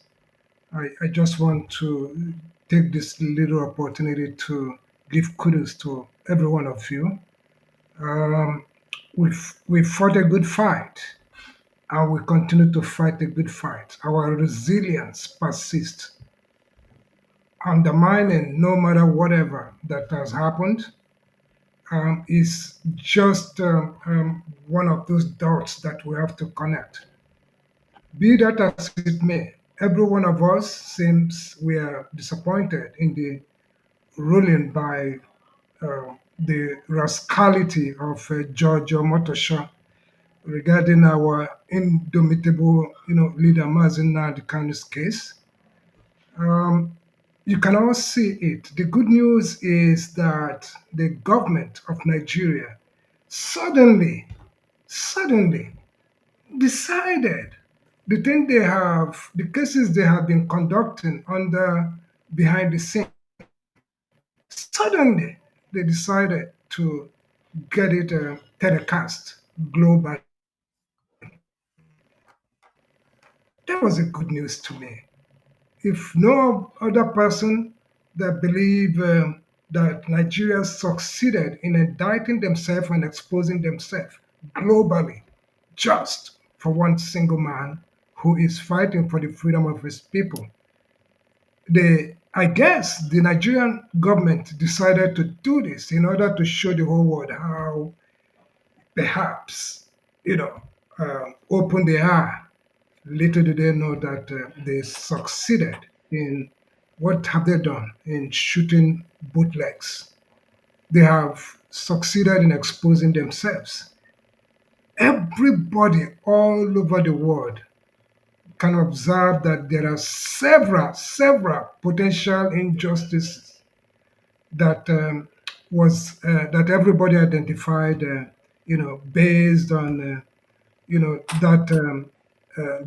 I just want to take this little opportunity to give kudos to every one of you. Um, we fought a good fight, and we continue to fight a good fight. Our resilience persists, undermining no matter whatever that has happened. Is just one of those dots that we have to connect. Be that as it may, every one of us seems we are disappointed in the ruling by the rascality of George Motosha regarding our indomitable, leader Mazin Nadikanu's case. You can all see it. The good news is that the government of Nigeria suddenly decided the cases they have been conducting under behind the scene. Suddenly, they decided to get it telecast globally. That was a good news to me. If no other person that believe that Nigeria succeeded in indicting themselves and exposing themselves globally just for one single man who is fighting for the freedom of his people. I guess the Nigerian government decided to do this in order to show the whole world how perhaps, open they are. Little do they know that they succeeded in what have they done in shooting bootlegs. They have succeeded in exposing themselves. Everybody all over the world can observe that there are several potential injustices that that everybody identified, based on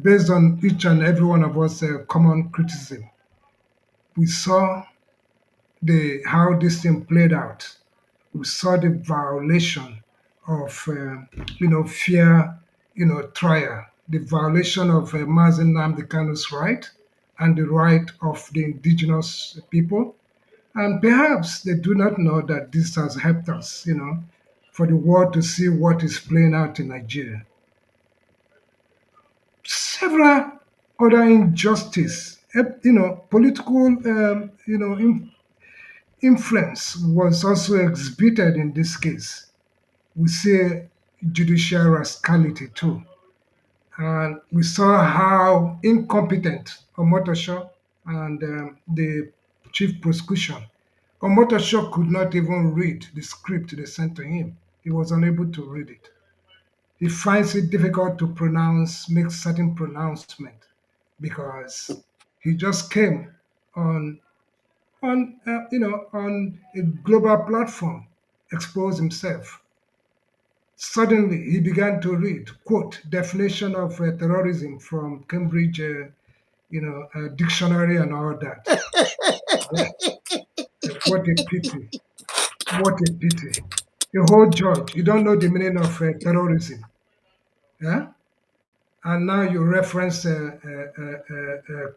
based on each and every one of us common criticism. We saw the how this thing played out. We saw the violation of fair trial, the violation of Mazen Nnamdi Kanu's right and the right of the indigenous people. And perhaps they do not know that this has helped us, for the world to see what is playing out in Nigeria. Several other injustice, political, influence was also exhibited in this case. We see judicial rascality too. And we saw how incompetent Omotosho and the chief prosecution. Omotosho could not even read the script they sent to him. He was unable to read it. He finds it difficult to make certain pronouncement because he just came on on a global platform, expose himself. Suddenly, he began to read, quote, definition of terrorism from Cambridge, dictionary and all that. What a pity! What a pity! A whole judge, you don't know the meaning of terrorism, yeah? And now you reference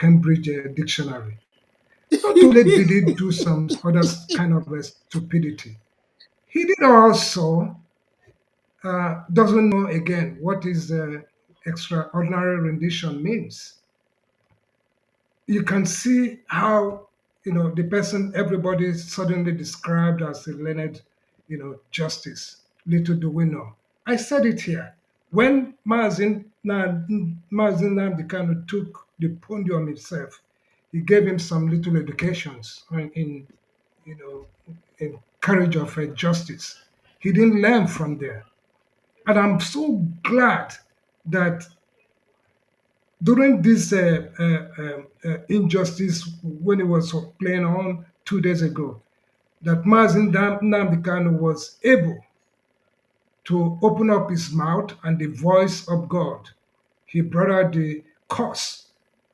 Cambridge dictionary. Not only did he do some other kind of stupidity, he did also doesn't know again what is extraordinary rendition means. You can see how the person everybody suddenly described as a learned justice. Little do we know. I said it here. When Mazin Namdekanu took the podium himself, he gave him some little educations in you know in courage of justice. He didn't learn from there. And I'm so glad that during this injustice, when it was playing on 2 days ago, that Mazin Nnamdi Kanu was able to open up his mouth and the voice of God. He brought out the curse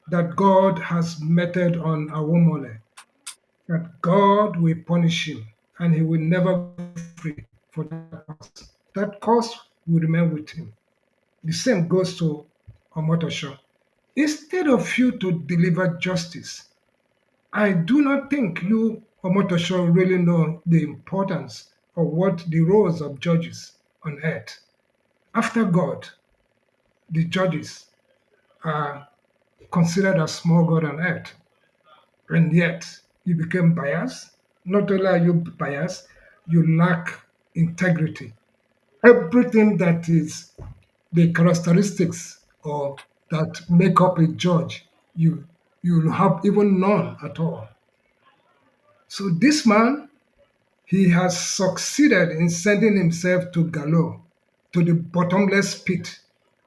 that God has meted on Awomole, that God will punish him and he will never be free for that curse. That curse will remain with him. The same goes to Omotosho. Instead of you to deliver justice, I do not think you, Omotosho, really know the importance of what the roles of judges on earth. After God, the judges are considered a small God on earth. And yet, you became biased. Not only are you biased, you lack integrity. Everything that is the characteristics or that make up a judge, you have even none at all. So this man, he has succeeded in sending himself to Galo, to the bottomless pit.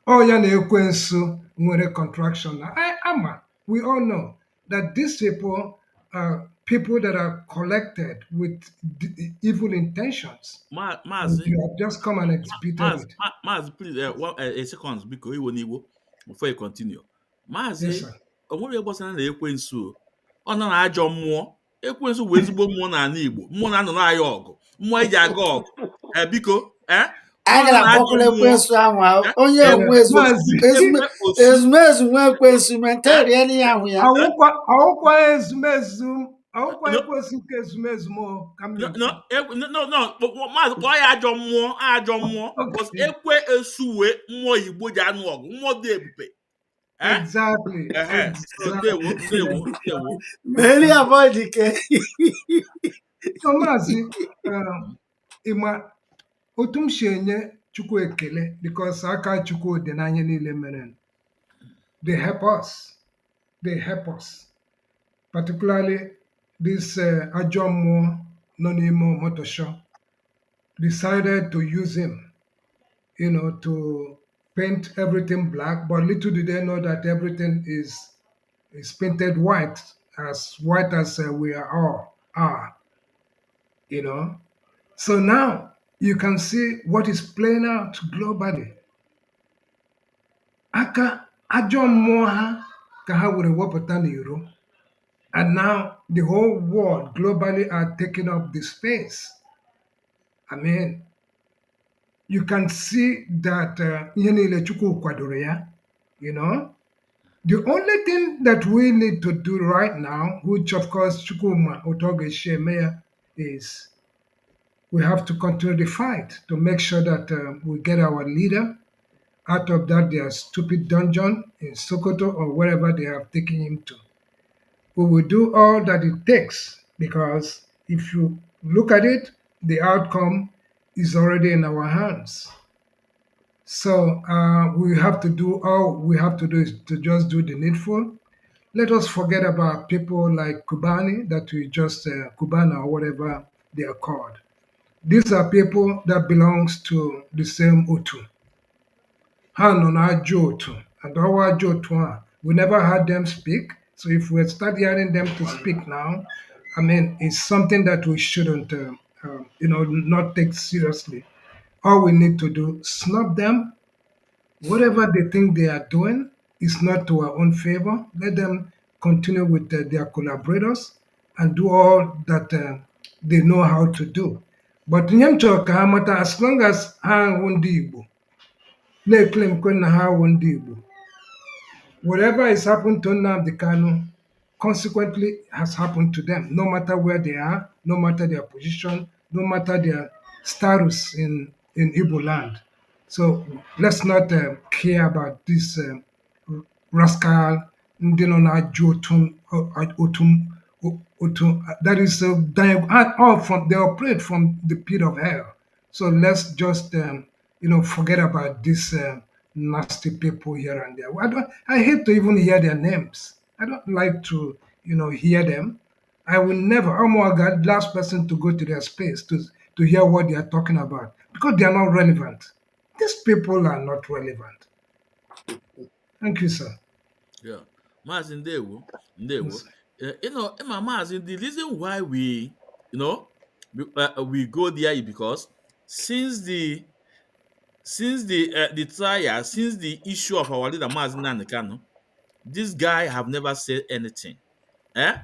Oh, ya na-ekwensu nwere contraction. Ama, we all know that these people are people that are collected with evil intentions. And Mazi, you have just come and exhibited it. Mazi, please, a second, because Iwo Niwo, before you continue. Yes, Mazi, sir. onwere gbasara na ekwensu ọ nọ na ajọ mmụọ ekwensu wee ezigbo mmụọ n'ala Igbo mmụọ na-anọ n'aya ọgụ mmụọ eji aga ọgụ biko anyị mmụọ nọ gara na ajọ akpọkụla mmụọ ekwensu ahụ onye ekwe enwe Maazị, osu ezumezu nwe ekwensu mentere ya n'ihe ahụ ya ọwụkwa ezumezu, ọwụkwa no ekwesị nke ezumezu m ka m no no na-ekwu. maazị kpọọ ya ajọ mmụọ because Okay. ekwe esu wee mmụọ Igbo ji anụ ọgụ mmụọ dị ebube Exactly. so ndewo meri abụọ dike So Maazị, ịma otu m si enye Chukwu ekele because aka Chukwu dị n'anya niile mere. They help us. They help us. Particularly this ajọ mmụọ nọ n'ime Omotosho decided to use him, to paint everything black, but little did they know that everything is painted white as we are all are, you know. So now you can see what is playing out globally. Aka ajọ mmụọ ha ka ha were wepụta n'iro, and now the whole world globally are taking up the space. I mean, you can see that ihe niile Chukwu kwadoro ya, you know. The only thing that we need to do right now, which of course Chukwuma Otoge Shemea, is we have to continue the fight to make sure that we get our leader out of their stupid dungeon in Sokoto or wherever they have taken him to. We will do all that it takes because if you look at it, the outcome is already in our hands. So we have to do all we have to do is to just do the needful. Let us forget about people like Cubani that we just Cubana or whatever they are called. These are people that belongs to the same Utu. Ha nọ na-ajọ otu, and ọwa ajọ otu a, we never heard them speak. So if we start hearing them to speak now, I mean, it's something that we shouldn't, not take seriously. All we need to do, snub them. Whatever they think they are doing is not to our own favor. Let them continue with their collaborators and do all that they know how to do. But ihe m chọrọ ka ha mata, as long as ha wụ ndị Igbo na-eclaim kwe na ha wụ ndị Igbo, whatever is happened to Nnamdi Kanu consequently has happened to them, no matter where they are, no matter their position, no matter their status in Igbo land. So let's not care about this rascal ndị nọ na-ajụ otu that is all from they operate from the pit of hell. So let's just forget about these nasty people here and there. I hate to even hear their names. I don't like to hear them. I will never. I'm the last person to go to their space to hear what they are talking about because they are not relevant. These people are not relevant. Thank you, sir. Yeah, Maazị ndewo. Yes. Emma Maazị, the reason why we go there is because since the since the trial, since the issue of our leader Mazi Nnamdi Kanu, this guy have never said anything. Eh?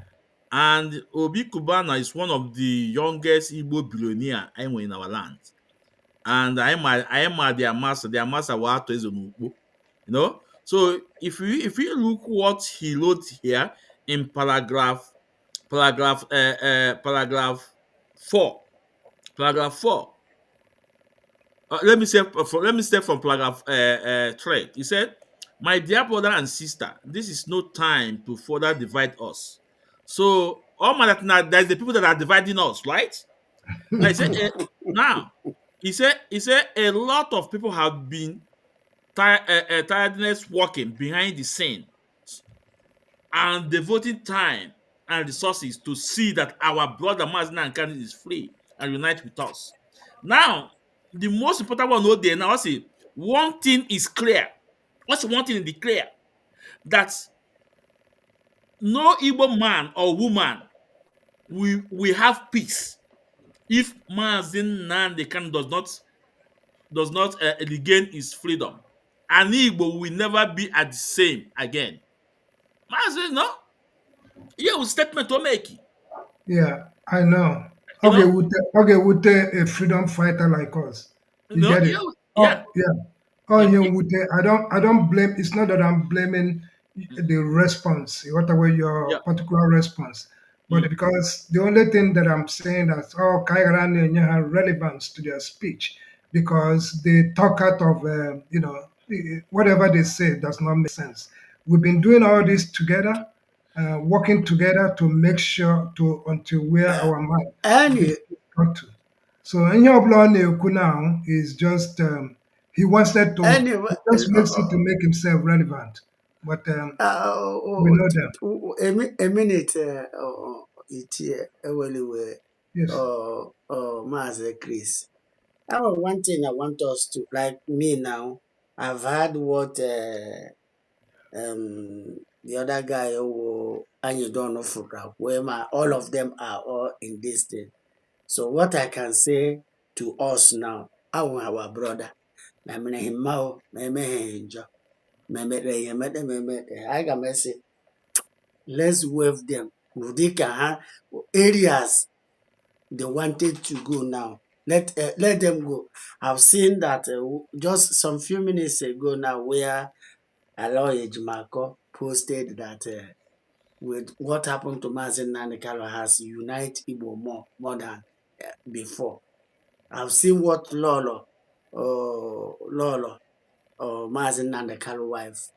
And Obi Cubana is one of the youngest Igbo billionaire in our land. And I am their master Wato is you know. So if you look what he wrote here in paragraph 4, paragraph 4. Let me say from paragraph 3. He said, "My dear brother and sister, this is no time to further divide us." So all my that now there's the people that are dividing us, right? Now he said, now he said a lot of people have been tiredness working behind the scene and devoting time and resources to see that our brother Mazina and Kennedy is free and unite with us. Now, the most important one out there now, I say one thing is clear. What's one thing in the clear? That no Igbo man or woman will have peace if Mazin Nandekan does not regain his freedom. And Igbo will never be at the same again. Mazin, no? Yeah, a statement to make. Yeah, I know. You know? With a freedom fighter like us, you No, get yeah, it. yeah. Oh yeah. Oh yeah, I don't blame. It's not that I'm blaming the response, whatever your Yeah. particular response, but because the only thing that I'm saying that Kairan have relevance to their speech because they talk out of whatever they say does not make sense. We've been doing all this together, working together to make sure to until where our mind Any got to. So any of now is just he wanted to anyway, he just makes it to make himself relevant. But we know them. a minute, it's anyway, Yes. Master Chris. One thing I want us to, like me now, I've heard what the other guy who and you don't know for where all of them are all in this state. So what I can say to us now, our brother, I can say, let's wave them. They can have areas they wanted to go now. Let them go. I've seen that just some few minutes ago now, where Aloy Ejimako posted that with what happened to Mazin Nanikalo has unite Igbo more than before. I've seen what Lolo, Mazin Nanikalo wife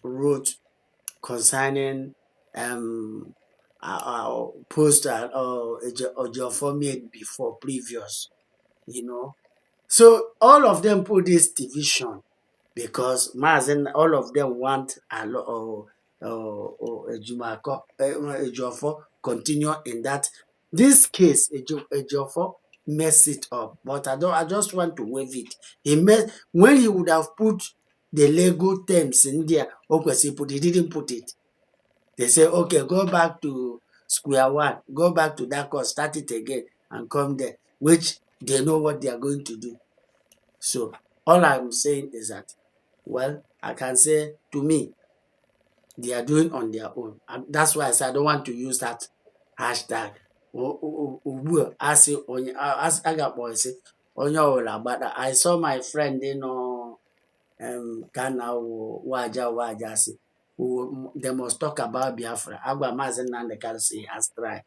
wrote concerning post Ejiofor made before previous, So all of them put this division because all of them want Ejiofor continue in that. This case, Ejiofor mess it up, but I just want to wave it. When he would have put the legal terms in there, he didn't put it. They say, okay, go back to square one, go back to that course, start it again, and come there, which they know what they are going to do. So all I'm saying is that, well, I can say to me, they are doing on their own. And that's why I said I don't want to use that hashtag. I saw my friend, Ghana Waja who they must talk about Biafra. Agba Mazen Nandekar say has tried.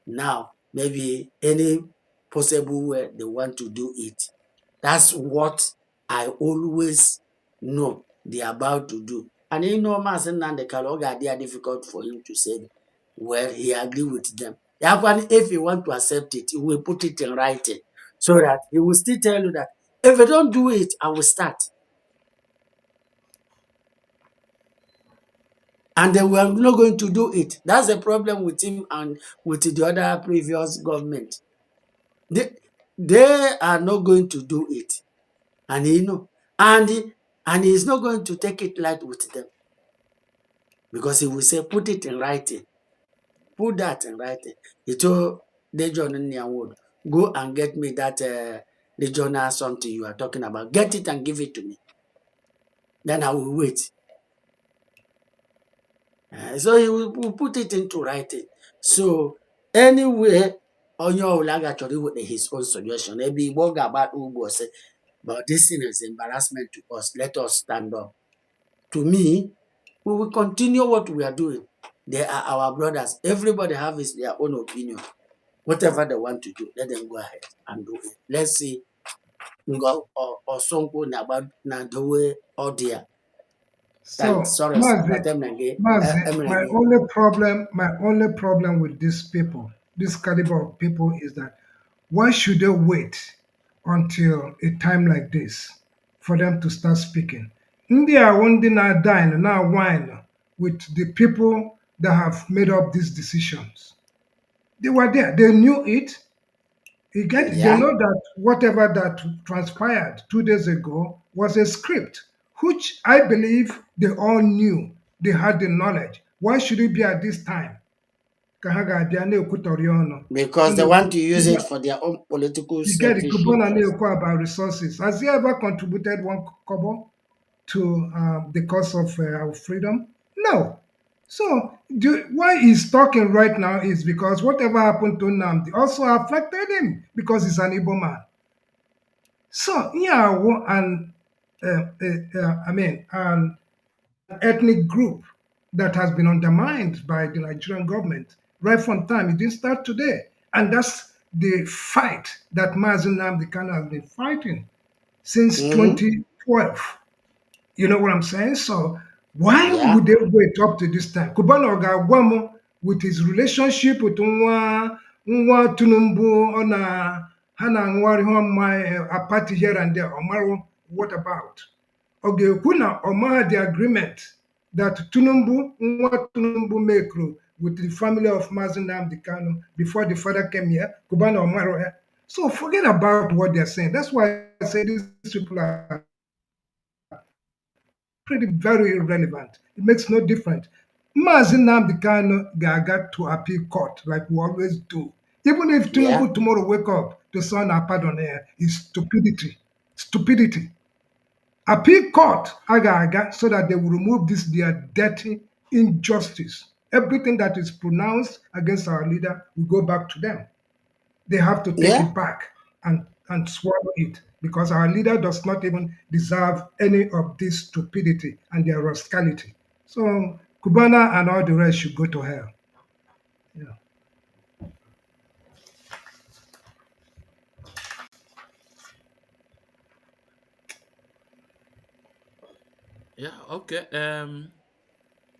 Now, maybe any possible way they want to do it. That's what I always know they're about to do. And Mazen Nandekar, they are difficult for him to say, well, he agree with them. If he want to accept it, he will put it in writing so that he will still tell you that if I don't do it, I will start. And they were not going to do it. That's the problem with him and with the other previous government. They are not going to do it. And and he's not going to take it light with them. Because he will say, put it in writing. Put that in writing. He told Dejon Nyanwood, go and get me that the journal something you are talking about. Get it and give it to me. Then I will wait. So he will put it into writing. So anyway, on your lag actually with his own suggestion. Maybe walk about Ubo say, but this thing is embarrassment to us. Let us stand up. To me, we will continue what we are doing. They are our brothers. Everybody have their own opinion. Whatever they want to do, let them go ahead and do it. Let's see. Or Sonko na the way or dear. So, Sorry, my only problem with these people, this caliber of people, is that why should they wait until a time like this for them to start speaking? India one day now dine now wine with the people that have made up these decisions. They were there. They knew it. They know that whatever that transpired 2 days ago was a script, which I believe they all knew. They had the knowledge. Why should it be at this time? Ka ha ga-abịa na-ekwutọrị ọnụ. because they want to use it for their own political You get it. selfish Cubana interest. na-ekwu about resources. Has he ever contributed one kobo to the cause of our freedom? No. So why he's talking right now is because whatever happened to Nnamdi also affected him because he's an Igbo man. So yeah, an ethnic group that has been undermined by the Nigerian government right from time. It didn't start today, and that's the fight that Mazen Nnamdi Kanu has been fighting since 2012. You know what I'm saying? So why would they wait up to this time? Cubana Ogagwamo, with his relationship with Nwa Tunumbu on Hana Nwari a party here and there, Omaro, what about? Kuna Omar the agreement that Nwa Tunumbu Mekru with the family of Mazen Nnamdi Kanu before the father came here, Cubana Omaro. So forget about what they're saying. That's why I say these people are very irrelevant. It makes no difference. Mazi Nnamdi Kanu ga to appeal court like we always do. Even if Tinubu tomorrow wake up to sign a pardon here, is stupidity. Stupidity. Appeal court aga so that they will remove this their dirty injustice. Everything that is pronounced against our leader will go back to them. They have to take it back and swallow it because our leader does not even deserve any of this stupidity and their rascality. So Cubana and all the rest should go to hell. Yeah. Yeah, okay.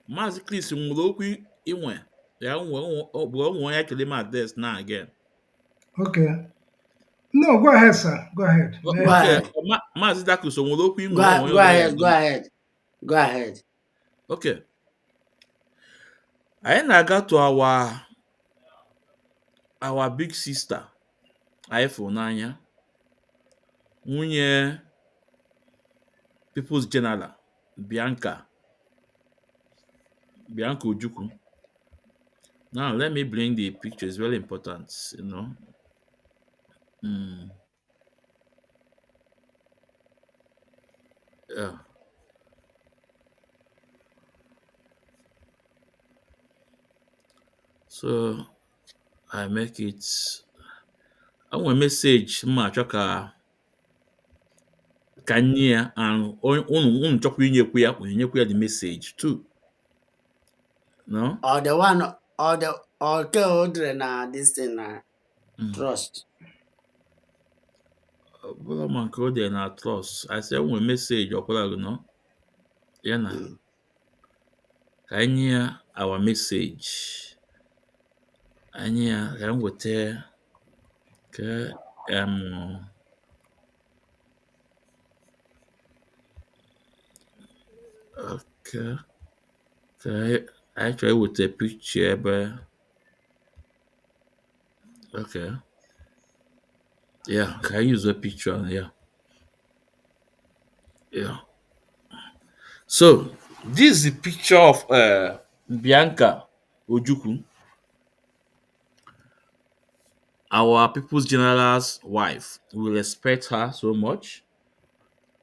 Maazị Chris nwere okwu inwe ya nwe ya kele ma this now again. Okay. No, go ahead, sir. Go ahead. Okay. Maazị Dakus nwere okwu inwe Go ahead. Okay. Anyị na-aga to our big sister anyị fụrụ n'anya, nwunye People's General Bianca Ojukwu. Now let me bring the picture. It's very important, you know. Yeah. So I make it. I want a message. Ma chọka ka nye ya and unu chọkwa inyekwu ya the message too. No? Or the one or this thing trust. Bụla ma nke o dị na trust. I say nwe message ọkwụla gị no? Ya na ka anyị ya our message. Anyị ya ka m weta ka okay. Okay, I try with a picture, but okay. Yeah, can I use a picture? Yeah. So this is the picture of Bianca Ojukwu. our people's general's wife. We respect her so much,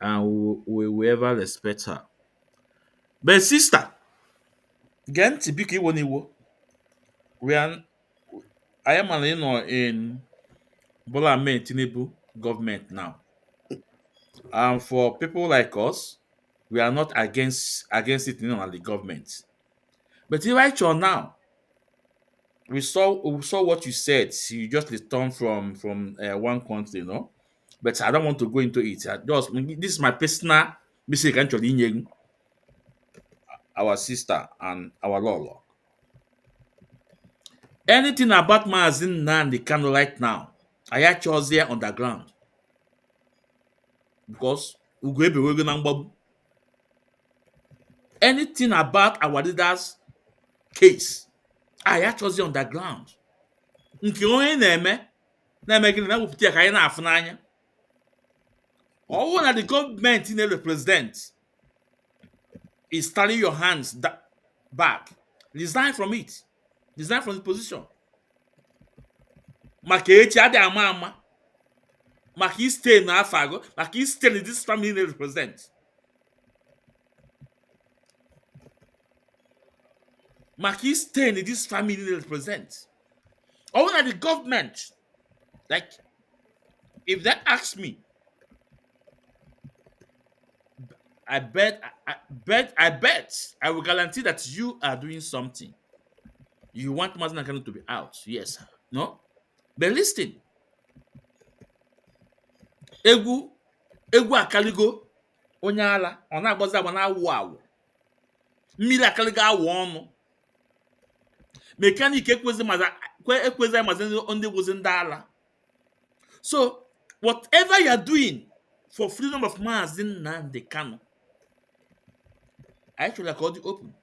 and we will ever respect her. But sister, gee ntị biko iwo n'iwo. We are, I am an in Bola Ahmed Tinubu government now. And for people like us, we are not against it, the government. But right now, we saw what you said. You just returned from one country, But I don't want to go into it. This is my personal mistake actually in our sister and our Lolo. Anything about Mazin Nandi Kano right now, I actually was there underground. Because Ugwebe Wegonangbabu. Anything about our leaders' case, I actually underground. Nke onye na-eme gịnị na-ewepụta ya ka anyị na-afụ n'anya. Ọwụ na the government na-represent is turning your hands back. Resign from it. Resign from the position. Maka echi adị ama maka stay na afọ agụ, maka stay in this family na-represent. Maka stay in this family na-represent. Ọwụ na the government, like, if they ask me, I bet, I will guarantee that you are doing something. You want Mazin Kanu to be out, yes, no? But listen, egwu akaligo onye ala, ọ na-agbazi agba na-awụ. Mmiri akaligo awụ ọnụ. Mechanic ekwezi Mazin ndị gwụzi ndị ala. So, whatever you are doing for freedom of Mazin Nnamdi Kanu, I actually called it open.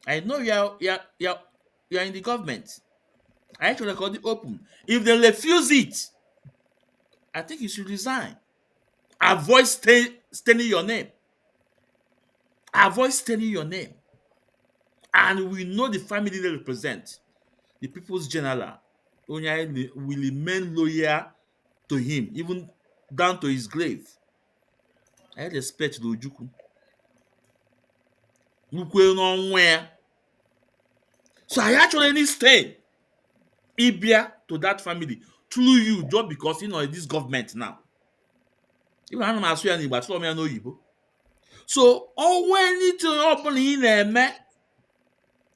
I know you're in the government. I actually called it open. If they refuse it, I think you should resign. Avoid staining your name. Avoid staining your name. And we know the family they represent. The People's General Onyaye will remain loyal to him, even down to his grave. I respect the Ojukwu. So I actually need stay Ibia to that family through you, just because this government now. Even I'm not saying but some know you. So all when it open in I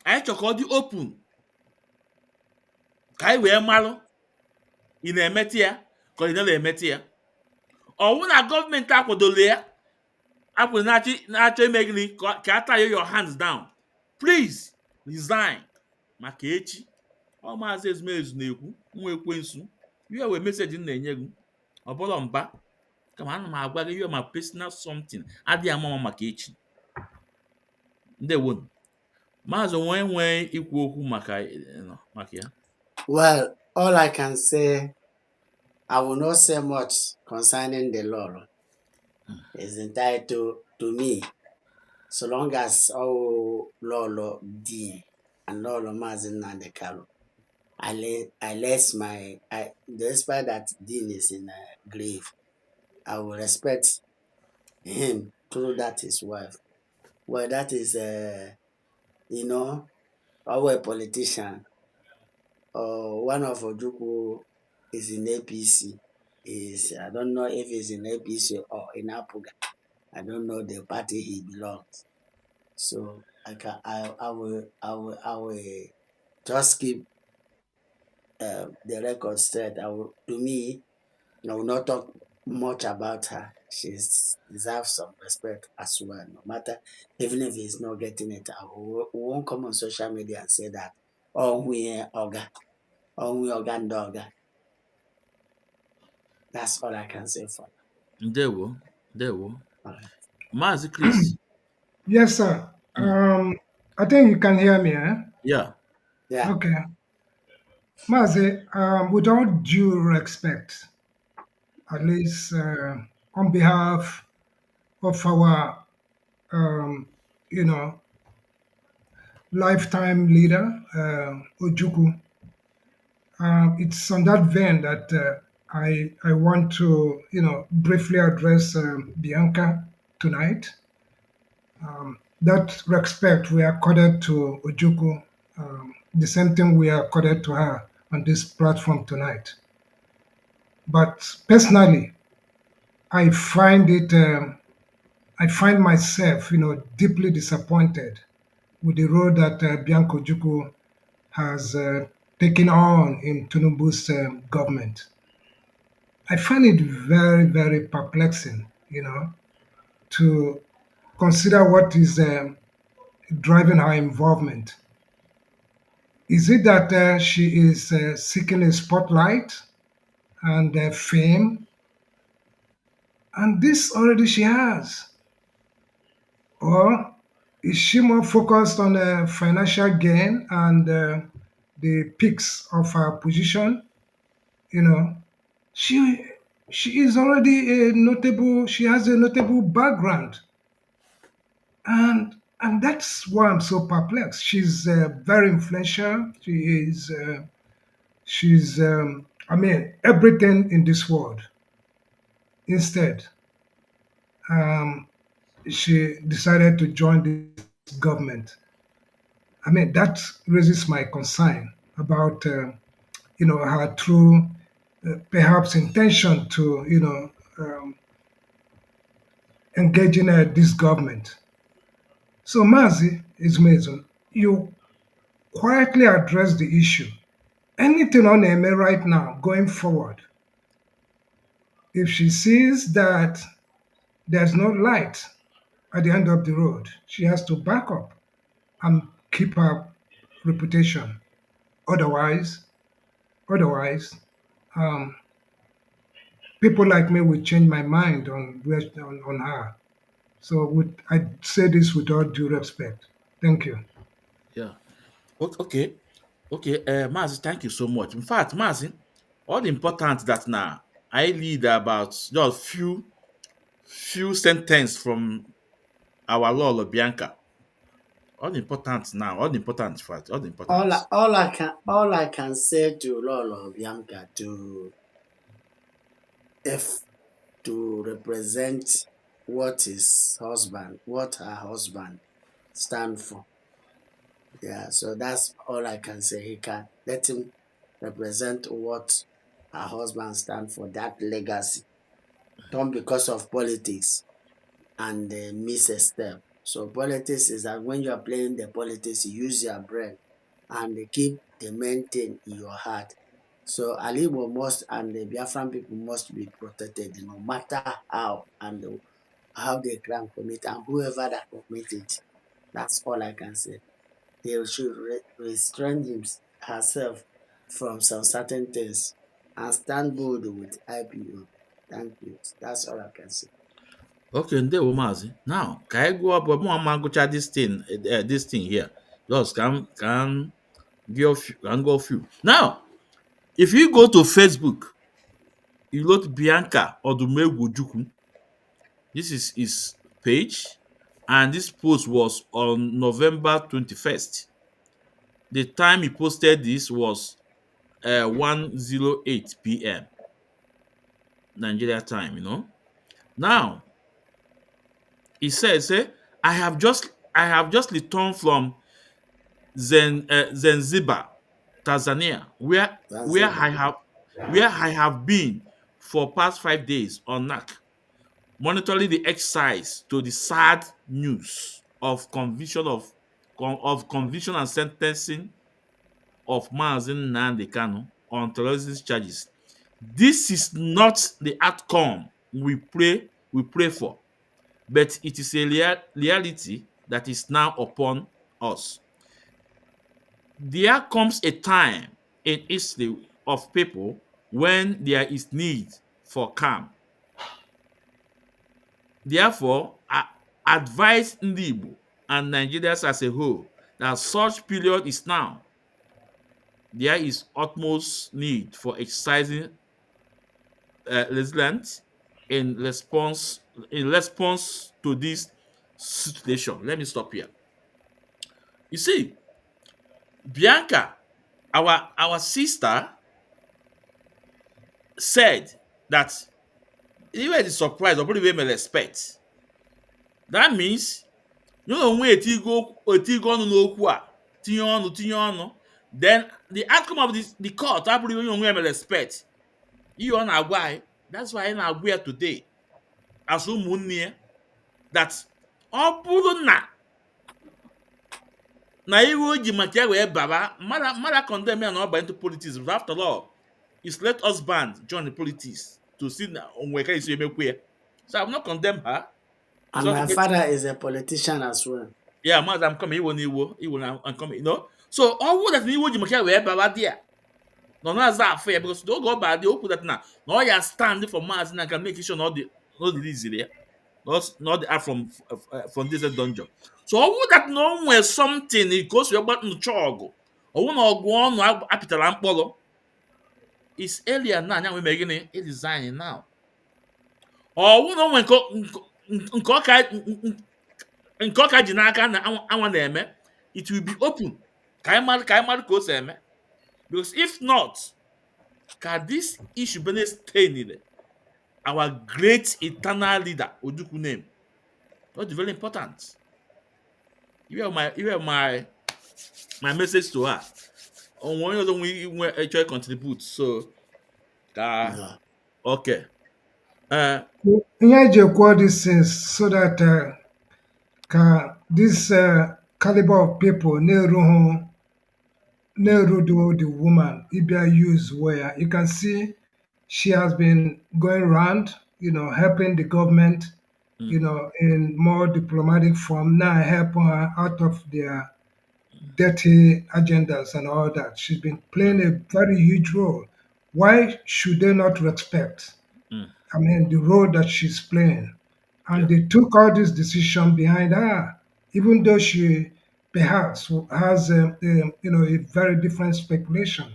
actually call the open. Kai we malo in a metia, call it a metia. Or when a government akwadole ya, akwa na-achọ ime gịnị ka a tie your hands down. Please resign. Maka echi, ọ Maazị Ezumezu na-ekwu nwa ekwensu. You have a message na-enye gị. Ọ bụrụ mba. Kama ana m agwa gị, you are my personal something. Adịghị ama maka echi. Ndewo. Maazị nwee ikwu okwu maka ya. Well, all I can say, I will not say much concerning the law. It's entitled to me, so long as all Lolo D and Lolo Mazin Nnamdi Kanu, despite that Dean is in a grave, I will respect him through that his wife. Well, that is, our politician, or one of Ojukwu is in APC. I don't know if he's in APC or in Apuga. I don't know the party he belongs. So I will just keep the record straight. To me, I will not talk much about her. She deserves some respect as well. No matter, even if he's not getting it, we won't come on social media and say that, oh, we Oga, and Oga. That's all I can say for now. Ndewo. Maazị Chris. Yes, sir. I think you can hear me, eh? Yeah. Okay. Mazi, with all due respect, at least on behalf of our, lifetime leader, Ojukwu, It's on that vein that I want to briefly address Bianca tonight. That respect we accorded to Ojukwu, the same thing we accorded to her on this platform tonight. But personally, I find it. I find myself, deeply disappointed with the role that Bianca Ojukwu has taken on in Tinubu's government. I find it very, very perplexing, to consider what is driving her involvement. Is it that she is seeking a spotlight and fame? And this already she has. Or is she more focused on financial gain and the peaks of her position? You know, she she is already a notable. She has a notable background, and that's why I'm so perplexed. She's very influential. She's I mean everything in this world. Instead, um, she decided to join this government. I mean that raises my concern about her true perhaps intention to engage in this government. So Mazi Ismail, you quietly address the issue. Anything on Eme right now going forward, if she sees that there's no light at the end of the road, she has to back up and keep her reputation. Otherwise, otherwise, um, people like me will change my mind on her. So I say this with all due respect. Thank you. Yeah. Okay. Okay. Mazi, thank you so much. In fact, Mazi, all the important that now I read about just few sentence from our Lolo Bianca. All the important fact, all the importance. All I can say to Lolo Bianca if to represent what her husband stand for. Yeah, so that's all I can say. He can let him represent what her husband stand for, that legacy. Don't because of politics and miss a step. So politics is that when you are playing the politics, you use your brain and keep the main thing in your heart. So Alibo must and the Biafran people must be protected, no matter how and how they can commit and whoever that commit it. That's all I can say. They should restrain herself from some certain things and stand bold with IPO. Thank you. That's all I can say. Okay, ndewo Mazi. Now, can I go up this thing here? Just can go few. Now, if you go to Facebook, you look Bianca Odumegwu Ojukwu. This is his page, and this post was on November 21st. The time he posted this was 1:08 p.m. Nigeria time, Now, he says, I have just returned from Zanzibar, Tanzania, Zanzibar. where I have been for past 5 days on NAC, monitoring the exercise to the sad news of conviction and sentencing of Mazin Nnamdi Kanu on terrorism charges. This is not the outcome we pray for, but it is a reality that is now upon us. There comes a time in history of people when there is need for calm. Therefore, I advise ndị Igbo and Nigerians as a whole that such period is now. There is utmost need for exercising resilience in response to this situation. Let me stop here. You see, Bianca, our sister, said that even the surprise or probably may respect. That means you know when etigo ọnụ n'okwu a tinye ọnụ, then the outcome of the court probably you may respect. You on agwa, that's why na agwa today as ụmụnne that ọ bụrụ na iwe o ji maka ya wee baba mara condemn ya na ọba into politics, but after all it's let us band join the politics to see na onwe ka isi emekwe ya. So I will not condemn her. And my father is a politician as well. Yeah, Maazị, I'm coming. I'm coming. So all that iwo ji maka ya wee baba there. No na-aza afọ ya because oge ọ baa dị okwu that na ọ ya stand for Maazị na can make sure na ọ dị easy ya. Not the from this dungeon. So all that no nwere something because we gbata nụcha ọgụ. Ọwụ na ọgụ ọnụ apịtara mkpọrọ. It's earlier now anya nwere gịnị resign now. Ọwụ na onwe nke ọka ji n'aka na anwa na-eme, it will be open ka anyị mara ka o si eme, because if not ka this issue bene stay our great eternal leader Ojukwu name, that's very important. You have my message to her on one of them we actually contribute. So okay ihe eji ekwu all these things so that ka this caliber of people na-erudo the woman Ibia use where you can see she has been going around, helping the government, in more diplomatic form, now helping her out of their dirty agendas and all that. She's been playing a very huge role. Why should they not respect, the role that she's playing? And they took all this decision behind her, even though she perhaps has a very different speculation.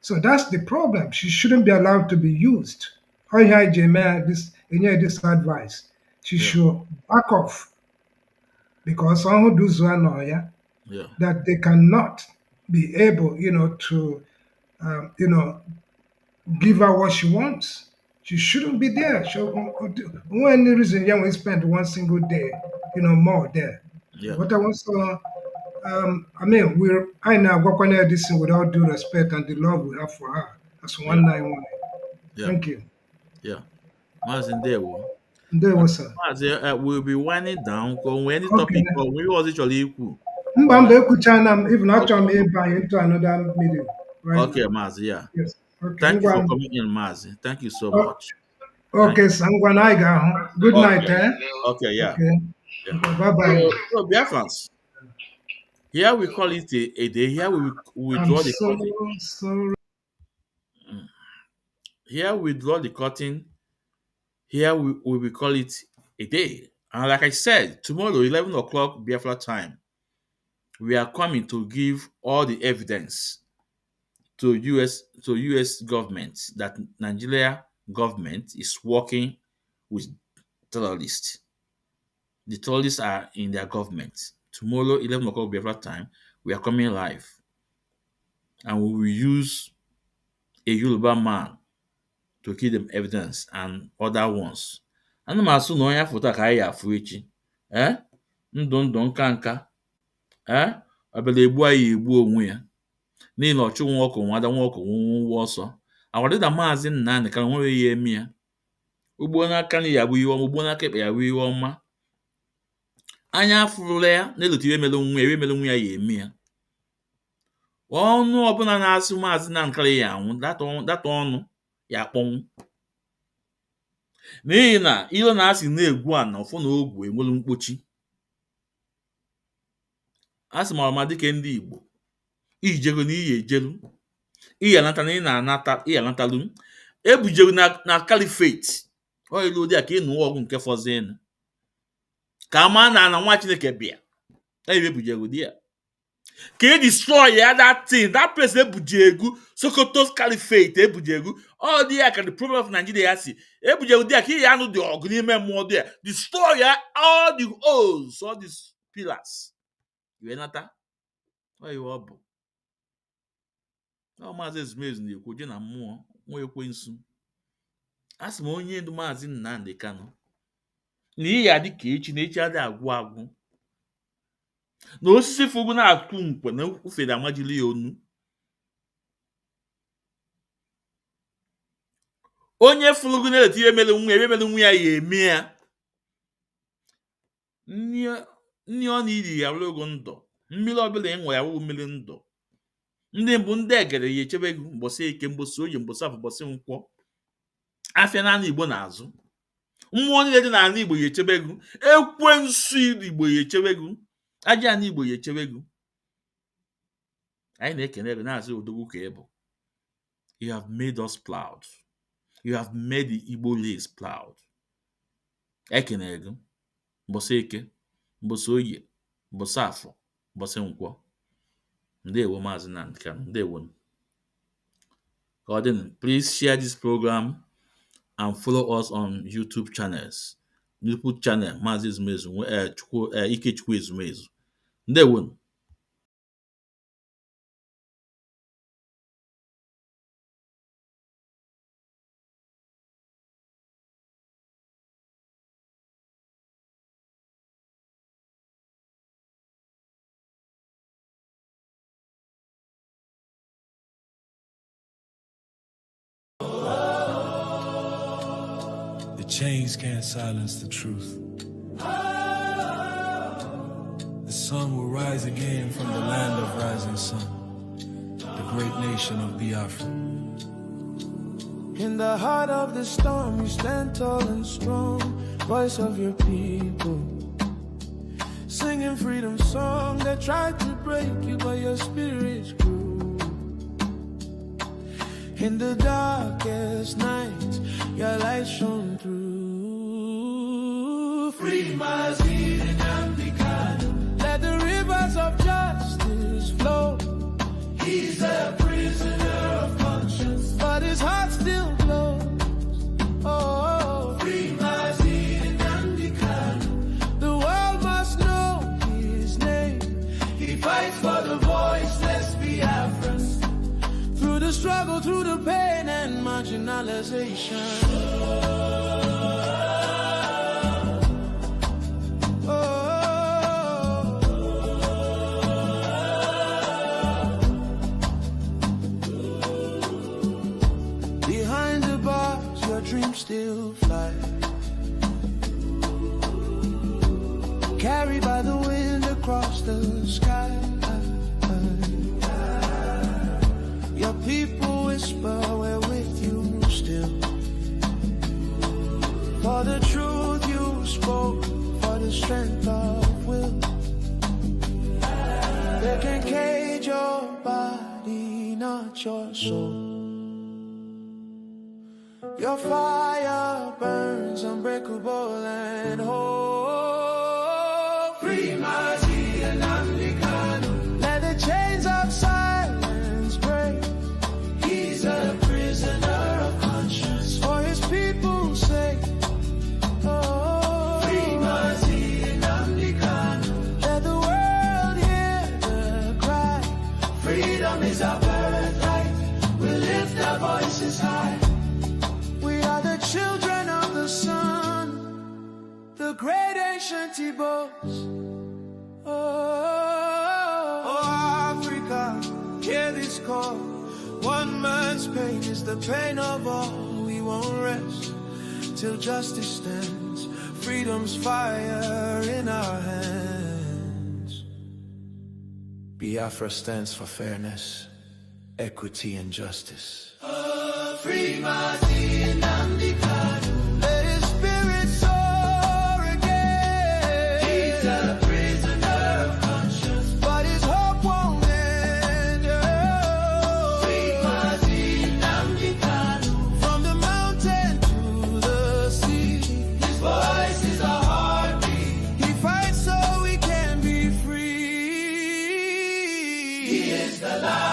So that's the problem. She shouldn't be allowed to be used. Or this advice, she should back off, because on who does one know, that they cannot be able, to give her what she wants. She shouldn't be there. No any reason we spend one single day, more there. What I want to, I now work on this thing without due respect and the love we have for her. That's 191. Thank you. Yeah. Maazị Ndewo. Ndewo, sir. Maazị, we'll be winding down because when any topic we was actually equal. Even after I'm into another meeting. Right. Okay, Maazị, yeah. Yes. Okay. Thank you for coming in, Maazị. Thank you so much. Okay, Sangwanaiga. Good night, eh? Okay, yeah. Okay. Yeah. Bye-bye. So, Biafrans, here we call it a day. Here we draw the curtain. Sorry. Here we draw the curtain. Here we will call it a day. And like I said, tomorrow, 11 o'clock Biafra time, we are coming to give all the evidence to US government that Nigeria government is working with terrorists. The terrorists are in their government. Tomorrow, 11 o'clock Biafra time, we are coming live. And we will use a Yoruba man to give them evidence and other ones. Ana m asụ na onye foto ka anyị afụ echi. Ndụ nka nka. Ọbịala egbu anyị egbu onwe ya. N'ihi na ọchụ nwa ọkụ nwada nwa ọkụ nwa ọsọ. Awadịda Maazị Nnamdị ka nwere ya eme ya. Ugbo n'aka nri ya bụ ihe ọma, ugbo n'aka ekpe ya bụ ihe ọma. Anya afụrụla ya na-elote iwe mere nwa ya eme ya. Ọnụ ọbụla na-asụ Maazị Nnamdị ya anwụ, data ọnụ ya akpọnwụ. N'ihi na ilo na-asị na-egwu a na ọfọ na ogwu enwelu mkpochi. Asị m ọma dịka ndị Igbo, iji jego na iyi ejelu, iyi anata na ị na-anata iyi anatalu, ebujego na kalifeti ọ ilu dị a ka ị nụọ ọgwụ nke fọzinu ka ama na nwa Chineke bịa ebujego dị ya ka e destroy ya that place ebujego Sokoto Caliphate ebujego all dị ya ka the problem of Nigeria si ebujego dị ya ka ihe anụ dị ọgụ n'ime mmụọ dị ya destroy ya all the holes, all these pillars iwe nata ọ bụ Ọ Maazị Ezumezu na-ekwu je na mmụọ nwa ekwensu. A sị m onye ndu Maazị Nnamdi Kanu na ihe adị ka echi na echi adị agwụ agwụ, na osisi fugu na-atụ nkwe na ufere amajili ya onu. Onye fulugu na-eleta ihe mere nwa ya eme ya. Nni ọ na-iri ya ogo ndụ, mmiri ọbụla ịṅụ ya wụ mmiri ndụ. Ndị mbụ ndị egere ya echebe gị mbọsị eke, mbọsị oyi, mbọsị afọ, mbọsị nkwọ. Afịa n'ala Igbo na-azụ. Mmụọ niile dị n'ala Igbo ya echebe gị. Ekwensu Igbo ya echebe gị. Aja ala Igbo ya echebe gị. Anyị na-ekene gị na-azụ odogwu ka ị bụ. You have made us proud. You have made the Igbo race proud. Ekene gị. Mbọsị eke, mbọsị oyi, mbọsị afọ, mbọsị nkwọ. Ndewo Maazị Nnamdi Kanu. Ndewo. Please share this program and follow us on YouTube channels. YouTube channel Maazị Ezumezu, Ikechukwu Ezumezu. Ndewo. Chains can't silence the truth. The sun will rise again from the land of rising sun, the great nation of Biafra. In the heart of the storm, you stand tall and strong, voice of your people. Singing freedom song that tried to break you, but your spirit grew. In the darkest night, your light shone through. Free Maazị Nnamdi Kanu. Let the rivers of justice flow. He's a prisoner of conscience, but his heart still glows. Oh, free Maazị Nnamdi Kanu. The world must know his name. He fights for the voiceless Biafrans. Through the struggle, through the pain and marginalization. Behind the bars, your dreams still fly. Carried by the wind across the sky. Your people whisper, we're with you still. For the truth you spoke, for the strength of will. They can cage your body, not your soul. Your fire burns unbreakable and whole. Free Maazị Nnamdi Kanu. Let the chains of silence break. He's a prisoner of conscience. For his people's sake. Oh, free Maazị Nnamdi Kanu. Let the world hear the cry. Freedom is our birthright. We lift our voices high. We are the children of the sun, the great ancient Ibos. Oh, Africa, hear this call. One man's pain is the pain of all. We won't rest till justice stands. Freedom's fire in our hands. Biafra stands for fairness, equity, and justice. Free Maazị Nnamdi Kanu. Let his spirit soar again. He's a prisoner of conscience, but his hope won't end. Free Maazị Nnamdi Kanu. From the mountain to the sea, his voice is a heartbeat. He fights so we can be free. He is the light.